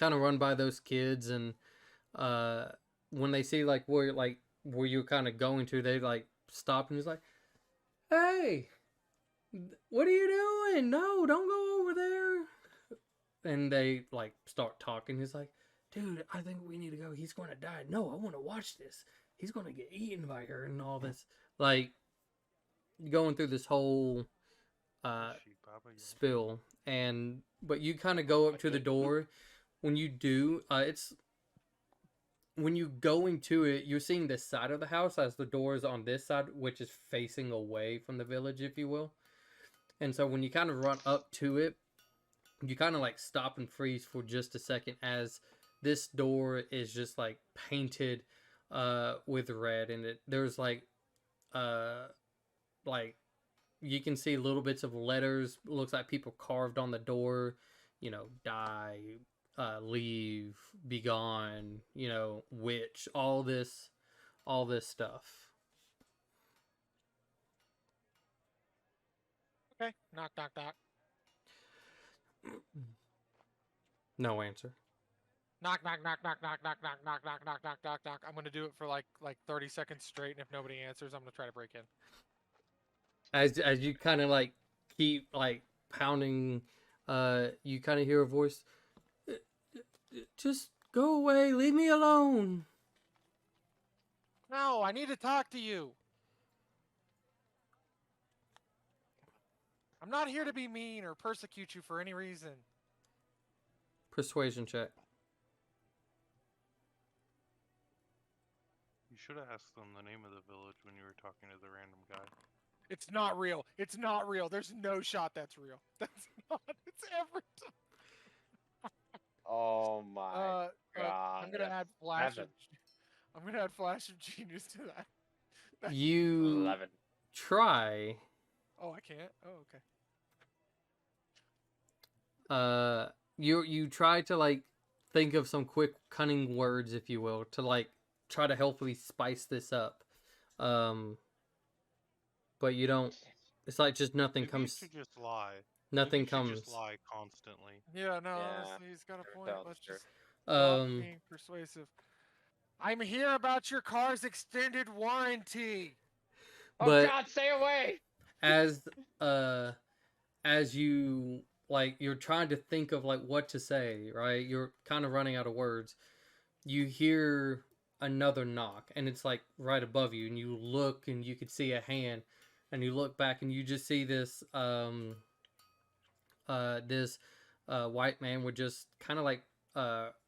of run by those kids, and when they see like where you're kind of going to, they like stop and he's like, "Hey, what are you doing? No, don't go over there." And they like start talking. He's like, "Dude, I think we need to go. He's going to die." "No, I want to watch this. He's going to get eaten by her," and all this. Like, going through this whole spill. But you kind of go up to the door. When you do, when you go into it, you're seeing this side of the house as the door is on this side, which is facing away from the village, if you will. And so when you kind of run up to it, you kind of like stop and freeze for just a second as this door is just like painted with red, and there's like you can see little bits of letters. Looks like people carved on the door, die, leave, be gone, witch, all this stuff. Okay. Knock, knock, knock. No answer. Knock, knock, knock, knock, knock, knock, knock, knock, knock, knock, knock, knock, knock. I'm gonna do it for like 30 seconds straight, and if nobody answers, I'm gonna try to break in. As you kind of like keep like pounding, you kind of hear a voice. "Just go away, leave me alone." No, I need to talk to you. I'm not here to be mean or persecute you for any reason. Persuasion check. You should have asked them the name of the village when you were talking to the random guy. It's not real. It's not real. There's no shot that's real. That's not. It's every time. Oh my god. I'm gonna add flash. Heaven. I'm gonna add flash of genius to that. You 11. try. Oh, I can't. Oh, okay. You try to like think of some quick cunning words, if you will, to like try to helpfully spice this up. But you don't. It's like just nothing Maybe comes. You should just lie. Nothing Maybe you should comes. Just lie constantly. Yeah, no, Yeah, honestly, he's got a sure, point. tell Let's the truth. just stop being persuasive. I'm here about your car's extended warranty. Oh But god, stay away! as you like, you're trying to think of like what to say, right? You're kind of running out of words. You hear another knock, and it's like right above you, and you look and you could see a hand, and you look back and you just see this white man with just kind of like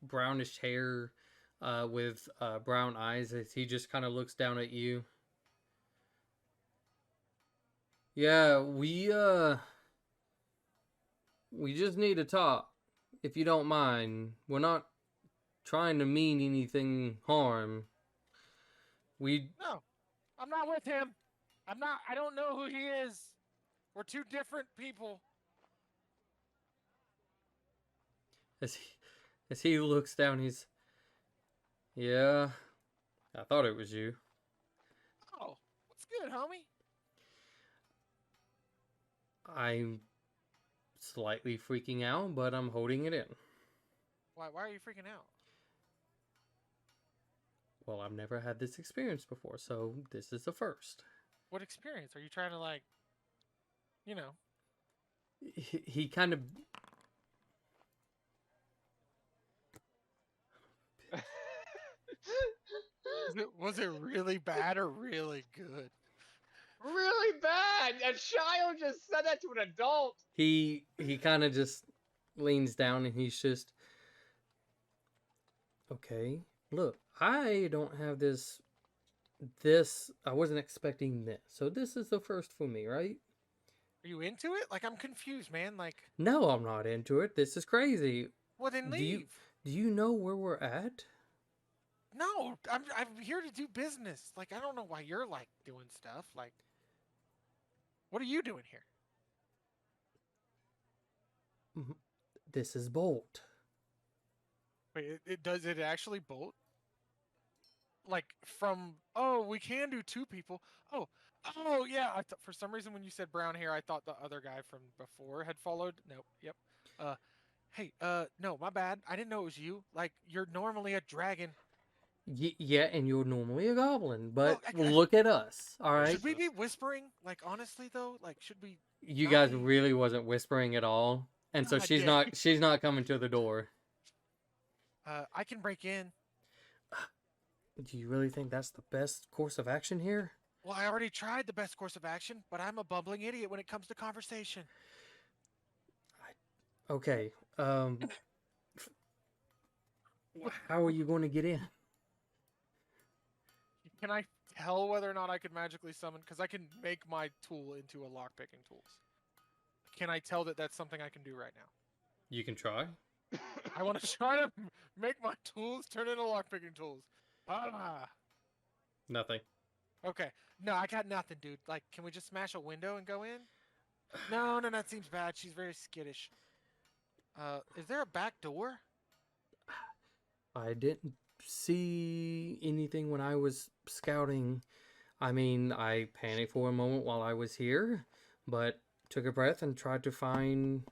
brownish hair, with brown eyes, as he just kind of looks down at you. "Yeah, we just need to talk, if you don't mind. We're not trying to mean anything harm. We No, I'm not with him. I'm not. I don't know who he is. We're two different people. as he looks down, yeah, I thought it was you. Oh, what's good, homie? I'm slightly freaking out, but I'm holding it in. Why are you freaking out? Well, I've never had this experience before, so this is the first. What experience? Are you trying to, like, you know? He kind of Was it really bad or really good? Really bad. A child just said that to an adult. he kind of just leans down and he's just, okay, look, I don't have this I wasn't expecting this, so this is the first for me, right? Are you into it? Like, I'm confused, man. Like, No, I'm not into it. This is crazy. well, then Do you- leave. Do you know where we're at? No, I'm here to do business. Like, I don't know why you're, like, doing stuff. Like, what are you doing here? This is Bolt. Wait, does it actually bolt? Like, from, oh, we can do two people. Oh yeah. For some reason when you said brown hair, I thought the other guy from before had followed. Nope. Yep. Hey, no, my bad. I didn't know it was you. Like, you're normally a dragon. Yeah, and you're normally a goblin, but Well, look at us, all right? Should we be whispering? Like, honestly though, like, should we? You not guys be- really wasn't whispering at all, and so God she's dang. not coming to the door. I can break in. Do you really think that's the best course of action here? Well, I already tried the best course of action, but I'm a bumbling idiot when it comes to conversation. Okay, how are you going to get in? Can I tell whether or not I could magically summon? Because I can make my tool into a lockpicking tool. Can I tell that that's something I can do right now? You can try. I want to try to make my tools turn into lockpicking tools. Ah. Nothing. Okay. No, I got nothing, dude. Like, can we just smash a window and go in? No, that seems bad. She's very skittish. Is there a back door? I didn't see anything when I was scouting. I mean, I panicked for a moment while I was here, but took a breath and tried to find.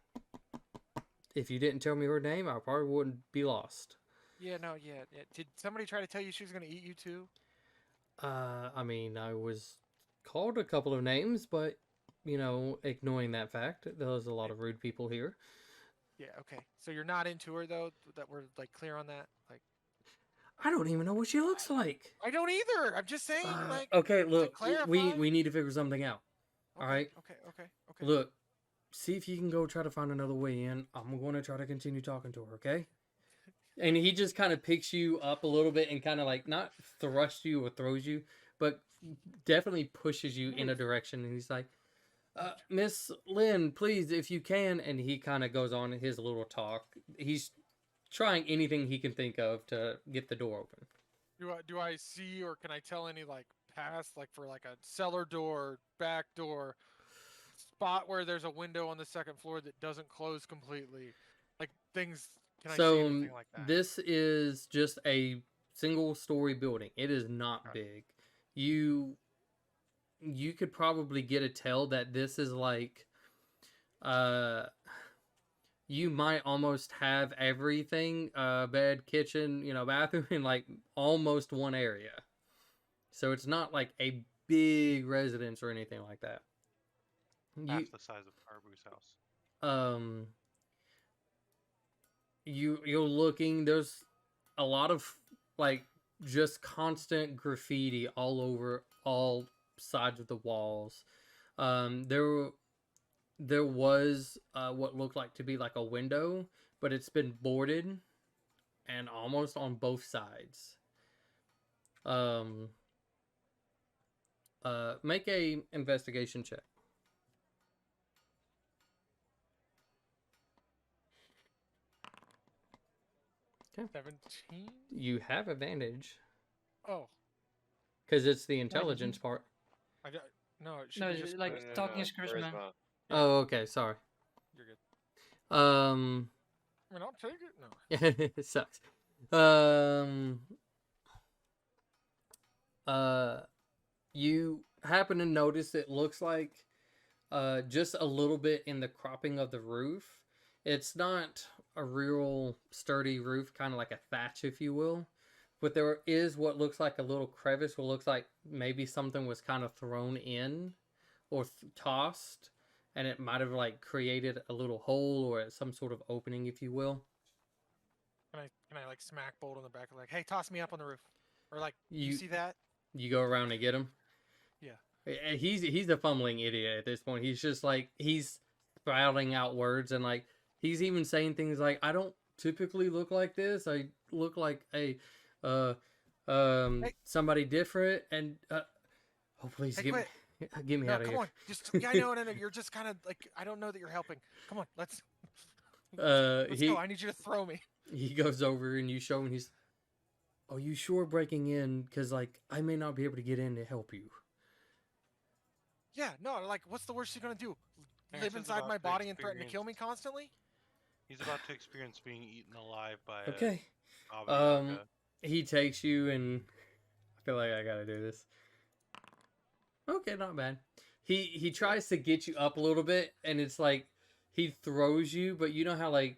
If you didn't tell me her name, I probably wouldn't be lost. Yeah. Did somebody try to tell you she was gonna eat you too? I mean, I was called a couple of names, but, you know, ignoring that fact, there's a lot of rude people here. Yeah. Okay. So you're not into her though. That we're like clear on that. Like, I don't even know what she looks like. I don't either. I'm just saying. Like, Okay, to look, clarify. we need to figure something out. Okay, all right? Okay. Look, see if you can go try to find another way in. I'm going to try to continue talking to her, okay? And he just kind of picks you up a little bit and kind of like not thrusts you or throws you, but definitely pushes you in a direction. And he's like, Miss Lynn, please, if you can. And he kind of goes on his little talk. He's trying anything he can think of to get the door open. Do I see or can I tell any like past, like for like a cellar door, back door, spot where there's a window on the second floor that doesn't close completely, like things? Can I see anything like that? This is just a single story building. It is not big. You could probably get a tell that this is like you might almost have everything, bed, kitchen, you know, bathroom in like almost one area. So it's not like a big residence or anything like that. Half the size of Carbu's house. You're looking, there's a lot of like just constant graffiti all over all sides of the walls. There was what looked like to be like a window, but it's been boarded and almost on both sides. Make a investigation check. 17. You have advantage Oh, because it's the intelligence you- part. I got no. It should No, be just like charisma. talking is charisma. Charisma. Yeah. Oh, okay. Sorry. You're good. Um, I mean, I'll take it. No. it sucks. Um, uh, you happen to notice it looks like just a little bit in the cropping of the roof. It's not a real sturdy roof, kind of like a thatch, if you will. But there is what looks like a little crevice, what looks like maybe something was kind of thrown in or tossed, and it might have like created a little hole or some sort of opening, if you will. Can I like smack Bolt on the back, like, hey, toss me up on the roof, or like, you You see that? you go around and get him. Yeah. He's a fumbling idiot at this point. He's just like he's spouting out words and like he's even saying things like I don't typically look like this. I look like a uh Hey. somebody different and oh please Hey, get quit. get me No, out of come here. on. Just yeah, no. You're just kind of like I don't know that you're helping. Come on, let's He go. I need you to throw me. he goes over and you show him he's are you sure breaking in because like I may not be able to get in to help you. Yeah, no. Like, what's the worst you're gonna do? Live Harrison's inside about my to body and threaten to kill me experience- constantly? He's about to experience being eaten alive by Okay. a Baba Yaga. He takes you and I feel like I gotta do this. Okay, not bad. He tries to get you up a little bit and it's like he throws you, but you know how like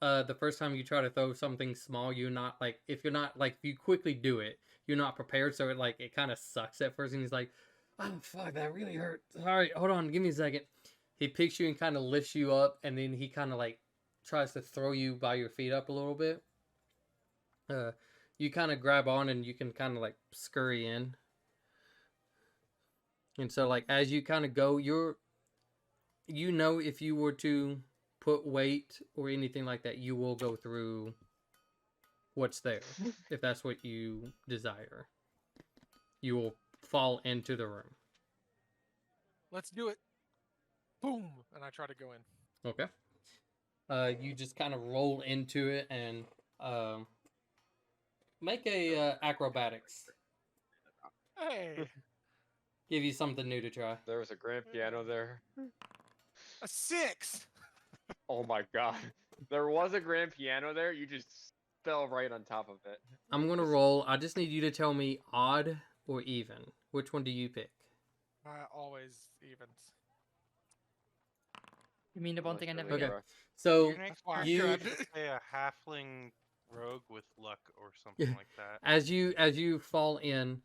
the first time you try to throw something small, you're not like if you're not like if you quickly do it, you're not prepared, so it kind of sucks at first and he's like, oh fuck, that really hurt. Alright, hold on, give me a second. He picks you and kind of lifts you up and then he kind of like tries to throw you by your feet up a little bit. You kind of grab on and you can kind of like scurry in. And so like as you kind of go, you know if you were to put weight or anything like that, you will go through what's there. If that's what you desire. You will fall into the room. Let's do it. Boom, and I try to go in. Okay. You just kind of roll into it and make a acrobatics. Hey, Give you something new to try. There was a grand piano there. a 6. Oh my god. There was a grand piano there. You just fell right on top of it. I'm gonna roll. I just need you to tell me odd or even. Which one do you pick? Always evens. You mean the one Unless thing I you're never Okay. get? Libra. So Your next why I character you grabbed should it. say a halfling rogue with luck or something like that. as you fall in,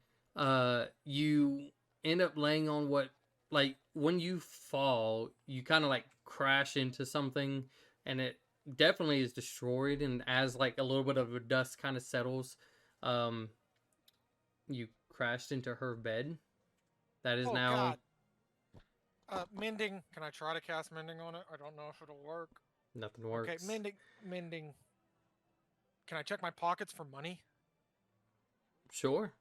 you end up laying on what like when you fall, you kind of like crash into something, and it definitely is destroyed. And as like a little bit of a dust kind of settles, you crashed into her bed. That is Oh now God. Mending. Can I try to cast mending on it? I don't know if it'll work. nothing works. Okay, mending. Can I check my pockets for money? Sure.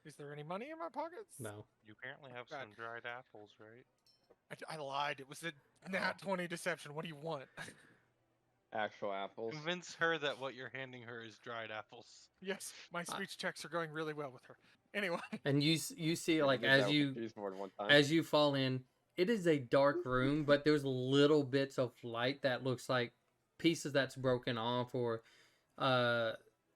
Is there any money in my pockets? No. You apparently have God. some dried apples, right? I lied. It was a nat 20 deception. What do you want? Actual apples. Convince her that what you're handing her is dried apples. Yes, my speech checks are going really well with her. Anyway, And you see I like did as that with you these more than one time. as you fall in, it is a dark room, but there's little bits of light that looks like pieces that's broken off or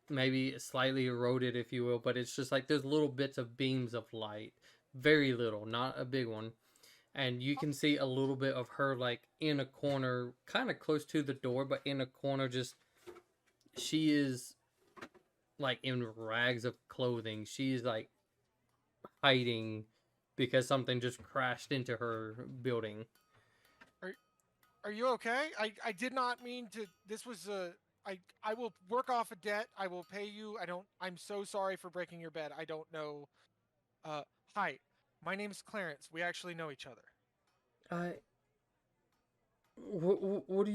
maybe slightly eroded, if you will, but it's just like there's little bits of beams of light. Very little, not a big one. And you can see a little bit of her like in a corner, kind of close to the door, but in a corner just she is like in rags of clothing. She's like hiding because something just crashed into her building. are you okay? I did not mean to. This was a. I will work off a debt. I will pay you. I'm so sorry for breaking your bed. I don't know. Hi. My name's Clarence. We actually know each other. What do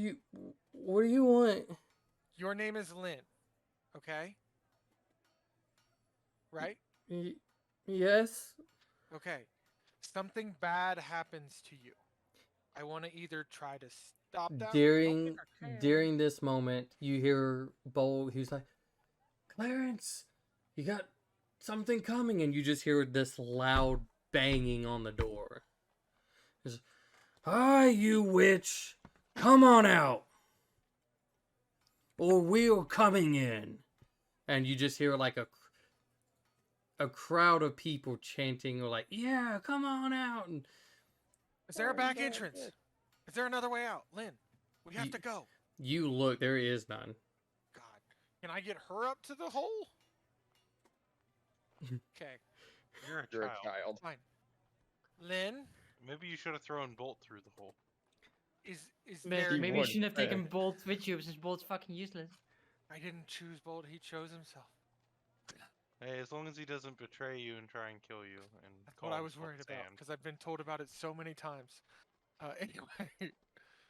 you want? Your name is Lynn. Okay? Right? Yes. Okay. Something bad happens to you. I want to either try to stop that. Don't During make her care. during this moment, you hear Bolt. He's like, "Clarence, you got something coming," and you just hear this loud banging on the door. It's, "Hi, you witch! Come on out, or we're coming in." And you just hear like a crowd of people chanting, or like, "Yeah, come on out!" And Is there a back entrance? Is there another way out? Lynn, we have to go. you look, there is none. God. Can I get her up to the hole? Okay, You're a You're a child. child. fine. Lynn, Maybe you should have thrown Bolt through the hole. is Maybe, there... He maybe you would, shouldn't have taken yeah. Bolt with you since Bolt's fucking useless. I didn't choose Bolt, he chose himself. Hey, as long as he doesn't betray you and try and kill you and That's call what I himself was worried about, Sand. because I've been told about it so many times. Anyway,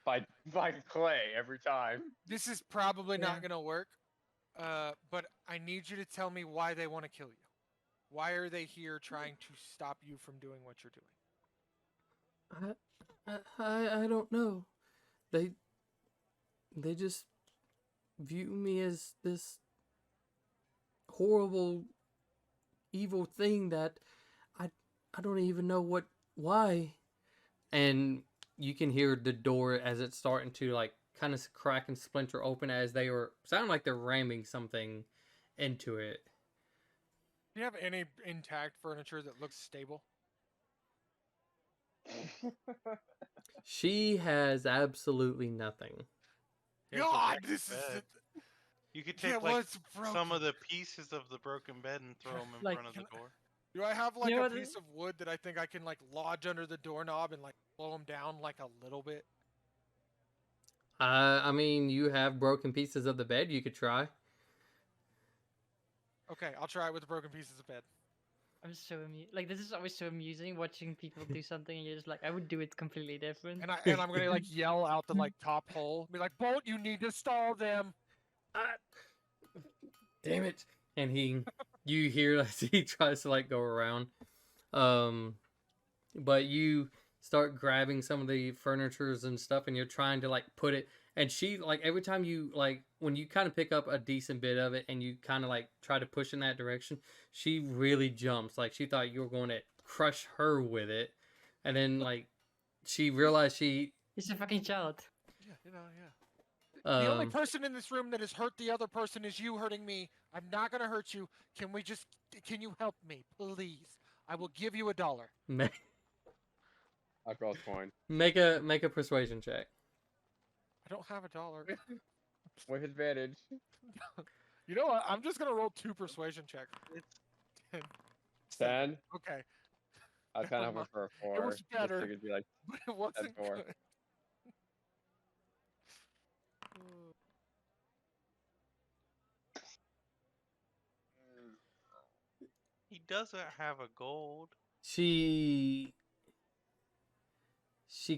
By Clay every time. this is probably not Yeah. going to work, but I need you to tell me why they want to kill you. Why are they here trying to stop you from doing what you're doing? I don't know. They just view me as this horrible, evil thing that I don't even know why. And you can hear the door as it's starting to like kind of crack and splinter open as they sound like they're ramming something into it. Do you have any intact furniture that looks stable? She has absolutely nothing. Here's a God, wrecked this is... bed. You could Yeah, take well, like it's broken. some of the pieces of the broken bed and throw them in Like, front of the can- door. Do I have like You know a what, piece of wood that I think I can like lodge under the doorknob and like blow them down like a little bit? I mean, you have broken pieces of the bed you could try. Okay, I'll try it with the broken pieces of bed. I'm so amused. Like, this is always so amusing watching people do something and you're just like, I would do it completely different. And I'm gonna like yell out the like top hole, be like, Bolt, you need to stall them. Ah, damn it! And you hear as he tries to like go around, but you start grabbing some of the furnitures and stuff, and you're trying to like put it. And she like every time you like when you kind of pick up a decent bit of it, and you kind of like try to push in that direction, she really jumps. Like she thought you were going to crush her with it, and then like she realized she. He's a fucking child. Yeah, yeah. The only Um, person in this room that has hurt the other person is you hurting me. I'm not gonna hurt you. Can you help me, please? I will give you $1. Alcohol's coin. make a persuasion check. I don't have $1. With advantage. You know what? I'm just gonna roll 2 persuasion checks. It's 10. Okay, I was kind of Never hoping for a It 4. was just better. figured it'd be like, but it wasn't 4. good. he doesn't have a gold. She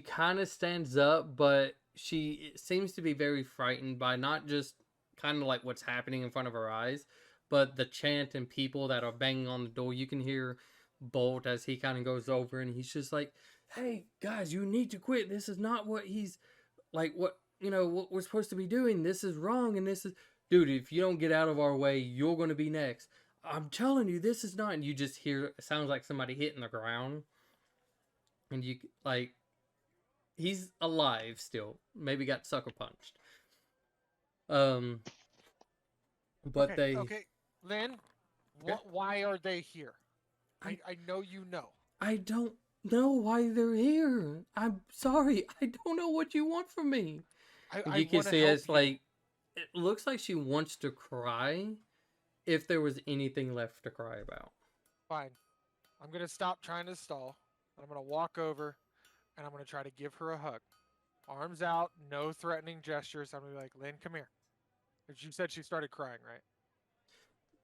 kind of stands up, but she seems to be very frightened by not just kind of like what's happening in front of her eyes, but the chant and people that are banging on the door. You can hear Bolt as he kind of goes over and he's just like, "Hey guys, you need to quit. This is not what he's like. What what we're supposed to be doing. This is wrong, and this is, dude. If you don't get out of our way, you're going to be next. I'm telling you, this is not." And you just hear it sounds like somebody hitting the ground, and you like. He's alive still. Maybe got sucker punched. But Okay, Lynn, why are they here? I know you know. I don't know why they're here. I'm sorry. I don't know what you want from me. I You can wanna see help it's you. like it looks like she wants to cry if there was anything left to cry about. Fine. I'm gonna stop trying to stall. And I'm gonna walk over, and I'm gonna try to give her a hug. Arms out, no threatening gestures. I'm gonna be like, Lynn, come here. And she said she started crying, right?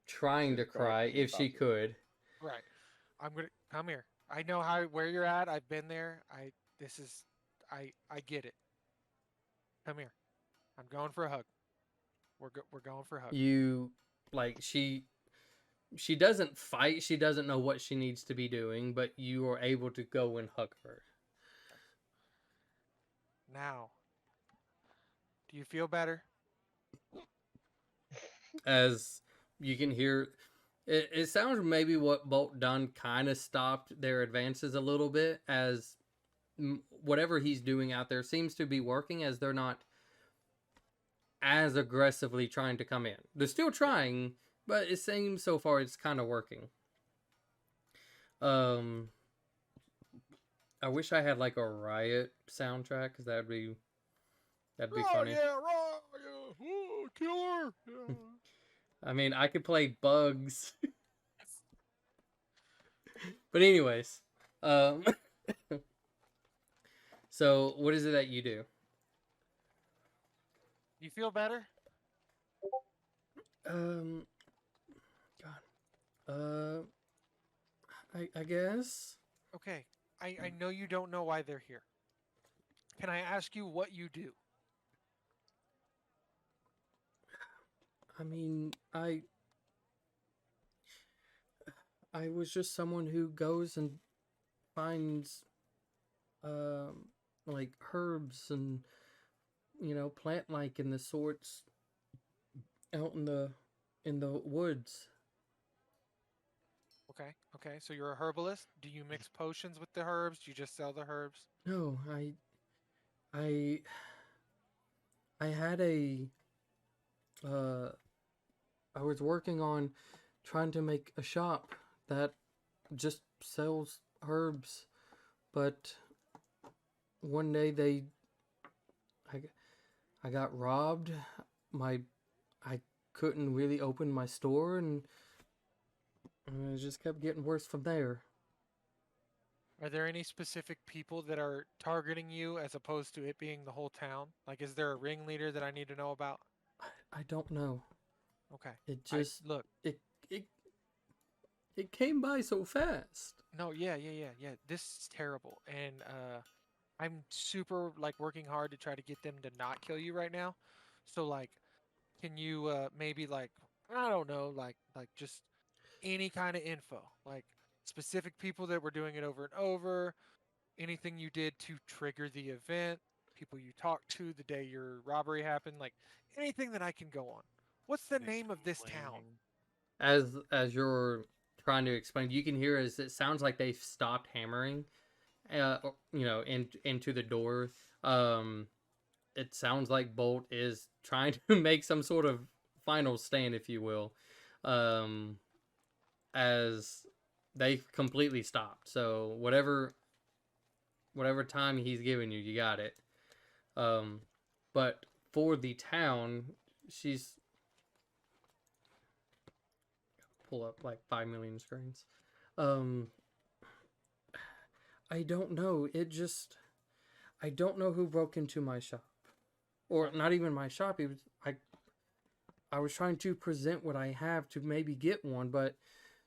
Trying to She's going cry to if she stop could. Right. I'm gonna come here. I know where you're at. I've been there. I get it. Come here. I'm going for a hug. We're going for a hug. You like she doesn't fight. She doesn't know what she needs to be doing, but you are able to go and hug her. Now, Do you feel better? As you can hear, it sounds maybe what Bolt done kind of stopped their advances a little bit, as whatever he's doing out there seems to be working, as they're not as aggressively trying to come in. They're still trying, but it seems so far it's kind of working. I wish I had like a riot soundtrack, because that'd be funny. Yeah, right, yeah. Ooh, killer. Yeah. I mean, I could play Bugs. But anyways, so what is it that you do? You feel better? God, I guess. Okay. I know you don't know why they're here. Can I ask you what you do? I mean, I was just someone who goes and finds, like herbs and plant like in the sorts out in the woods. Okay. Okay. So you're a herbalist. Do you mix potions with the herbs? Do you just sell the herbs? No, I had a I was working on trying to make a shop that just sells herbs, but one day I got robbed. I couldn't really open my store, and it just kept getting worse from there. Are there any specific people that are targeting you as opposed to it being the whole town? Like, is there a ringleader that I need to know about? I don't know. Okay. It just look. it it it came by so fast. No, yeah. This is terrible, and I'm super like working hard to try to get them to not kill you right now. So like, can you maybe like I don't know like just any kind of info, like specific people that were doing it over and over, anything you did to trigger the event, people you talked to the day your robbery happened, like anything that I can go on. What's the name of this town? As you're trying to explain, you can hear as it sounds like they've stopped hammering, into the door. It sounds like Bolt is trying to make some sort of final stand, if you will, as they completely stopped. So whatever time he's giving you, you got it. But for the town, she's pull up like 5 million screens. I don't know. I don't know who broke into my shop, or not even my shop. It was I was trying to present what I have to maybe get one, but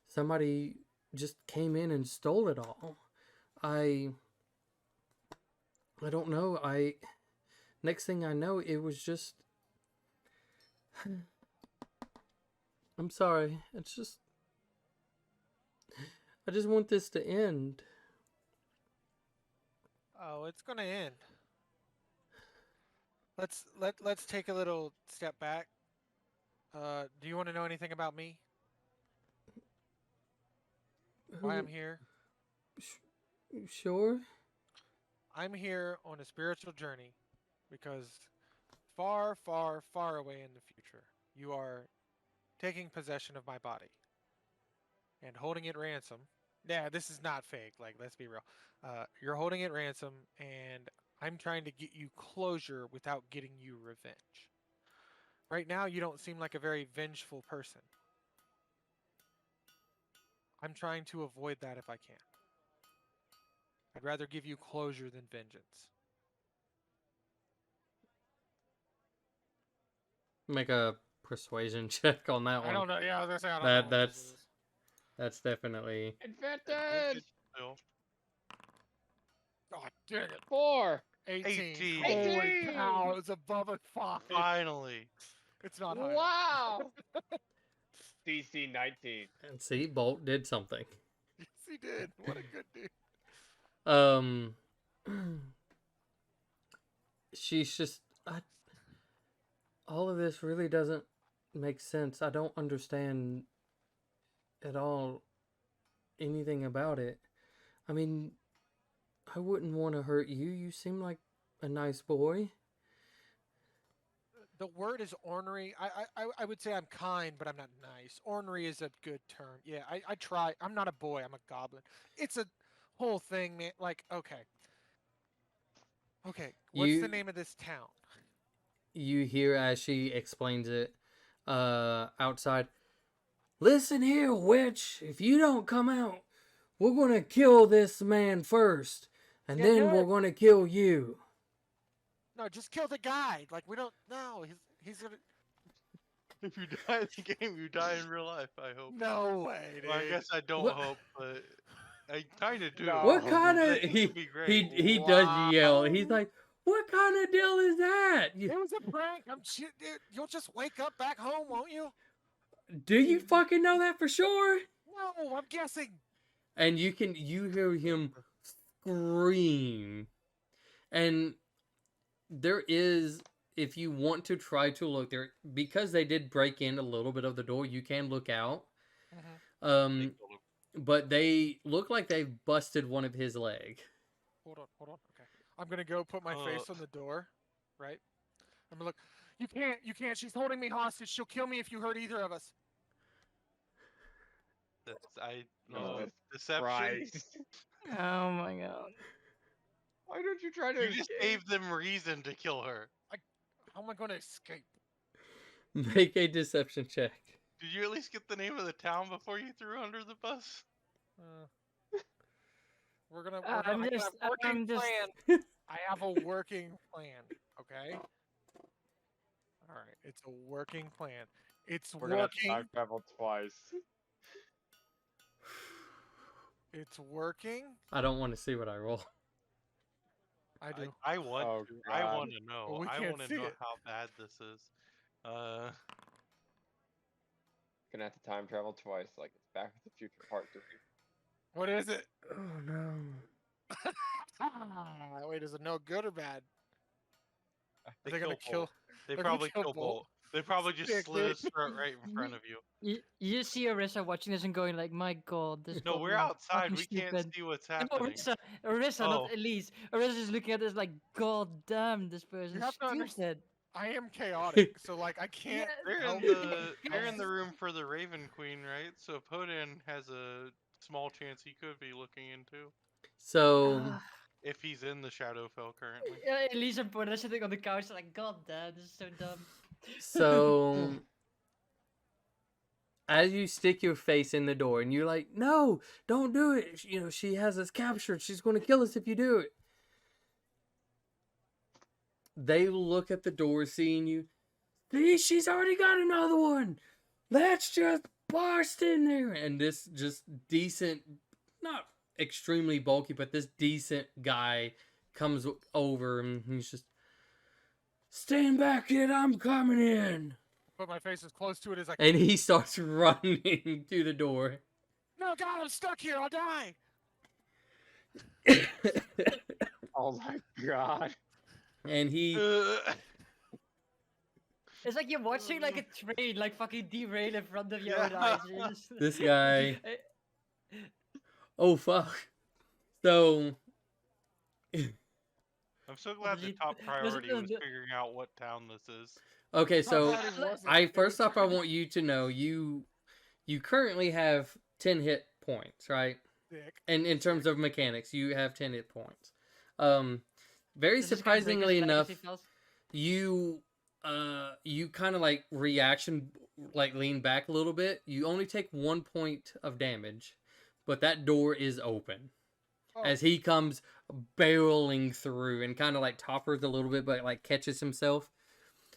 somebody just came in and stole it all. I don't know. Next thing I know, it was just. I'm sorry. It's just. I just want this to end. Oh, it's gonna end. Let's take a little step back. Do you want to know anything about me? Why I'm here? Sure. I'm here on a spiritual journey because far, far, far away in the future, you are taking possession of my body and holding it ransom. Yeah, this is not fake. Like, let's be real. You're holding it ransom, and I'm trying to get you closure without getting you revenge. Right now, you don't seem like a very vengeful person. I'm trying to avoid that if I can. I'd rather give you closure than vengeance. Make a persuasion check on that one. I don't know. Yeah, I was gonna say I don't know. That's definitely Invented! Still. God dang it. 4! 18. 18. Holy cow, it's above a 5. Finally. It's not high. Wow! DC 19. and see Bolt did something. Yes, he did. What a good dude. She's just all of this really doesn't make sense. I don't understand at all anything about it. I mean, I wouldn't want to hurt you. You seem like a nice boy. The word is ornery. I would say I'm kind, but I'm not nice. Ornery is a good term. Yeah, I try. I'm not a boy. I'm a goblin. It's a whole thing, man. Like, okay. What's the You name of this town? you hear as she explains it outside. Listen here, witch. If you don't come out, we're going to kill this man first, and Yeah, then do we're it. going to kill you. No, just kill the guy. Like we don't. No, he's gonna. If you die in the game, you die in real life. I hope. No way, dude. Well, I guess I don't What? hope, but I kind of do. No. What kind But I of think it'd be great. he does yell. Wow. He's like, "What kind of deal is that? It was a prank. Dude, you'll just wake up back home, won't you? Do you fucking know that for sure?" No, I'm guessing. And you hear him scream. And there is, if you want to try to look there, because they did break in a little bit of the door, you can look out. But they look like they've busted one of his leg. Hold on. Okay, I'm gonna go put my face on the door. Right. I'm gonna look. You can't. She's holding me hostage. She'll kill me if you hurt either of us. Oh, Deception. Christ. Oh my god. Why don't you try to You just escape? gave them reason to kill her. How am I gonna escape? Make a deception check. Did you at least get the name of the town before you threw her under the bus? We're gonna. I'm I have just- a working I'm just- plan. I have a working plan. Okay. All right. It's a working plan. It's We're gonna have to working. time travel twice. It's working. I don't want to see what I roll. I do. I want Oh, to. I God. want to know. Well, we I can't want to see know it. how bad this is. Gonna have to time travel twice, like it's Back to the Future Part 3. What is it? Oh no. Wait, is it no good or bad? Are They they gonna kill kill? Bolt. They they're gonna probably kill kill Bolt? Bolt. They probably just Sick, slit dude. his throat right in front of you. You see Arissa watching this and going like, "My God, this." No, we're goblin is outside. fucking We can't stupid." see what's I know happening. Arissa, Oh. not Elise. Arissa's just looking at this like, "God damn, this person's have to understand- stupid." I am chaotic, so like I can't. They're help they're in the room for the Raven Queen, right? So Podin has a small chance he could be looking into So if he's in the Shadowfell currently. Yeah, Elise and Porter sitting on the couch like, "God damn, this is so dumb." so as you stick your face in the door and you're like, "No, don't do it. You know, she has us captured. She's going to kill us if you do it." They look at the door, seeing you. See, she's already got another one. Let's just burst in there. And this just decent, not extremely bulky, but this decent guy comes over and he's just, "Stand back, kid. I'm coming in." Put my face as close to it as I can. And he starts running to the door. No, God, I'm stuck here. I'll die. Oh my God. And he It's like you're watching like a train like fucking derail in front of your Yeah. own eyes. You're just- this guy, oh fuck. So I'm so glad the Delete- top priority was the- figuring out what town this is. okay, Top so priority wasn't. I It first was- off I want you to know you currently have 10 hit points, right? Sick. And in terms of mechanics, you have 10 hit points. Very Does this guy break his surprisingly enough, legacy spells? you kind of like reaction, like lean back a little bit. You only take 1 point of damage, but that door is open Oh, as he comes barreling through and kind of like toppers a little bit, but like catches himself,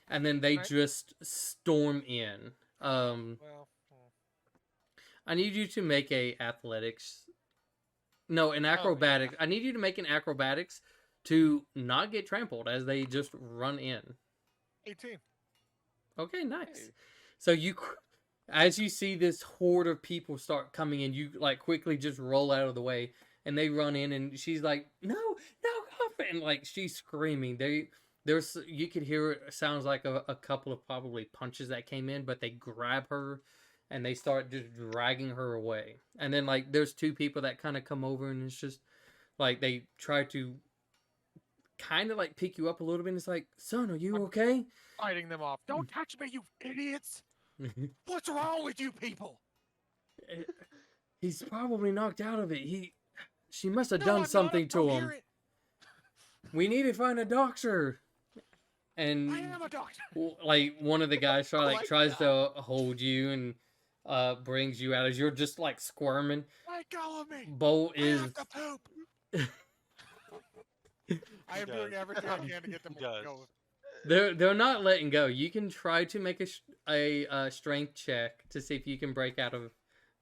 and then they Right. just storm in. well, I need you to make a athletics. No, an acrobatics. I need you to make an acrobatics to not get trampled as they just run in. 18. Okay, nice. Hey. So as you see this horde of people start coming in, you like quickly just roll out of the way, and they run in, and she's like, "No, no, and like she's screaming. there's you could hear it sounds like a couple of probably punches that came in, but they grab her and they start just dragging her away. And then like there's two people that kind of come over and it's just like they try to kind of like pick you up a little bit. And it's like, son, are you okay? Fighting them off. Don't touch me, you idiots! What's wrong with you people? He's probably knocked out of it. She must have No, done I'm not. something to Don't him. hear it. We need to find a doctor. And I am a doctor. like one of the guys my tries to hold you and brings you out as you're just like squirming. Let go of me. Bolt I is have to poop. I am doing everything I can to get them He to does. go. they're not letting go. You can try to make a strength check to see if you can break out of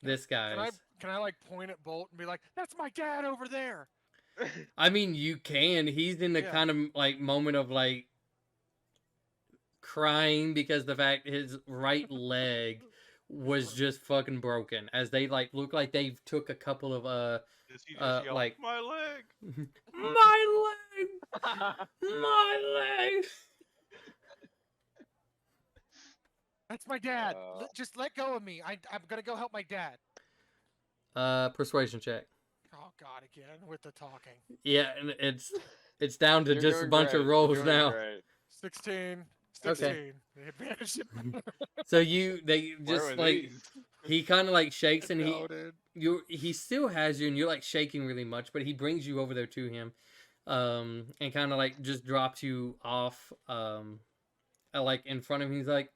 this guy's. Can I like point at Bolt and be like, "That's my dad over there." I mean, you can. He's in the Yeah. kind of like moment of like crying because the fact his right leg was just fucking broken as they like look like they took a couple of Does he just yell, like my leg? my leg, my leg. That's my dad. Uh. Just let go of me. I'm gonna go help my dad. Persuasion check. Oh God, again with the talking. Yeah, and it's down to You're just a doing bunch great. of rolls You're doing now. great. 16. Okay. 16. The advantage. So they Where just were like these? he kind of like shakes and No, dude. he still has you and you're like shaking really much, but he brings you over there to him, and kind of like just drops you off, like in front of him. He's like,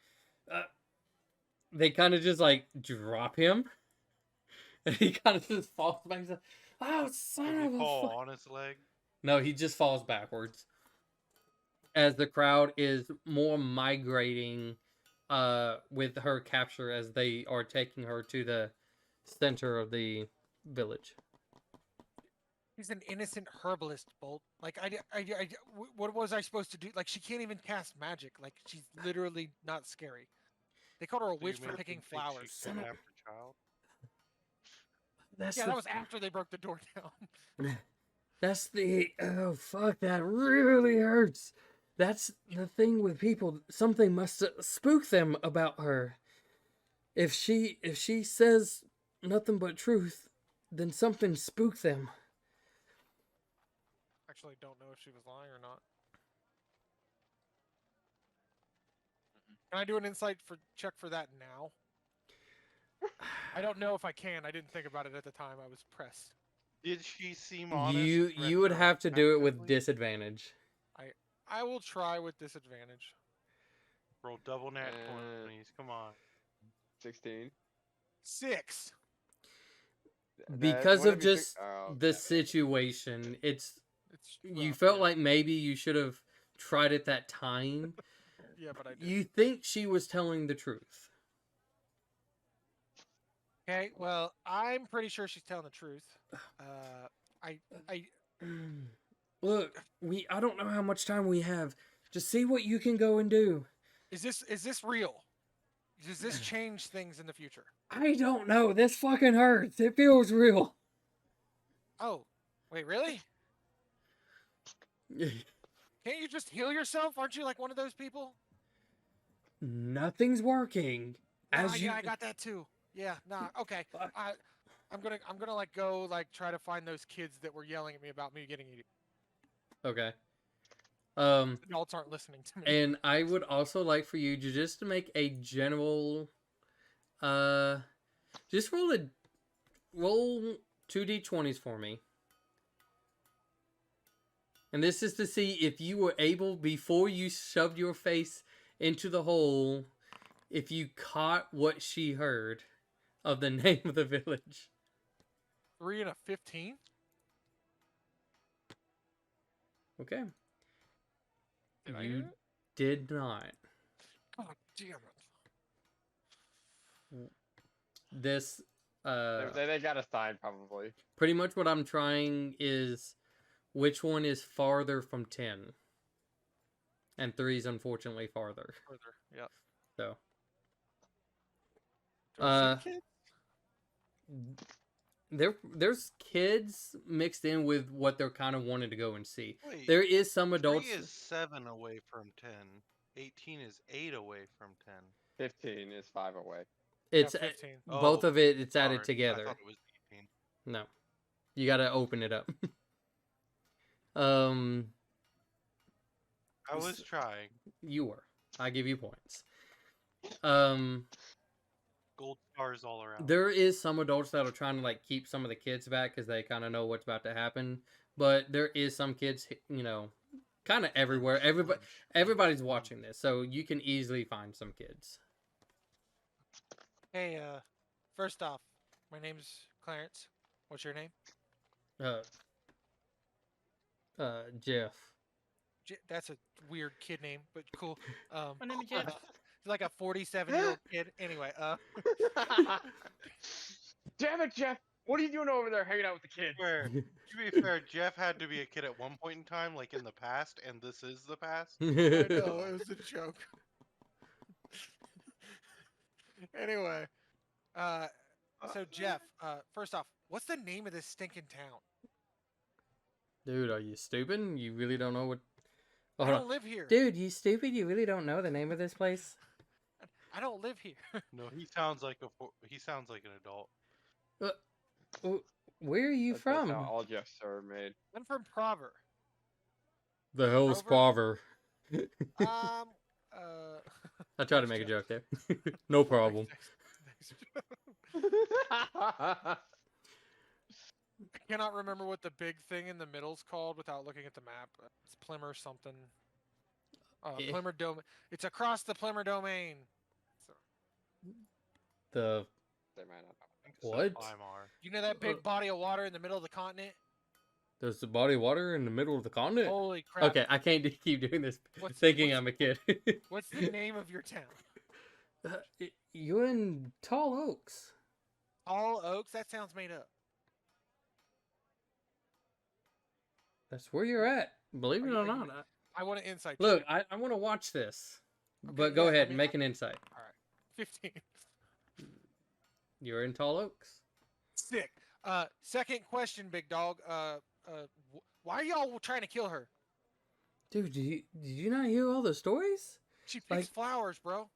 they kind of just like drop him, and he kind of just falls back. He's like, oh, son Does of he a fall fuck. on his leg? No, he just falls backwards as the crowd is more migrating with her capture as they are taking her to the center of the village. He's an innocent herbalist, Bolt. Like, what was I supposed to do? Like, she can't even cast magic. Like, she's literally not scary. They called her a Do you witch for make picking him think flowers. she's kidnapped a child? That's Yeah, the, that was after they broke the door down. that's the oh fuck, that really hurts. That's the thing with people. Something must spook them about her. If she says nothing but truth, then something spooked them. Actually, don't know if she was lying or not. Can I do an insight check for that now? I don't know if I can. I didn't think about it at the time. I was pressed. Did she seem honest? You would have to do it with retroactively? disadvantage. I will try with disadvantage. Roll double nat Uh, 20s. Come on. 16. 6. Because What of if you just think- oh, the damn it. situation, It's you rough, felt yeah. like maybe you should have tried it that time. Yeah, but I did. You think she was telling the truth. Okay, well, I'm pretty sure she's telling the truth. I Look, I don't know how much time we have. Just see what you can go and do. is this real? Does this change things in the future? I don't know. This fucking hurts. It feels real. Oh, wait, really? Can't you just heal yourself? Aren't you like one of those people? Nothing's working. Yeah, I got that too. Yeah, nah, okay. Fuck. I'm gonna like go like try to find those kids that were yelling at me about me getting eaten. Okay. Adults aren't listening to me. And I would also like for you to just to make a general, just roll 2d20s for me. And this is to see if you were able, before you shoved your face into the hole, if you caught what she heard of the name of the village. 3 and a 15. Okay. Did I You hear it? did not. God damn it. This, They got a sign, probably. pretty much what I'm trying is which one is farther from 10. And 3 is unfortunately farther. Further. Yep. So, Do I see kids? there's kids mixed in with what they're kind of wanting to go and see. Wait, There is some 3 adults. is 7 away from 10. 18 is 8 away from 10. 15 is 5 away. It's 15. both Oh, of it. It's sorry. added I together. thought it was 18. No, you got to open it up. um, I was trying. you were. I give you points. Um, Gold stars all around. there is some adults that are trying to like keep some of the kids back because they kind of know what's about to happen. But there is some kids, kind of everywhere. Everybody's watching this, so you can easily find some kids. Hey, first off, my name's Clarence. What's your name? Jeff. That's a weird kid name, but cool. My name is Jeff. He's like a 47-year-old kid. Anyway, Damn it, Jeff! What are you doing over there hanging out with the kids? To be fair, Jeff had to be a kid at one point in time, like in the past, and this is the past. I know it was a joke. Anyway, so Jeff, first off, what's the name of this stinking town? Dude, are you stupid? You really don't know what? I Hold don't on. live here. Dude, you stupid? You really don't know the name of this place? I don't live here. No, he sounds like an adult. Where are you That's from? how all Jeffs are made. I'm from Prover. The hell's Prover? Prover? I tried to thanks, make a Jeff. joke there. No problem. Thanks. I cannot remember what the big thing in the middle's called without looking at the map. It's Plymmer something. Yeah. Plymmer Domain. It's across the Plymmer Domain. So, The They might not know. I think What? it's Weimar. you know that big body of water in the middle of the continent? There's the body of water in the middle of the continent. Holy crap. Okay, I can't keep doing this What's- thinking what's- I'm a kid. What's the name of your town? You're in Tall Oaks. All Oaks? That sounds made up. That's where you're at. Believe it Are or you- not. I want an insight. Look, check. I want to watch this. Okay, But go yeah, ahead I and mean, make an insight. All right. 15. You're in Tall Oaks. Sick. Second question, big dog. Why are y'all trying to kill her? Dude, did you not hear all the stories? She picks Like- flowers, bro.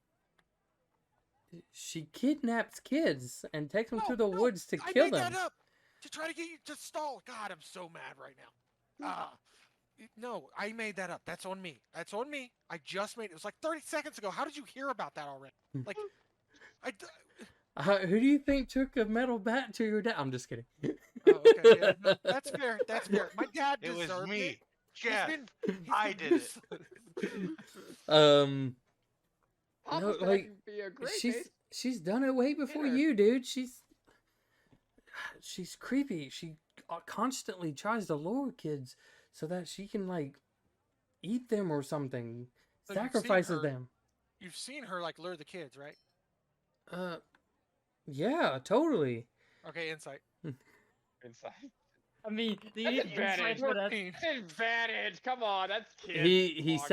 She kidnaps kids and takes them No, to the no, woods to I kill made them. that up to try to get you to stall. God, I'm so mad right now. No, I made that up. That's on me. That's on me. I just made it. It was like 30 seconds ago. How did you hear about that already? Like, Who do you think took a metal bat to your dad? I'm just kidding. Oh, okay. Yeah, no, that's fair. That's fair. My dad It was deserved me, it. Jeff. He's I been did it. useless. Papa's gonna like, be a great she's done it way before Dinner. you, dude. She's creepy. She constantly tries to lure kids so that she can like eat them or something. So you've seen Sacrifices her- them. You've seen her like lure the kids, right? Yeah, totally. Okay, insight. inside. I mean, do you That's need insight advantage. for that? 14. Advantage. Come on, that's kid. He talk.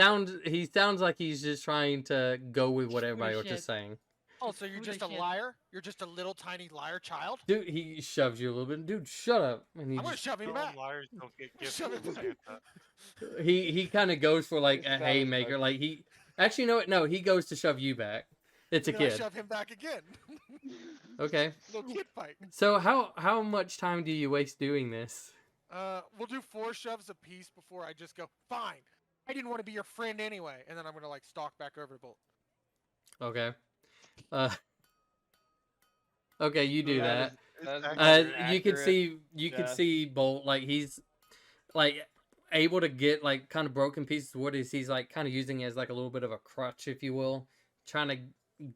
sounds like he's just trying to go with what everybody else Bullshit. is saying. Oh, so you're Holy just a shit. liar? You're just a little tiny liar child? Dude, he shoves you a little bit. Dude, shut up. And he I'm gonna just, shove him No, back. liars don't get gifts Shove from it back. Santa. he kind of goes for like a That is haymaker. nice. Like he actually no, he goes to shove you back. It's a And then I kid. shove him back again. Okay. Little kid fight. So how much time do you waste doing this? We'll do 4 shoves apiece before I just go, fine. I didn't want to be your friend anyway. And then I'm gonna like stalk back over the bolt. Okay. Okay, you do that. That's You can accurate. you can Yeah. see Bolt like he's like able to get like kind of broken pieces of wood as he's like kind of using it as like a little bit of a crutch, if you will, trying to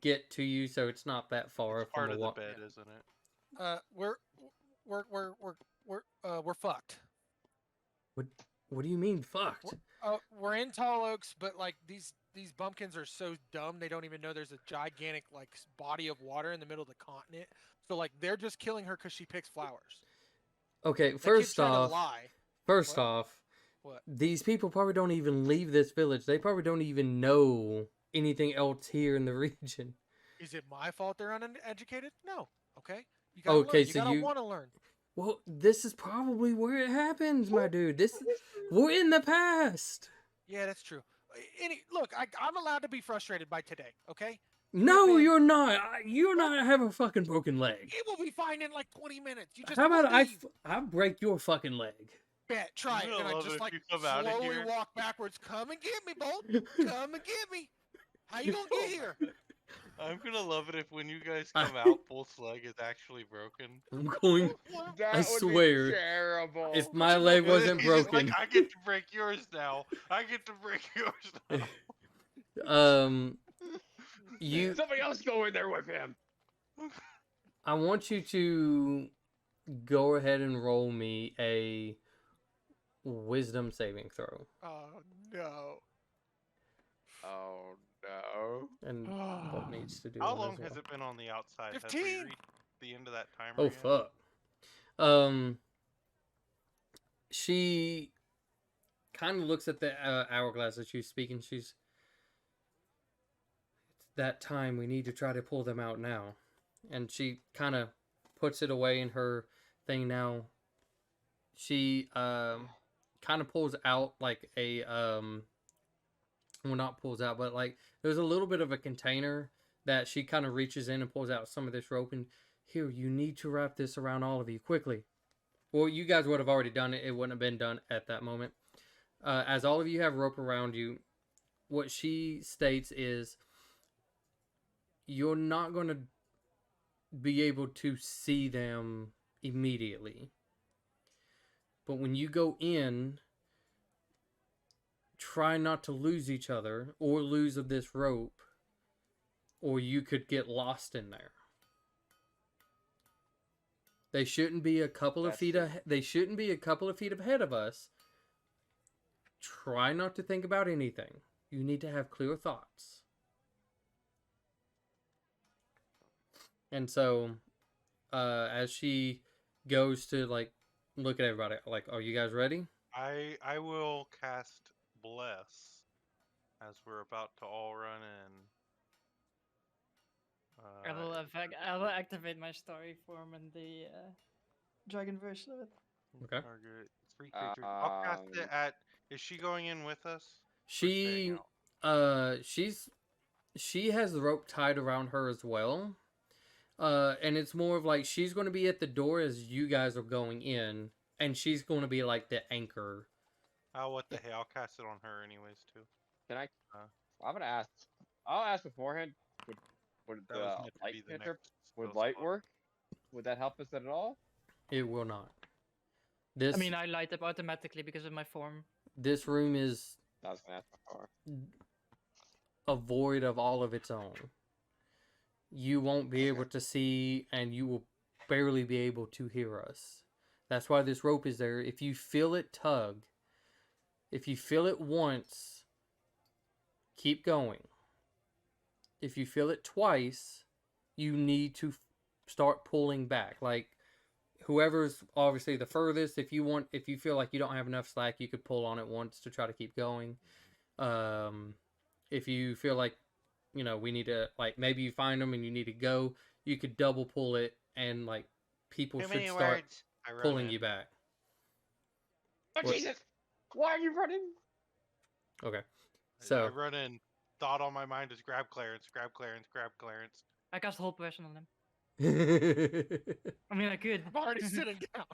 get to you so it's not that far It's part from of the the wall. bed, isn't it? We're fucked. What do you mean fucked? We're in Tall Oaks, but like these bumpkins are so dumb they don't even know there's a gigantic like body of water in the middle of the continent. So like they're just killing her because she picks flowers. Okay, That kid's first trying to off, lie. first What? off, What? these people probably don't even leave this village. They probably don't even know anything else here in the region. Is it my fault they're uneducated? No. Okay. You gotta Okay, learn. You so gotta you- want to learn. Well, this is probably where it happens, my dude. We're in the past. Yeah, that's true. Look, I'm allowed to be frustrated by today, okay? No, man. you're not. You're not have a fucking broken leg. It will be fine in like 20 minutes. You just How about believe. I break your fucking leg? Bet, try I'm it. gonna And I love it just if like you come out of slowly here. walk backwards. Come and get me, Bolt. Come and get me. How you gonna get here? I'm gonna love it if when you guys come out, Bolt's leg is actually broken. I'm going. That I would swear, be terrible. if my leg wasn't He's just broken, like, I get to break yours now. I get to break yours now. Somebody else go in there with him. I want you to go ahead and roll me a wisdom saving throw. Oh no. Oh no. And Bolt needs to do How one long as well. has it been on the outside? Have 15. we reached the end of that timer Oh yet? fuck. She kind of looks at the hourglass as she's speaking. It's that time. We need to try to pull them out now. And she kind of puts it away in her thing now. She kind of pulls out like a well, not pulls out, but like there's a little bit of a container that she kind of reaches in and pulls out some of this rope. And here, you need to wrap this around all of you quickly. Well, you guys would have already done it. It wouldn't have been done at that moment. As all of you have rope around you, what she states is you're not going to be able to see them immediately. But when you go in, try not to lose each other or lose of this rope, or you could get lost in there. They shouldn't be a couple of feet they shouldn't be a couple of feet ahead of us. Try not to think about anything. You need to have clear thoughts. And so, as she goes to like look at everybody, like, are you guys ready? I will cast Bless as we're about to all run in. I will activate my story form in the dragon version of it. Okay. Target 3 creatures. I'll cast it at. Is she going in with us? She she has the rope tied around her as well. And it's more of like she's going to be at the door as you guys are going in, and she's going to be like the anchor. Oh, what the hell? I'll cast it on her anyways too. Can I? I'm gonna ask. I'll ask beforehand. Would That was meant to light be the cantrip? next Would spell light slot. work? Would that help us at all? It will not. This I mean, I light up automatically because of my form. this room is I was gonna ask before. a void of all of its own. You won't be able to see, and you will barely be able to hear us. That's why this rope is there. If you feel it tug, if you feel it once, keep going. If you feel it twice, you need to start pulling back. Like, whoever's obviously the furthest, if you feel like you don't have enough slack, you could pull on it once to try to keep going. If you feel like, we need to, like, maybe you find them and you need to go, you could double pull it, and like people should start pulling you back. Oh What? Jesus! Why are you running? Okay. I So run in. Thought on my mind is grab Clarence, grab Clarence, grab Clarence. I cast hold person on him. so I mean, I could. I'm already sitting down.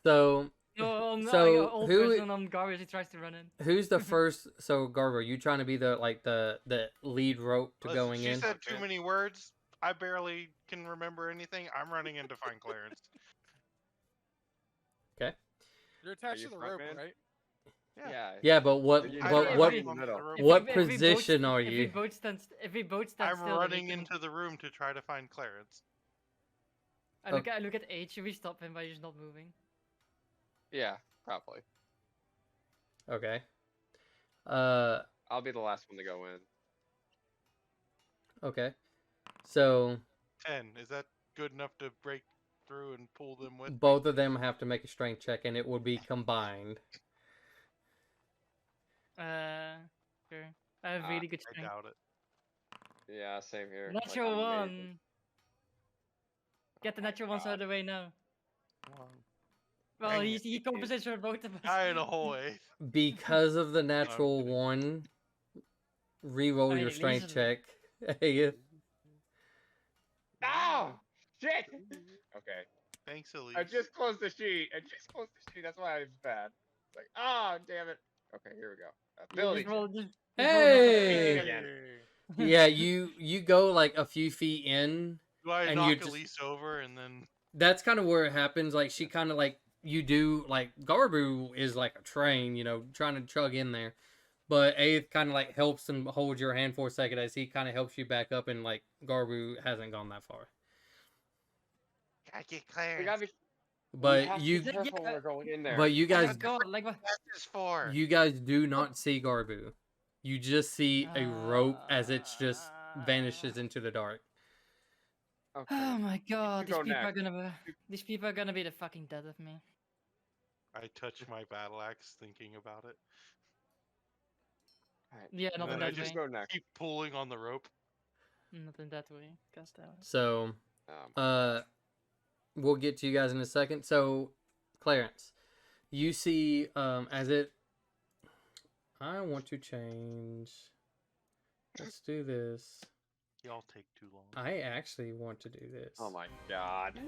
No, So, hold who- person on Garvis, he tries to run in. who's the first? So Garver, you trying to be the lead rope to Listen, going she in? said too many words. I barely can remember anything. I'm running in to find Clarence. You're attached you to the front rope, man? right? Yeah. Yeah, but what You- I but run what in the middle. What If we position are If we you? both stand I'm still, then we running can- into the room to try to find Clarence. I look at H. Should we stop him by just not moving? Yeah, probably. Okay. I'll be the last one to go in. Okay. So 10. Is that good enough to break through and pull them with? both of them have to make a strength check, and it would be combined. Sure. I have really good I strength. doubt it. Yeah, same here. Natural I'm one. amazing. Get the Oh my natural ones out God. of the way now. Come on. Well, Dang he it. compensates for both of us. Die in a hallway. Because of the natural kidding. 1, re-roll I mean, your at strength least- check. Hey, Ah! Shit! Okay. Thanks, Elise. I just closed the sheet. That's why I was bad. It's like, ah, damn it. Okay, here we go. Ability check. just roll natural Hey! 20. Again. Yeah, you go like a few feet in, Do I and knock you just Elise over and then? that's kind of where it happens. Like she kind of like you do like Garbu is like a train, trying to chug in there, but Aeth kind of like helps and holds your hand for a second as he kind of helps you back up, and like Garbu hasn't gone that far. Gotta get We Clarence. gotta be, we But have to you, be careful when we're going in there. but you Oh guys, my god, like what? What's this for? you guys do not see Garbu. You just see a rope as it just vanishes into the dark. Okay. Oh my god, go next? these people are gonna be the fucking death of me. I touch my battle axe, thinking about it. Alright. Yeah, And not then in I that just way. Go next. keep pulling on the rope. Not in that way. God damn it. So, Um, we'll get to you guys in a second. So, Clarence, you see, as it. I want to change. Let's do this. Y'all take too long. I actually want to do this. oh my god.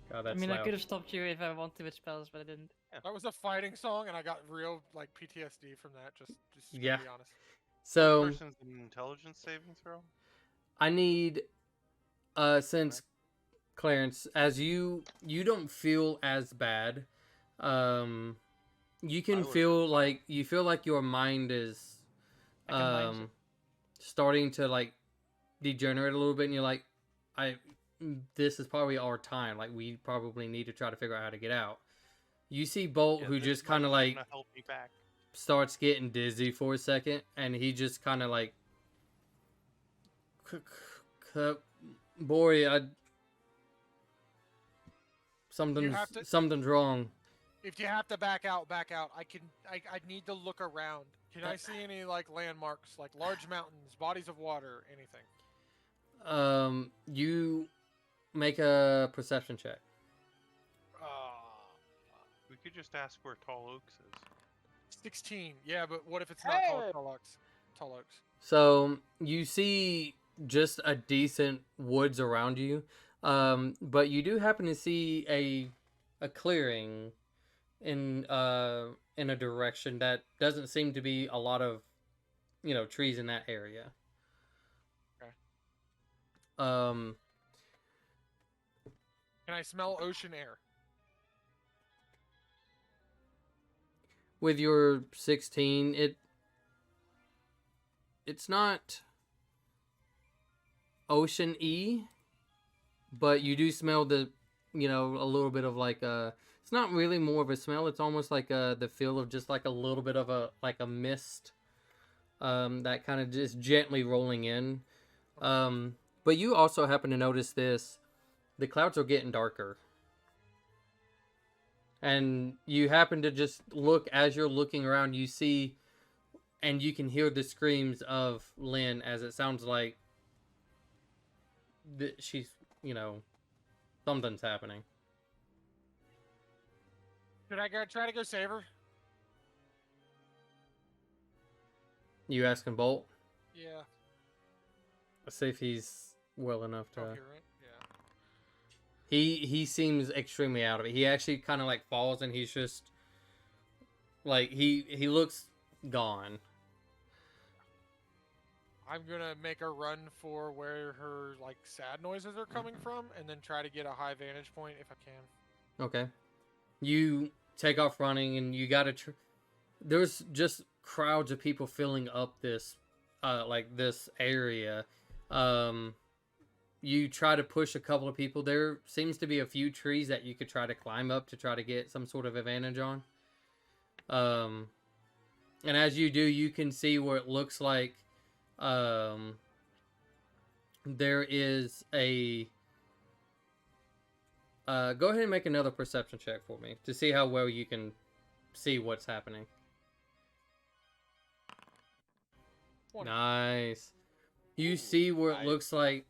God, I that's mean, I loud. could have stopped you if I wanted with spells, but I didn't. That was a fighting song, and I got real like PTSD from that. Just Yeah. to be honest. So, Person's an intelligence saving throw. I need, since Clarence, as you don't feel as bad, you can would've feel like your mind is, I combined it. starting to like degenerate a little bit, and you're like, this is probably our time. Like we probably need to try to figure out how to get out. You see Bolt, Yeah, who this just might kind of be like gonna help me back. starts getting dizzy for a second, and he just kind of like, boy, something's wrong. If you have to back out, back out. I need to look around. Can I see any like landmarks, like large mountains, bodies of water, anything? You make a perception check. We could just ask where Tall Oaks is. 16. Yeah, but what if it's not called Hey! Tall Oaks? Tall Oaks. So you see just a decent woods around you, but you do happen to see a clearing in a direction that doesn't seem to be a lot of trees in that area. Okay. Um, Can I smell ocean air? with your 16, it's not ocean-y, but you do smell the, a little bit of like it's not really more of a smell. It's almost like the feel of just like a little bit of a mist, that kind of just gently rolling in. But you also happen to notice this: the clouds are getting darker. And you happen to just look, as you're looking around, you see, and you can hear the screams of Lynn, as it sounds like she's, something's happening. Should I try to go save her? You asking Bolt? Yeah. Let's see if he's well enough to. Oh, here, right? Yeah. He seems extremely out of it. He actually kind of like falls, and he's just like he looks gone. I'm gonna make a run for where her like sad noises are coming from, and then try to get a high vantage point if I can. Okay. You take off running, and you gotta. There's just crowds of people filling up this, this area. You try to push a couple of people. There seems to be a few trees that you could try to climb up to try to get some sort of advantage on. And as you do, you can see where it looks like, there is a. Go ahead and make another perception check for me to see how well you can see what's happening. 20. Nice. You see where it looks like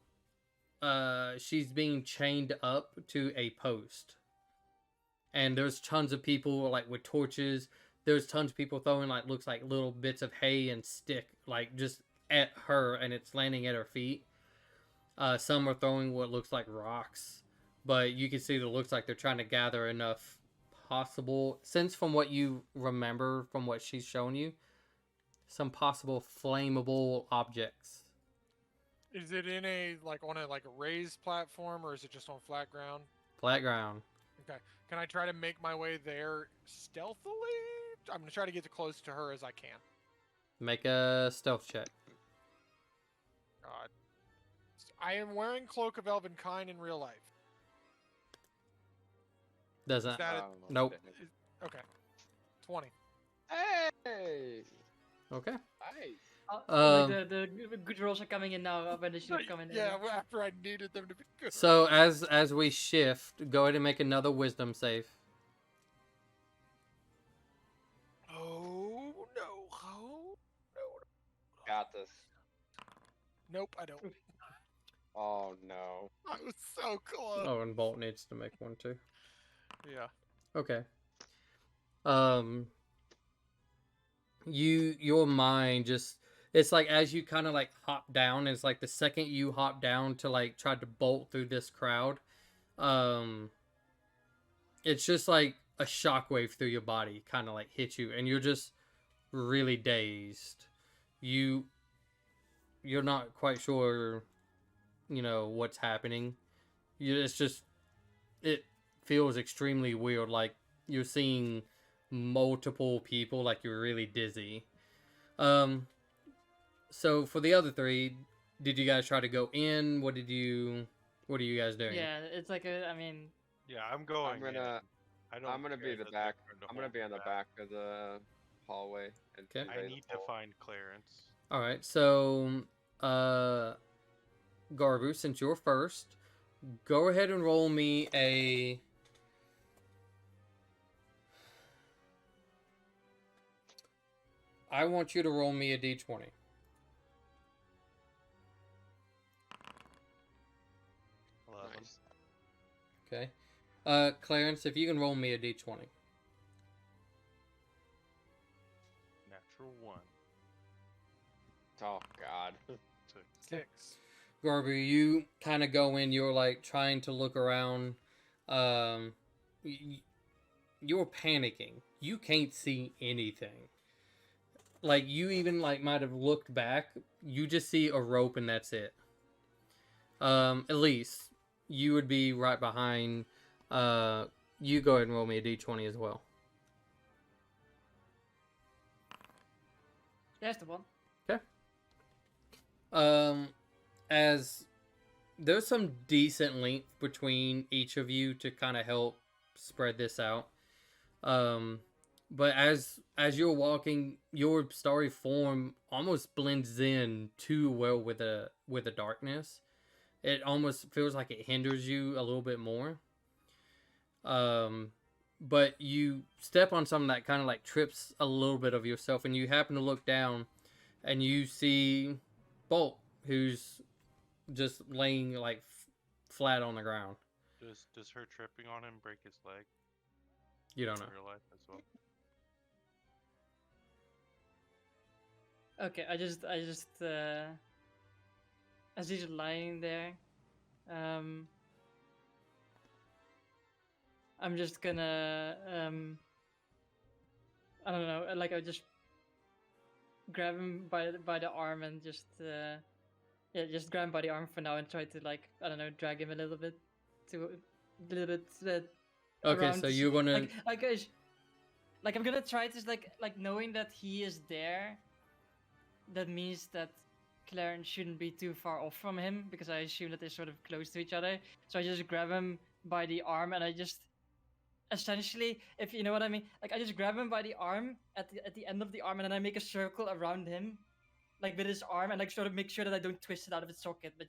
she's being chained up to a post. and there's tons of people like with torches. There's tons of people throwing like looks like little bits of hay and stick like just at her, and it's landing at her feet. Some are throwing what looks like rocks, but you can see that it looks like they're trying to gather enough possible, since from what you remember from what she's shown you, some possible flammable objects. Is it in a like on a raised platform, or is it just on flat ground? Flat ground. Okay. Can I try to make my way there stealthily? I'm gonna try to get as close to her as I can. Make a stealth check. God. I am wearing Cloak of Elvenkind in real life. Doesn't. Is that a, Nope. okay. 20. Hey! Okay. Nice. Like the good rolls are coming in now when they should come in. Yeah, well, after I needed them to be good. So as we shift, go ahead and make another wisdom save. Oh no! Oh no! Got this. Nope, I don't. Oh no. I was so close. Oh, and Bolt needs to make one too. Yeah. Okay. Your mind just, it's like as you kind of like hop down, it's like the second you hop down to like try to bolt through this crowd, it's just like a shockwave through your body kind of like hits you, and you're just really dazed. You're not quite sure, what's happening. It feels extremely weird, like you're seeing multiple people, like you're really dizzy. So for the other three, did you guys try to go in? What are you guys doing? Yeah, it's like I mean, Yeah, I'm going. I'm gonna. I don't I'm gonna be care the that back. they're trying to I'm gonna hold be me on the back of the hallway. And Okay. I survey the need to hall. find Clarence. All right. So, Garbu, since you're first, go ahead and roll me a. I want you to roll me a d20. Nice. Okay. Clarence, if you can roll me a d20. Natural 1. Oh God. 6. Garbu, you kind of go in. You're like trying to look around. You're panicking. You can't see anything. Like you even like might have looked back. You just see a rope and that's it. At least you would be right behind. You go ahead and roll me a d20 as well. there's the one. As there's some decent length between each of you to kind of help spread this out. But as you're walking, your starry form almost blends in too well with the darkness. It almost feels like it hinders you a little bit more. But you step on something that kind of like trips a little bit of yourself, and you happen to look down, and you see Bolt, who's just laying like flat on the ground. Does her tripping on him break his leg You don't in know. real life as well? Okay, I just as he's lying there, I'm just gonna I don't know, like I just grab him by the arm and just just grab him by the arm for now and try to like I don't know drag him a little bit Okay, around so to you're see- gonna like I'm gonna try to like knowing that he is there. That means that Clarence shouldn't be too far off from him because I assume that they're sort of close to each other. So I just grab him by the arm and I just essentially, if you know what I mean, like I just grab him by the arm at the end of the arm and then I make a circle around him, like with his arm, and like sort of make sure that I don't twist it out of its socket. But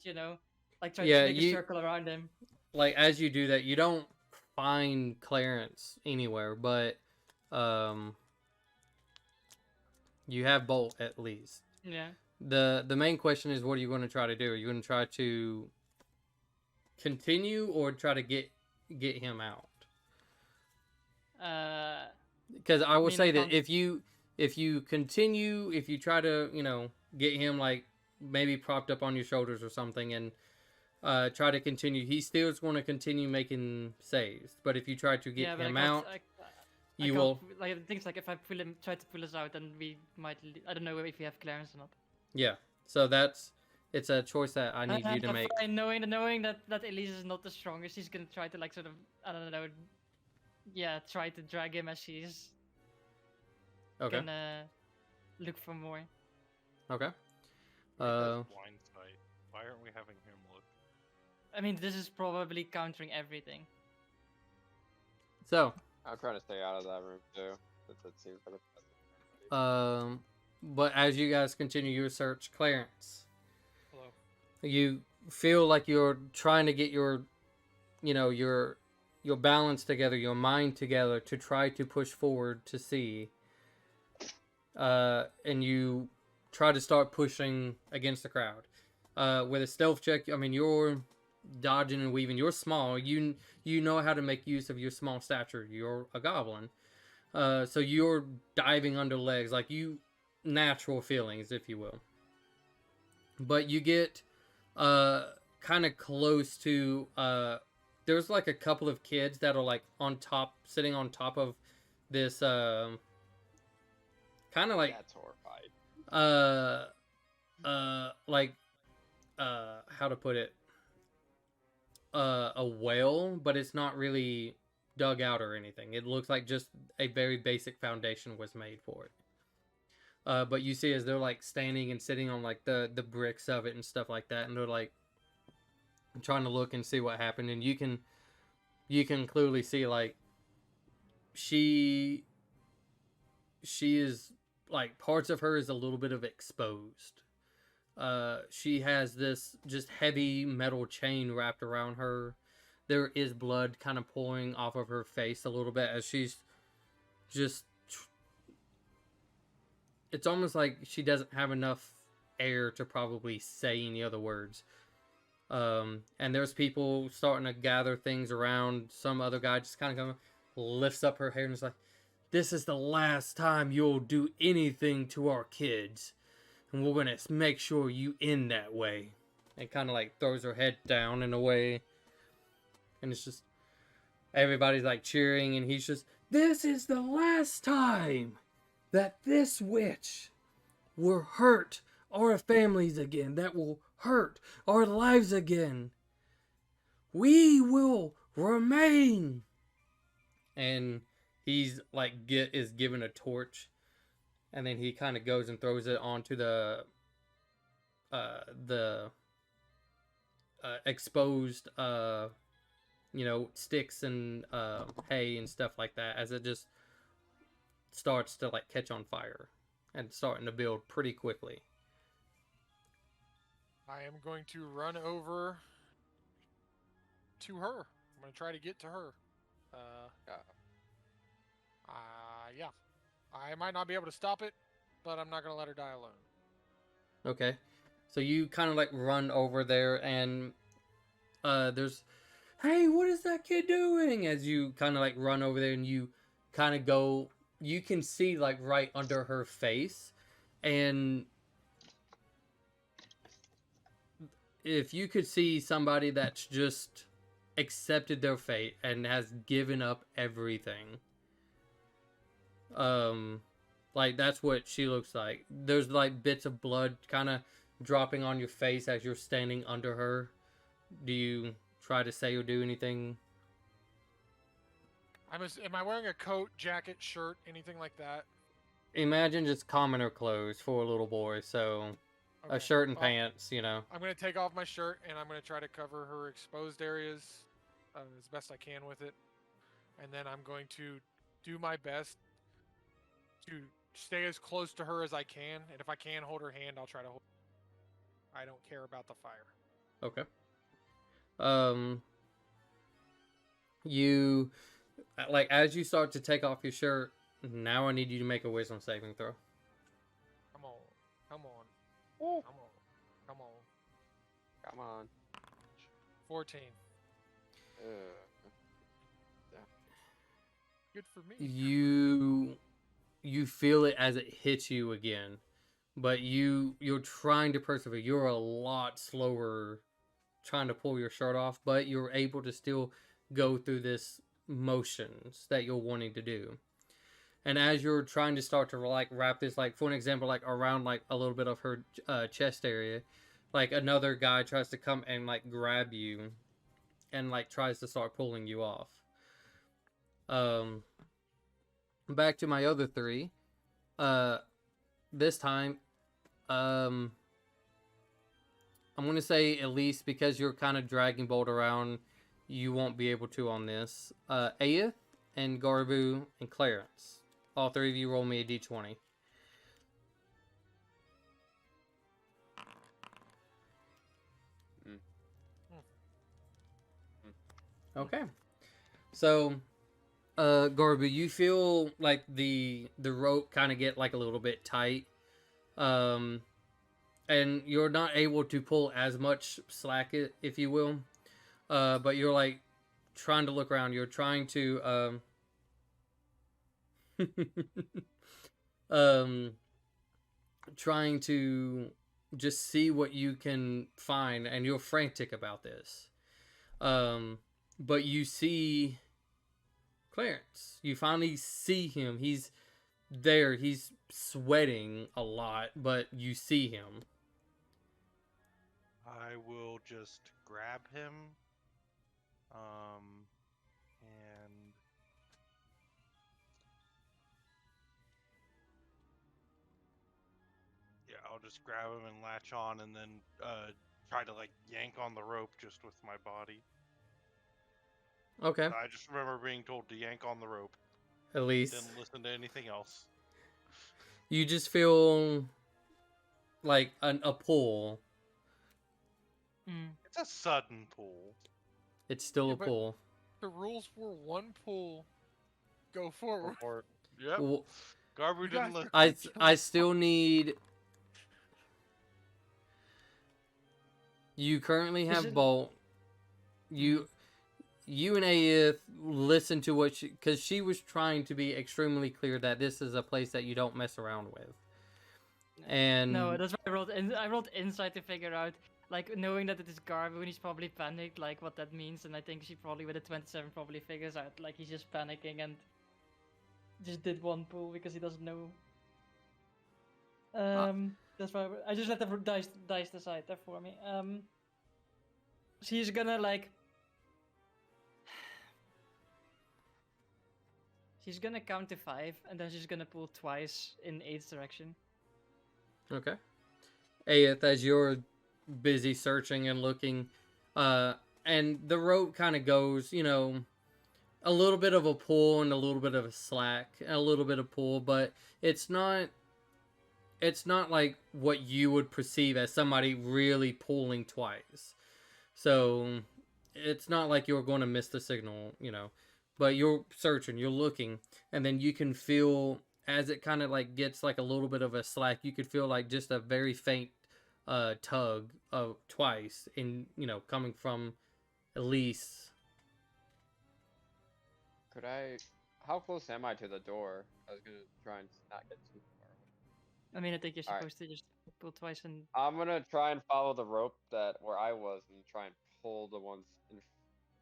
like try Yeah, to make a circle around him. like as you do that, you don't find Clarence anywhere, but you have Bolt at least. Yeah. The main question is, what are you going to try to do? Are you going to try to continue or try to get him out? Because I will mean, say I that can't- if you continue, if you try to, get him like maybe propped up on your shoulders or something, and try to continue, he still is going to continue making saves. But if you try to get yeah, but him out, I you can't, will. like things like if I try to pull us out, then we might. I don't know if we have clearance or not. Yeah. So it's a choice that I need you to make. Fine, knowing that Elise is not the strongest, she's gonna try to like sort of, I don't know, yeah, try to drag him as she's Okay. gonna look for more. Okay. He has Uh, blind sight. Why aren't we having him look? I mean, this is probably countering everything. so, I'm trying to stay out of that room too. That seems like but as you guys continue your search, Clarence, Hello. you feel like you're trying to get your balance together, your mind together to try to push forward to see. And you try to start pushing against the crowd. With a stealth check, I mean, you're dodging and weaving. You're small. You know how to make use of your small stature. You're a goblin. So you're diving under legs, like natural feelings, if you will. But you get kind of close to there's like a couple of kids that are like sitting on top of this kind of like that's horrified. like how to put it, a well, but it's not really dug out or anything. It looks like just a very basic foundation was made for it. But you see as they're like standing and sitting on like the bricks of it and stuff like that, and they're like trying to look and see what happened, and you can clearly see like she is like parts of her is a little bit of exposed. She has this just heavy metal chain wrapped around her. There is blood kind of pouring off of her face a little bit as she's just. It's almost like she doesn't have enough air to probably say any other words. And there's people starting to gather things around. Some other guy just kind of lifts up her hair and is like, "This is the last time you'll do anything to our kids. And we're going to make sure you end that way." And kind of like throws her head down in a way. And it's just, everybody's like cheering, and he's just, "This is the last time that this witch will hurt our families again. That will hurt our lives again. We will remain." And he's like is given a torch, and then he kind of goes and throws it onto the exposed sticks and hay and stuff like that, as it just starts to like catch on fire and starting to build pretty quickly. I am going to run over to her. I'm going to try to get to her. Yeah. I might not be able to stop it, but I'm not going to let her die alone. Okay. So you kind of like run over there, and there's, "Hey, what is that kid doing?" As you kind of like run over there, and you kind of go, you can see like right under her face, and if you could see somebody that's just accepted their fate and has given up everything, like that's what she looks like. There's like bits of blood kind of dropping on your face as you're standing under her. Do you try to say or do anything? Am I wearing a coat, jacket, shirt, anything like that? Imagine just commoner clothes for a little boy, so a Okay. shirt and Well, pants, I'm going to take off my shirt, and I'm going to try to cover her exposed areas as best I can with it. And then I'm going to do my best to stay as close to her as I can. And if I can hold her hand, I'll try to hold. I don't care about the fire. Okay. You, like, as you start to take off your shirt, now I need you to make a wisdom saving throw. Come on. Come on. Oh, Come on. Come on. come on. 14. Good for me. You feel it as it hits you again, but you're trying to persevere. You're a lot slower trying to pull your shirt off, but you're able to still go through this motions that you're wanting to do. And as you're trying to start to like wrap this, like for an example, like around like a little bit of her chest area, like another guy tries to come and like grab you and like tries to start pulling you off. um Back to my other three. This time, I'm gonna say at least because you're kind of dragging Bolt around, you won't be able to on this. Aeth and Garbu and Clarence. All three of you roll me a d20. Okay. So, Garbu, you feel like the rope kind of get like a little bit tight. And you're not able to pull as much slack, if you will. But you're like trying to look around. You're trying to trying to just see what you can find, and you're frantic about this. But you see Clarence. You finally see him. He's there. He's sweating a lot, but you see him. I will just grab him. And yeah, I'll just grab him and latch on, and then try to like yank on the rope just with my body. Okay. I just remember being told to yank on the rope. At least Didn't listen to anything else. you just feel like a pull. It's a sudden pull. It's still Yeah, a but- pull. The rules were one pull. Go forward. Or yep. Well, Garbu You didn't guys listen. I still need. You currently Is have it- Bolt. You and Aeth listen to what she, because she was trying to be extremely clear that this is a place that you don't mess around with. And No, that's why I rolled insight to figure out, like, knowing that it is Garbu and he's probably panicked, like, what that means, and I think she probably, with a 27, probably figures out, like, he's just panicking and just did one pull because he doesn't know. That's why I just let the dice decide that for me. She's gonna, like... She's gonna count to 5, and then she's gonna pull twice in Aeth's direction. okay, Aeth, as you're busy searching and looking, and the rope kind of goes, a little bit of a pull and a little bit of a slack, and a little bit of pull, but it's not like what you would perceive as somebody really pulling twice. So it's not like you're going to miss the signal, but you're searching, you're looking, and then you can feel as it kind of like gets like a little bit of a slack, you could feel like just a very faint tug of twice in, coming from Elise. How close am I to the door? I was gonna try and not get too far away. I mean, I think you're Alright. supposed to just pull twice and... I'm gonna try and follow the rope where I was and try and pull the ones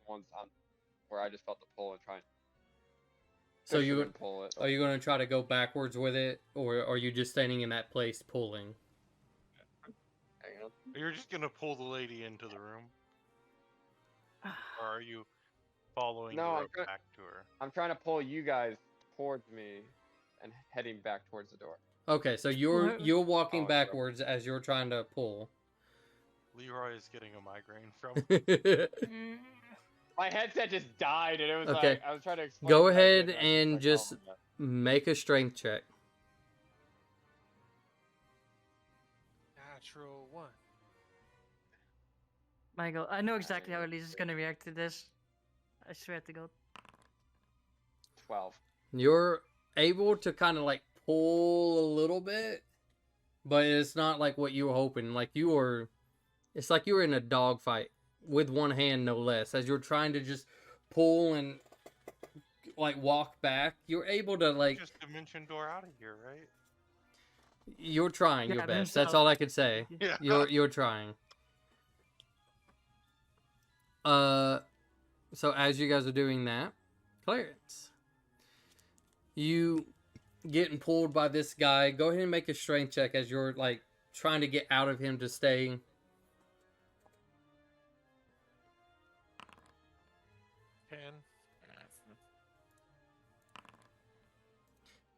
on where I just felt the pull and try and So push them you and pull it. are you going to try to go backwards with it, or are you just standing in that place pulling? Hang on. You're just gonna pull the lady into the room, or are you following No, the I'm rope try- back to her? I'm trying to pull you guys towards me and heading back towards the door. Okay, so you're walking Oh, backwards as you're trying to pull. Leroy is getting a migraine from. Mm, My headset just died and it was Okay. like I was trying to explain. Go what I ahead did, and like, just oh my God. Make a strength check. Natural 1. Michael, I know exactly how Elise is gonna react to this. I swear to God. 12. You're able to kind of like pull a little bit, but it's not like what you were hoping. It's like you were in a dogfight with one hand, no less, as you're trying to just pull and like walk back, you're able to like Just dimension door out of here, right? you're trying your Yeah, best. there's That's no- all I could say. Yeah. You're trying. So as you guys are doing that, Clarence, you getting pulled by this guy. Go ahead and make a strength check as you're like trying to get out of him to stay. 10.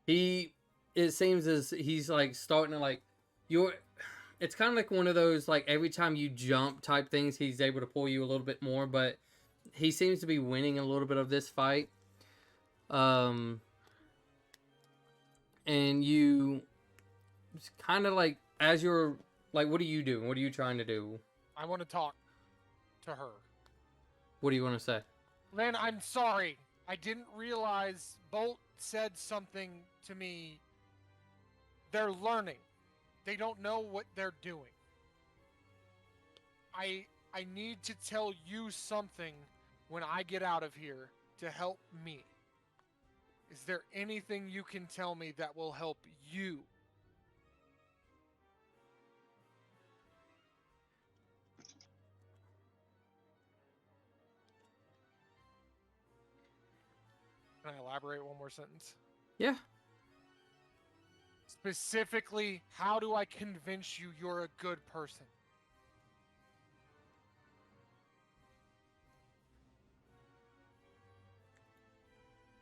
It seems as he's like starting to like you're it's kind of like one of those like every time you jump type things he's able to pull you a little bit more, but he seems to be winning a little bit of this fight. And you kind of like as you're like, what are you doing? What are you trying to do? I want to talk to her. What do you want to say? Lynn, I'm sorry. I didn't realize Bolt said something to me. They're learning. They don't know what they're doing. I need to tell you something when I get out of here to help me. Is there anything you can tell me that will help you? Can I elaborate one more sentence? Yeah. Specifically, how do I convince you you're a good person?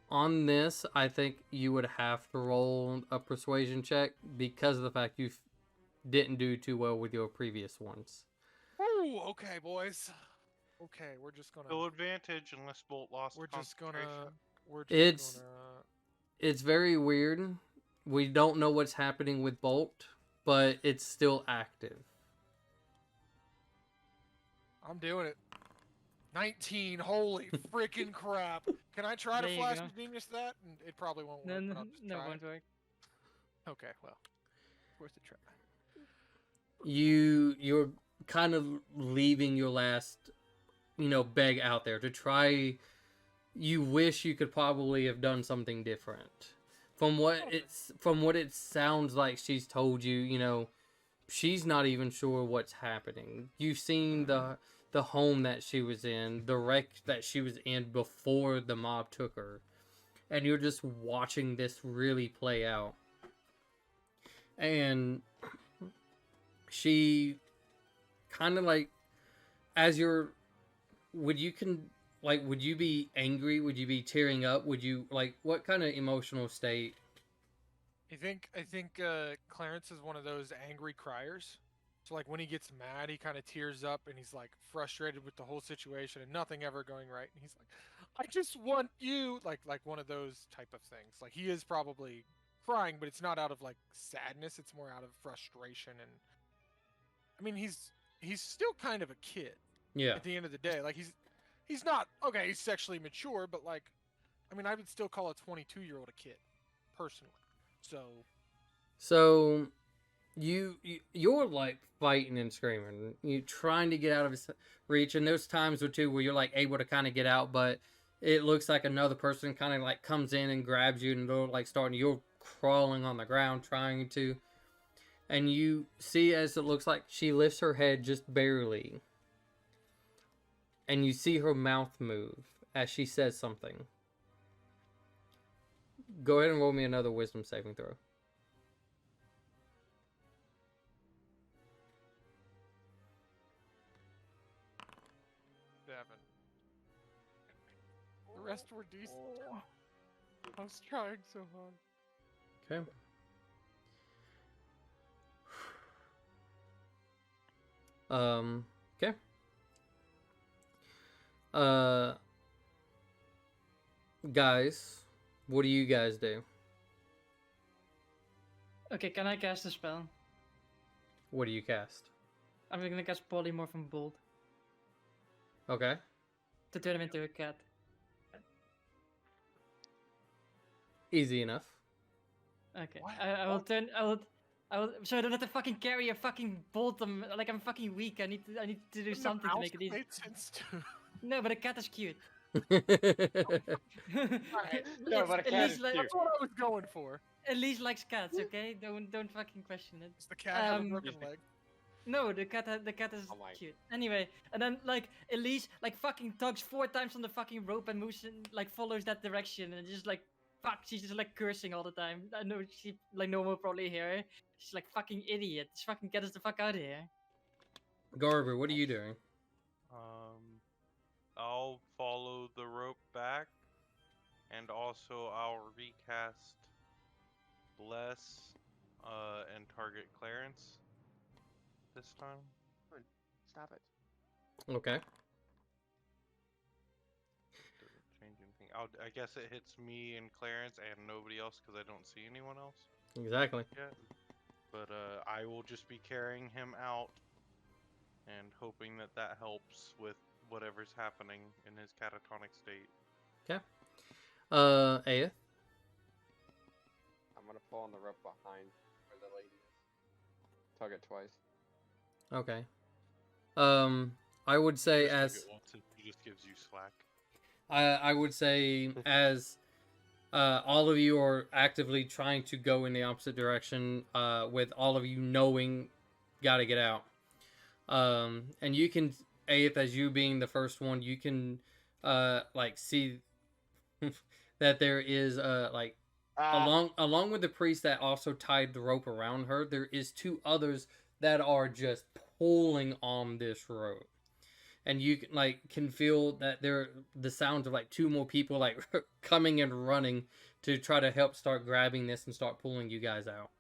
On this, I think you would have to roll a persuasion check because of the fact you didn't do too well with your previous ones. Ooh, okay, boys. Okay, we're just gonna. No advantage unless Bolt lost We're just gonna. concentration. We're just It's- gonna. It's very weird. We don't know what's happening with Bolt, but it's still active. I'm doing it. 19. Holy freaking crap! Can I try to There you flash go. genius that? And it probably won't work. No, but no, I'll just no, try won't it. work. Okay, well, worth a try. You're kind of leaving your last, beg out there to try. You wish you could probably have done something different. From what it sounds like she's told you, she's not even sure what's happening. You've seen the home that she was in, the wreck that she was in before the mob took her. And you're just watching this really play out. And she kind of like, as you're, would you be angry? Would you be tearing up? Would you like, what kind of emotional state? I think Clarence is one of those angry criers. So like when he gets mad, he kind of tears up and he's like frustrated with the whole situation and nothing ever going right. And he's like, "I just want you," like one of those type of things. Like he is probably crying, but it's not out of like sadness. It's more out of frustration. And I mean, he's still kind of a kid Yeah. at the end of the day. Like he's not okay. He's sexually mature, but like, I mean, I would still call a 22-year-old a kid, personally. So you're like fighting and screaming. You trying to get out of his reach, and there's times or two where you're like able to kind of get out, but it looks like another person kind of like comes in and grabs you, and they're like you're crawling on the ground trying to, and you see as it looks like she lifts her head just barely, and you see her mouth move as she says something. Go ahead and roll me another wisdom saving throw. Devin. The rest were decent. I was trying so hard. Okay. Okay. Guys, what do you guys do? Okay, can I cast a spell? What do you cast? I'm gonna cast Polymorph and Bolt Okay. to turn him into a cat. Easy enough. Okay, What? I will turn. I will. So I don't have to fucking carry a fucking bolt. Like I'm fucking weak. I need to do And the something to mouse make it easy. made sense too. No, but a cat is cute. No, but a At cat least is like cute. That's what I was going for. at least likes cats, okay? Don't fucking question it. Does the cat have a Um, broken leg? No, the cat is Oh my. cute. Anyway, and then like Elise like fucking tugs 4 times on the fucking rope and moves in, like follows that direction and just like fuck, she's just like cursing all the time. I know she like no one will probably hear her. She's like fucking idiot. Just fucking get us the fuck out of here. Garber, what are you doing? I'll follow the rope back, and also I'll recast Bless, and target Clarence this time. Stop it. Okay. Doesn't change anything. I guess it hits me and Clarence and nobody else because I don't see anyone else Exactly. yet. But I will just be carrying him out and hoping that that helps with whatever's happening in his catatonic state. Aya. I'm gonna pull on the rope behind where the lady is. Tug it twice. Okay. I would say Just tug as it once, he just gives you slack. I would say as all of you are actively trying to go in the opposite direction, with all of you knowing, gotta get out. And you can, Aeth, as you being the first one, you can like see that there is like along with the priest that also tied the rope around her, there is 2 others that are just pulling on this rope. And you can feel that there the sounds of like 2 more people like coming and running to try to help start grabbing this and start pulling you guys out.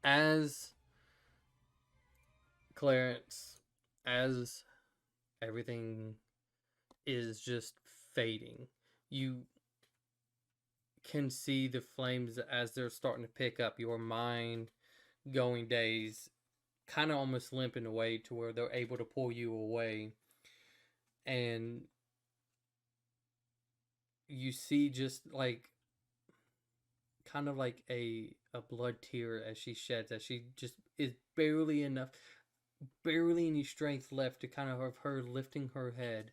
As Clarence, as everything is just fading, you can see the flames as they're starting to pick up. Your mind going days, kind of almost limping away to where they're able to pull you away. And you see just like kind of like a blood tear as she sheds, as she just is barely any strength left to kind of have her lifting her head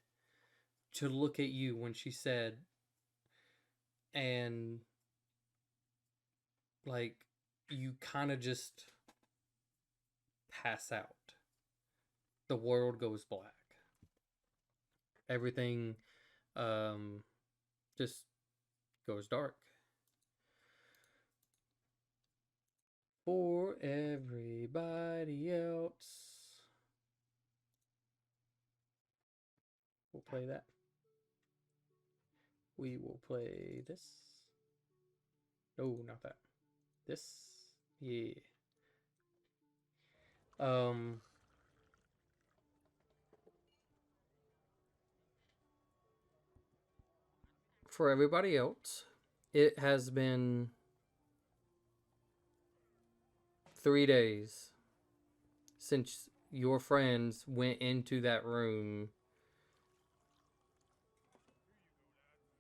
to look at you when she said, and like you kind of just pass out. The world goes black. Everything just goes dark. For everybody else. We'll play that. We will play this. No, not that. This. Yeah. For everybody else, it has been 3 days since your friends went into that room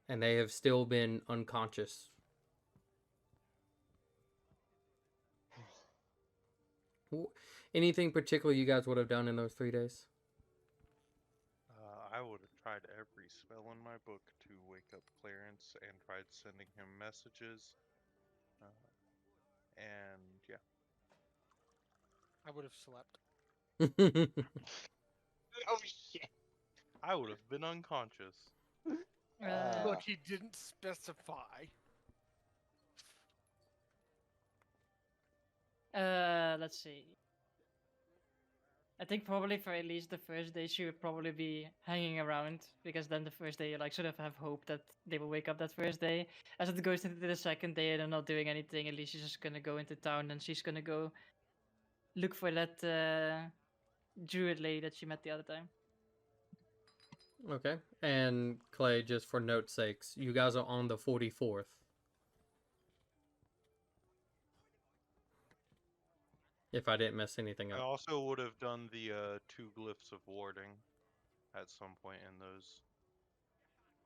and they have still been unconscious. Anything particular you guys would have done in those 3 days? I would have tried every spell in my book to wake up Clarence and tried sending him messages. And yeah. I would have slept. Oh shit. I would have been unconscious. Look, he didn't specify. Let's see. I think probably for at least the first day she would probably be hanging around, because then the first day you like sort of have hope that they will wake up that first day. As it goes into the second day and they're not doing anything, at least she's just gonna go into town and she's gonna go look for that druid lady that she met the other time. Okay. And Clay, just for note's sakes, you guys are on the 44th. If I didn't mess anything I up. also would have done the 2 glyphs of warding at some point in those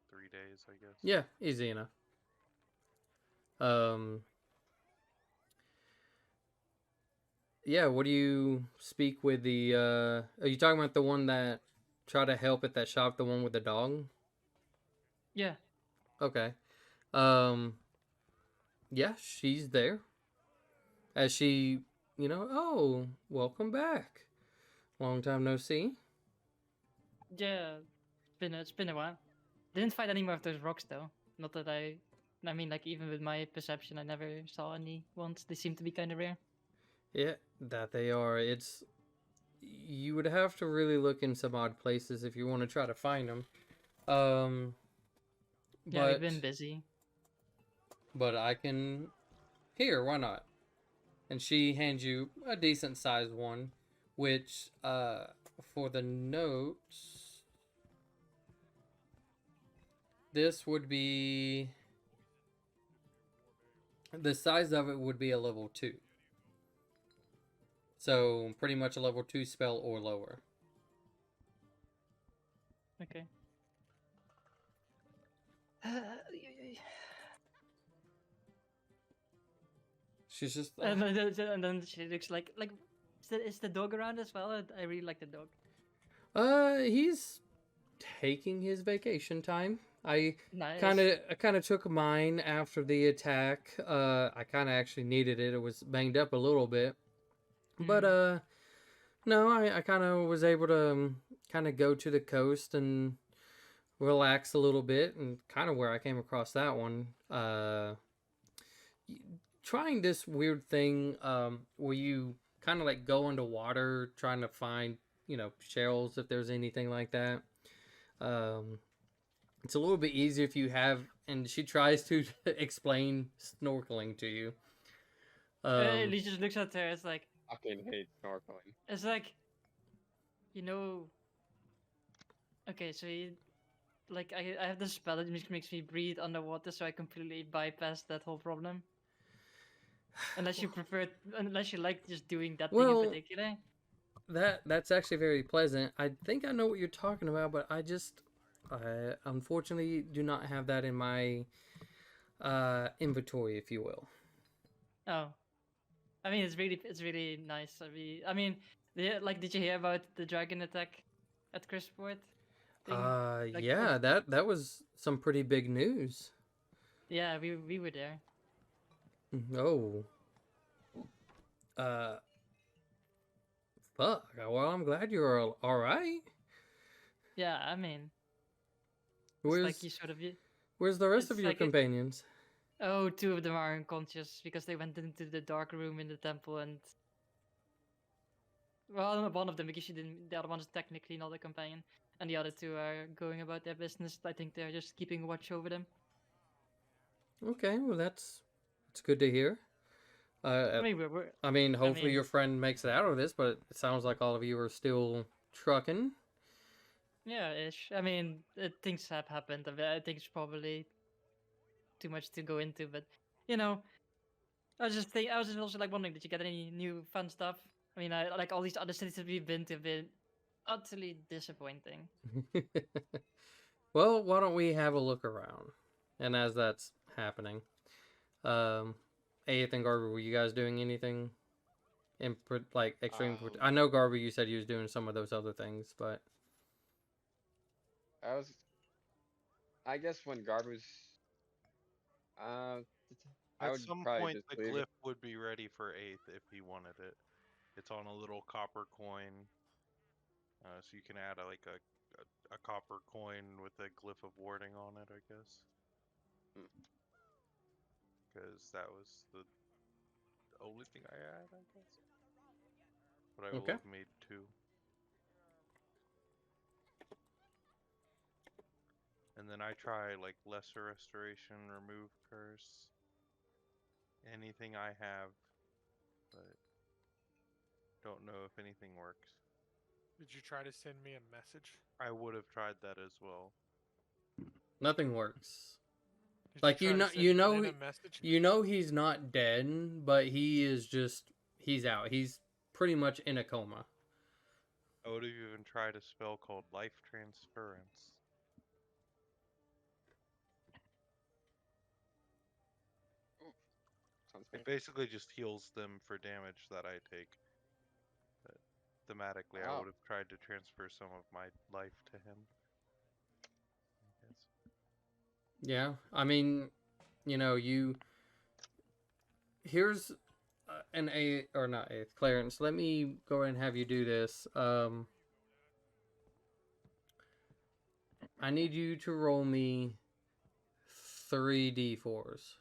3 days, I guess. Yeah, easy enough. Yeah, what do you speak with the are you talking about the one that try to help at that shop, the one with the dog? Yeah. Okay. Yeah, she's there. As she, oh, welcome back. Long time no see. Yeah. It's been a while. Didn't find any more of those rocks though. Not that I mean, like even with my perception, I never saw any ones. They seem to be kind of rare. Yeah, that they are. You would have to really look in some odd places if you want to try to find them. Um, Yeah, we've but been busy. I can here. Why not? And she hands you a decent sized one, which for the notes, this would be the size of it would be a level 2. So pretty much a level 2 spell or lower. Okay. She's just And then she looks like is the dog around as well? I really like the dog. he's taking his vacation time. I Nice. kind of took mine after the attack. I kind of actually needed it. It was banged up a little bit. But no, I kind of was able to kind of go to the coast and relax a little bit, and kind of where I came across that one. Trying this weird thing where you kind of like go underwater trying to find shells if there's anything like that. It's a little bit easier if you have, and she tries to explain snorkeling to you. Lee just looks at her. It's like Fucking hate snorkeling. it's like, you know. Okay, so I have this spell that makes me breathe underwater, so I completely bypass that whole problem. Unless you like just doing that thing in Well, particular. that's actually very pleasant. I think I know what you're talking about, but I unfortunately do not have that in my inventory, if you will. Oh, I mean it's really nice. Did you hear about the dragon attack at Crisport? Yeah, that was some pretty big news. Yeah, we were there. Oh. Fuck. Well, I'm glad you're all right. Yeah, I mean, it's like Where's you sort of Where's the rest it's of your like companions? oh, two of them are unconscious because they went into the dark room in the temple and well, one of them because she didn't. The other one is technically not a companion, and the other two are going about their business. I think they're just keeping watch over them. Okay, well that's good to hear. I mean, I Hopefully mean, your friend makes it out of this, but it sounds like all of you are still trucking. yeah, ish. I mean, things have happened. I think it's probably too much to go into, but you know, I was just also like wondering, did you get any new fun stuff? I mean, I like all these other cities that we've been to have been utterly disappointing. Well, why don't we have a look around? And as that's happening, um, Aeth and Garber, were you guys doing anything like extreme? I know Garber, you said you was doing some of those other things, but I guess when Garbu's, I At would some probably point, just the leave it. glyph would be ready for eighth if he wanted it. It's on a little copper coin, so you can add a copper coin with a glyph of warding on it, I guess. Because that was the only thing I had, I guess. But I will okay. have made 2. And then I try like lesser restoration, remove curse, anything I have, but don't know if anything works. Did you try to send me a message? I would have tried that as well. Nothing works. Did Like try to send Lynn a message? you know he's not dead, but he's out. He's pretty much in a coma. I would have even tried a spell called Life Transference. Sounds It good. basically just heals them for damage that I take. But thematically, I Oh. would have tried to transfer some of my life to him. I guess. Yeah, I mean, you know, here's an eighth or not eighth, Clarence. Let me go ahead and have you do this. I need you to roll me 3d4s.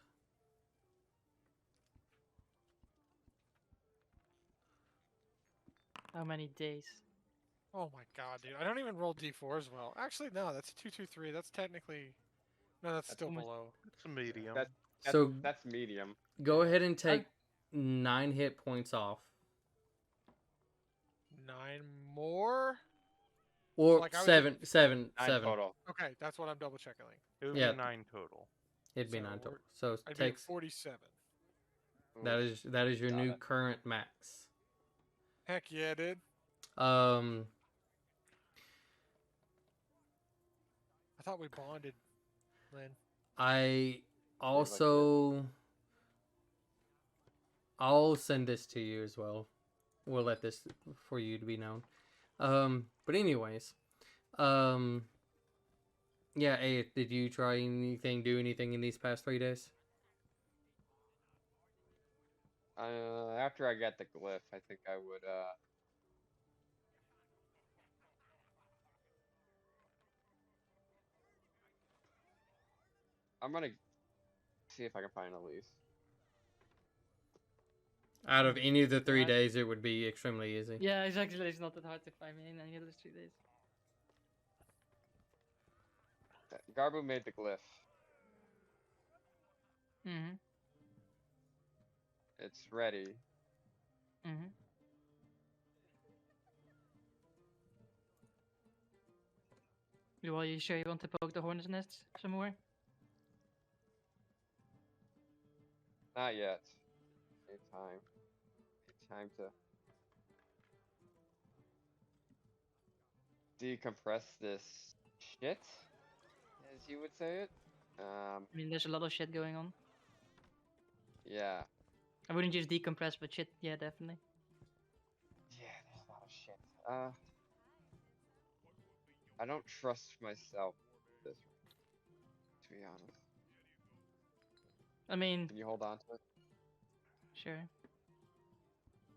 How many days? Oh my god, dude! I don't even roll d4s well. Actually, no, that's 2, 2, 3. That's technically no, that's still almost- below. It's a medium. So That's medium. go Yeah. ahead and take 9 hit points off, 9 more. or like, I would seven, take- seven, 9 7. total. Okay, that's what I'm double checking. It would Yeah. be 9 total. It'd be So 9 we're- total. So I'd be at takes 47. that is your Got new it. current max. Heck yeah, dude. Um, I thought we bonded, Lynn. I like also I'll send this to you as well. We'll let this for you to be known. But anyways, yeah. Hey, did you try anything? Do anything in these past 3 days? After I get the glyph, I think I would I'm gonna see if I can find Elise. Out of any of the 3 Right. days, it would be extremely easy. Yeah, exactly. It's not that hard to find me in any of those 3 days. Garbu made the glyph. Mm-hmm. It's ready. Mm-hmm. Well, you sure you want to poke the hornet's nest some more? Not yet. Need time. Need time to decompress this shit, as you would say it. I mean, there's a lot of shit going on. Yeah. I wouldn't use decompress, but shit, yeah, definitely. Yeah, there's a lot of shit. I don't trust myself this to be honest. I mean, Can you hold on to it? sure.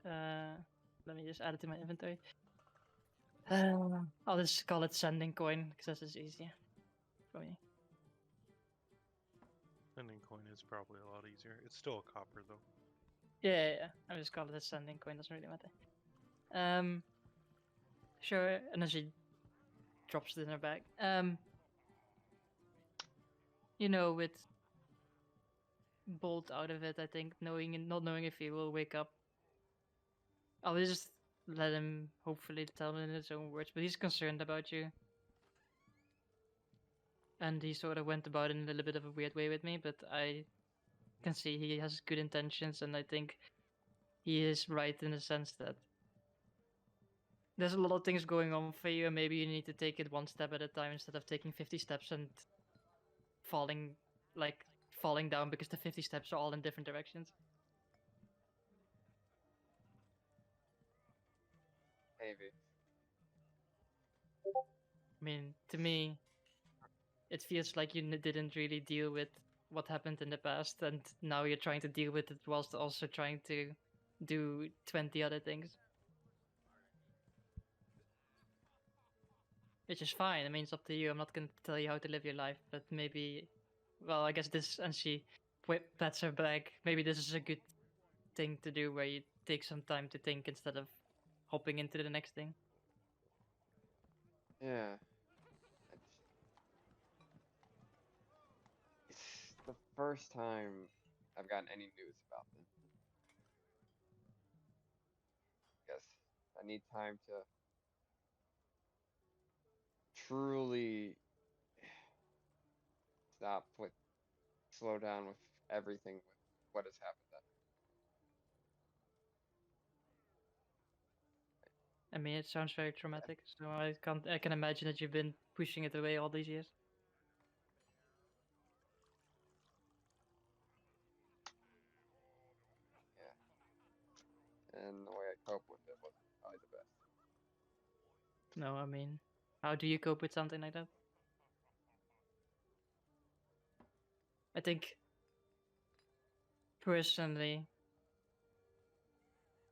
Let me just add it to my inventory. I'll just call it sending coin because that's easier for me. Sending coin is probably a lot easier. It's still a copper though. Yeah. I'll just call it a sending coin. Doesn't really matter. Sure. And then she drops it in her bag. With Bolt out of it, I think not knowing if he will wake up. I'll just let him hopefully tell in his own words, but he's concerned about you. And he sort of went about it in a little bit of a weird way with me, but I can see he has good intentions, and I think he is right in the sense that there's a lot of things going on for you, and maybe you need to take it one step at a time instead of taking 50 steps and falling down because the 50 steps are all in different directions. Maybe. I mean, to me, it feels like you didn't really deal with what happened in the past, and now you're trying to deal with it whilst also trying to do 20 other things. Which is fine. I mean, it's up to you. I'm not going to tell you how to live your life, but maybe, well, I guess this, and she pats her back. Maybe this is a good thing to do where you take some time to think instead of hopping into the next thing. Yeah. It's the first time I've gotten any news about them. Guess I need time to truly slow down with everything with what has happened. I mean, it sounds very traumatic, so I can imagine that you've been pushing it away all these years. Yeah. And the way I cope with it wasn't probably the best. No, I mean, how do you cope with something like that? I think personally,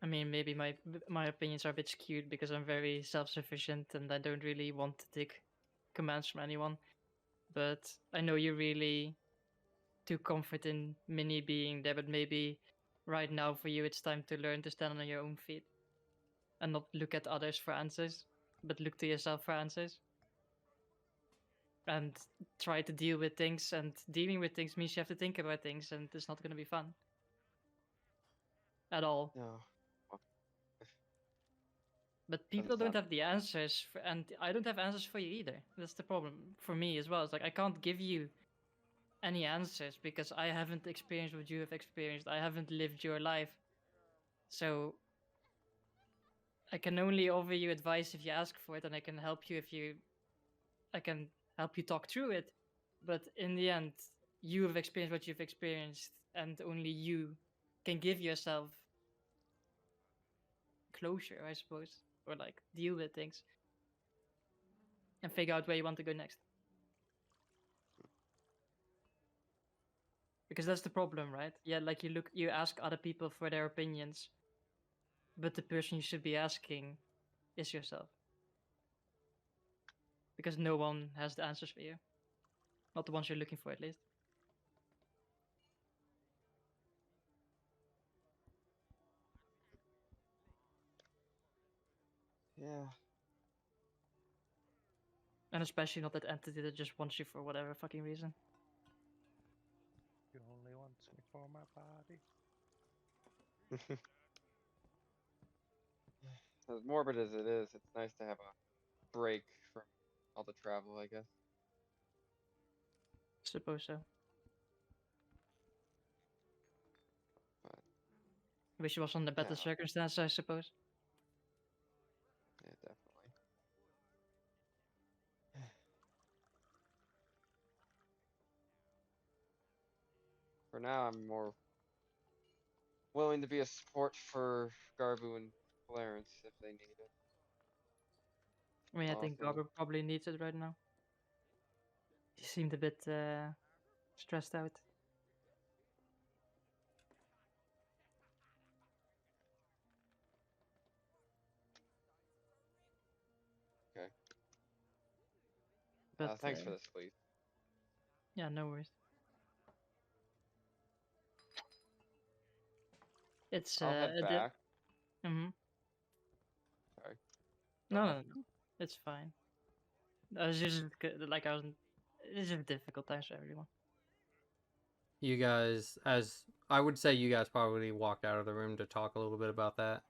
I mean, maybe my opinions are a bit skewed because I'm very self-sufficient and I don't really want to take commands from anyone. But I know you really took comfort in Minnie being there, but maybe right now for you it's time to learn to stand on your own feet and not look at others for answers, but look to yourself for answers. And try to deal with things, and dealing with things means you have to think about things, and it's not going to be fun at all. No. But Doesn't people don't sound have the answers, and I don't have answers for you either. That's the problem for me as well. It's like I can't give you any answers because I haven't experienced what you have experienced. I haven't lived your life. So I can only offer you advice if you ask for it, and I can help you I can help you talk through it. But in the end, you have experienced what you've experienced, and only you can give yourself closure, I suppose, or like deal with things and figure out where you want to go next. Because that's the problem, right? Yeah, like you ask other people for their opinions, but the person you should be asking is yourself. Because no one has the answers for you. Not the ones you're looking for, at least. yeah. And especially not that entity that just wants you for whatever fucking reason. He only wants me for my body. As morbid as it is, it's nice to have a break from all the travel, I guess. Suppose so. But Wish it was under better yeah, circumstances, I suppose. yeah, definitely. For now, I'm more willing to be a support for Garbu and Clarence if they need it. I mean, I think Also, Garber probably needs it right now. He seemed a bit stressed out. okay. But Thanks for this, please. yeah, no worries. It's I'll head back. Mm-hmm. Sorry. Go No, ahead. no, no, it's fine. I was just like I was. It's just a difficult times for everyone. You guys, as I would say, you guys probably walked out of the room to talk a little bit about that.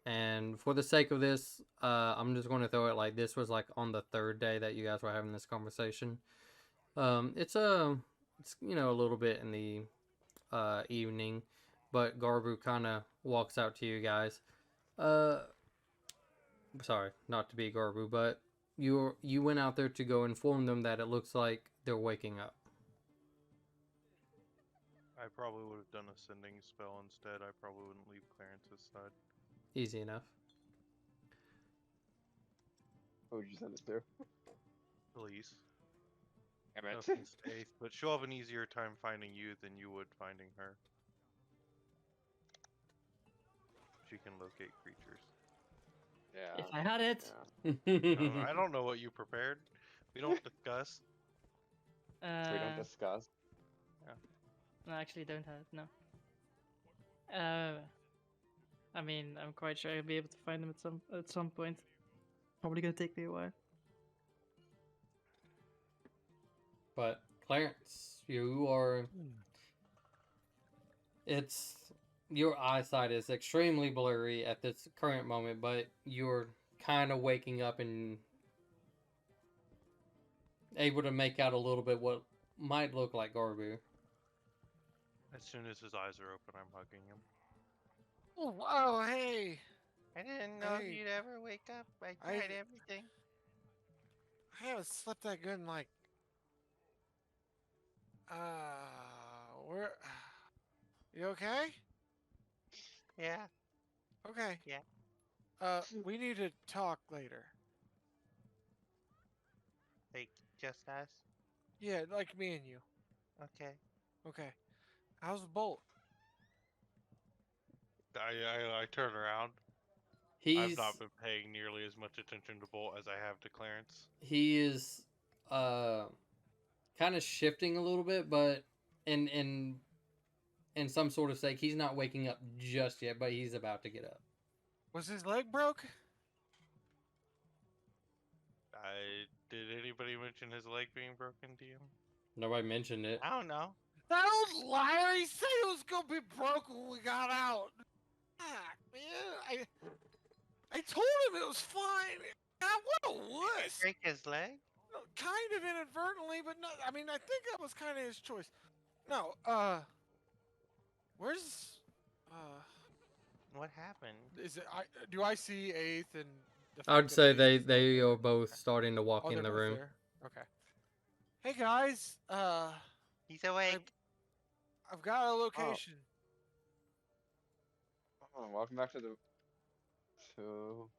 And for the sake of this, I'm just going to throw it like this was like on the third day that you guys were having this conversation. It's a little bit in the evening, but Garbu kind of walks out to you guys. Sorry, not to be Garbu, but you went out there to go inform them that it looks like they're waking up. I probably would have done a sending spell instead. I probably wouldn't leave Clarence's side. Easy enough. Who would you send it to? Please. Damn No it. offense to Ace, but she'll have an easier time finding you than you would finding her. She can locate creatures. Yeah. If I had it, I don't know what you prepared. We don't discuss. We don't discuss. no, I actually don't have it. No. I mean, I'm quite sure I'll be able to find them at some point. Probably gonna take me a while. But Clarence, you are. It's your eyesight is extremely blurry at this current moment, but you're kind of waking up and able to make out a little bit what might look like Garbu. As soon as his eyes are open, I'm hugging him. Oh, hey. I didn't know Hey. you'd ever wake up. I I- tried everything. I haven't slept that good in like. Where? You okay? Yeah. Okay. Yeah. We need to talk later. Like, just us? Yeah, like me and you. Okay. Okay. How's Bolt? I turn around. I've He's not been paying nearly as much attention to Bolt as I have to Clarence. he is kind of shifting a little bit, but in some sort of sake, he's not waking up just yet, but he's about to get up. Was his leg broke? Did anybody mention his leg being broken to you? Nobody mentioned it. I don't know. That old liar! He said it was gonna be broken when we got out. Ah, man, I told him it was fine. God, what a Did wuss! he break his leg? Kind of inadvertently, but no. I mean, I think that was kind of his choice. No, where's What happened? is it? Do I see Eighth and? The I'd fact that say Eighth they is not they there? are both starting to walk Oh, in they're the both room. there. Okay. Hey guys, He's awake. I've got a location. Oh, welcome back to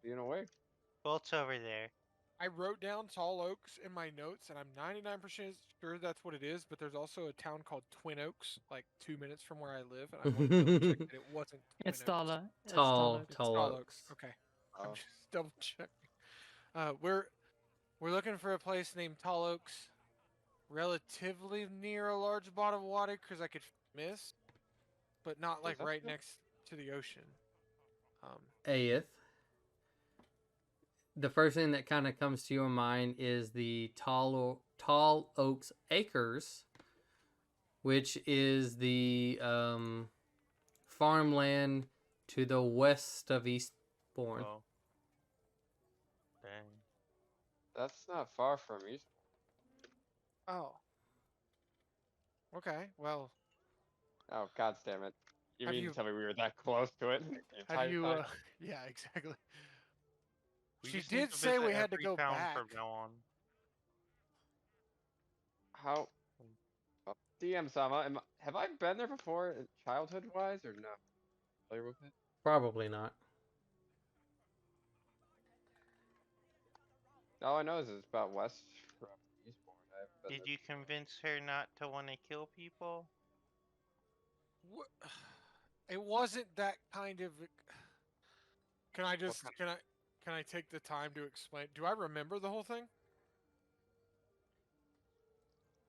being awake. Bolt's over there. I wrote down Tall Oaks in my notes, and I'm 99% sure that's what it is. But there's also a town called Twin Oaks, like 2 minutes from where I live, and I want to double check that it wasn't Twin It's Oaks. taller. It's Tall, taller. It's tall Tall oaks. Oaks. Okay, Oh. I'm just double checking. We're looking for a place named Tall Oaks, relatively near a large body of water, because I could miss, but not like that right good? next to the ocean. Aeth. The first thing that kind of comes to your mind is the Tall Oaks Acres, which is the farmland to the west of Eastbourne. Oh. Dang. That's not far from East. Oh. Okay. Well, Oh, god damn it. You Have mean you- to tell me we were that close to it the have entire you? time? Yeah, exactly. We She just need did to say we visit had to every go town back. from now on. How? Oh, DM Sama, have I been there before, childhood wise, or no? Familiar with it? Probably not. All I know is it's about west from Eastbourne. I haven't been Did there you convince her not to want to kill people? It wasn't that kind of. Can I just kind- can I take the time to explain? Do I remember the whole thing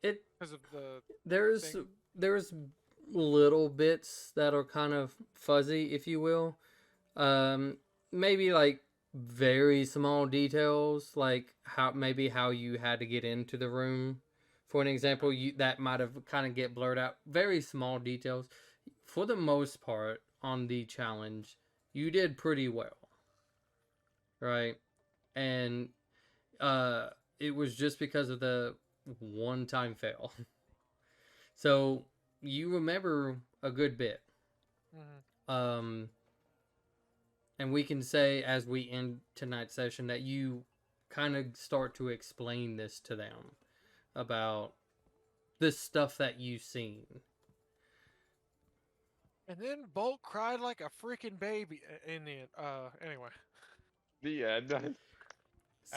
It because of the there's thing? there's little bits that are kind of fuzzy, if you will. Maybe like very small details, like how you had to get into the room. For an example, you that might have kind of get blurred out. Very small details. For the most part, on the challenge, you did pretty well, right? And it was just because of the one-time fail. So you remember a good bit. Mhm. And we can say as we end tonight's session that you kind of start to explain this to them about the stuff that you've seen. And then Bolt cried like a freaking baby in the end. Anyway. The end. As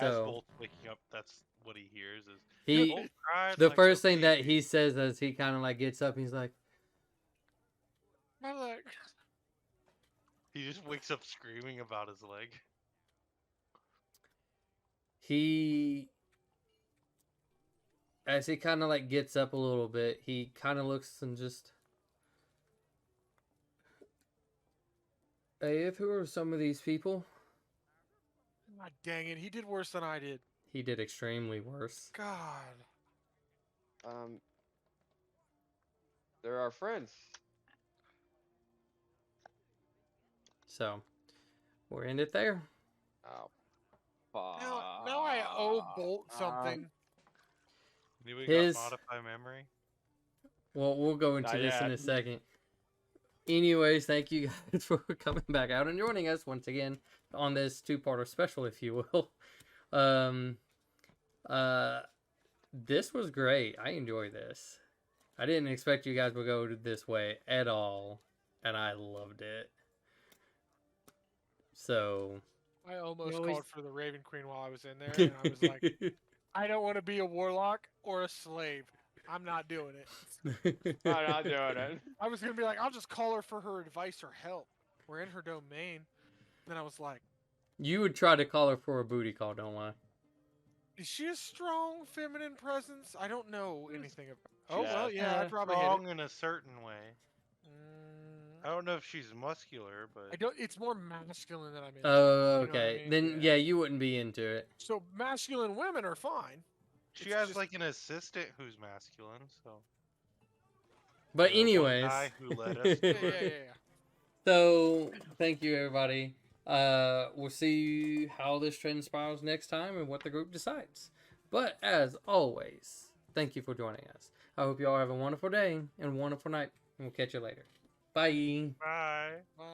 So Bolt's waking up, that's what he hears is he Bolt cried the like first a thing that baby." he says as he kind of like gets up, he's like, My leg. He just wakes up screaming about his leg. he as he kind of like gets up a little bit, he kind of looks and just, hey, who are some of these people? God dang it! He did worse than I did. He did extremely worse. God. They're our friends. So we'll end it there. Oh, Now I owe Bolt something. Anybody His- got modify memory? Well, we'll go into Not this in a yet. second. Anyways, thank you guys for coming back out and joining us once again on this two-parter special, if you will. This was great. I enjoyed this. I didn't expect you guys would go this way at all, and I loved it. So, I almost always- called for the Raven Queen while I was in there, and I was like, I don't want to be a warlock or a slave. I'm not doing it. I'm not doing it. I was gonna be like, I'll just call her for her advice or help. We're in her domain. Then I was like, You would try to call her for a booty call, don't lie. is she a strong feminine presence? I don't know anything about. Oh She's well, yeah, I'd probably hit it. Strong in a certain way. I Mm, don't know if she's muscular, I but don't. It's more masculine than I'm into. Oh, you know what I okay. mean? Then yeah, you wouldn't be into it. So masculine women are fine. she it's has just- like an assistant who's masculine. So. But the one anyways, guy who led us to Yeah, it. yeah. so thank you everybody. We'll see how this transpires next time and what the group decides. But as always, thank you for joining us. I hope you all have a wonderful day and a wonderful night. And we'll catch you later. Bye. Bye. Bye.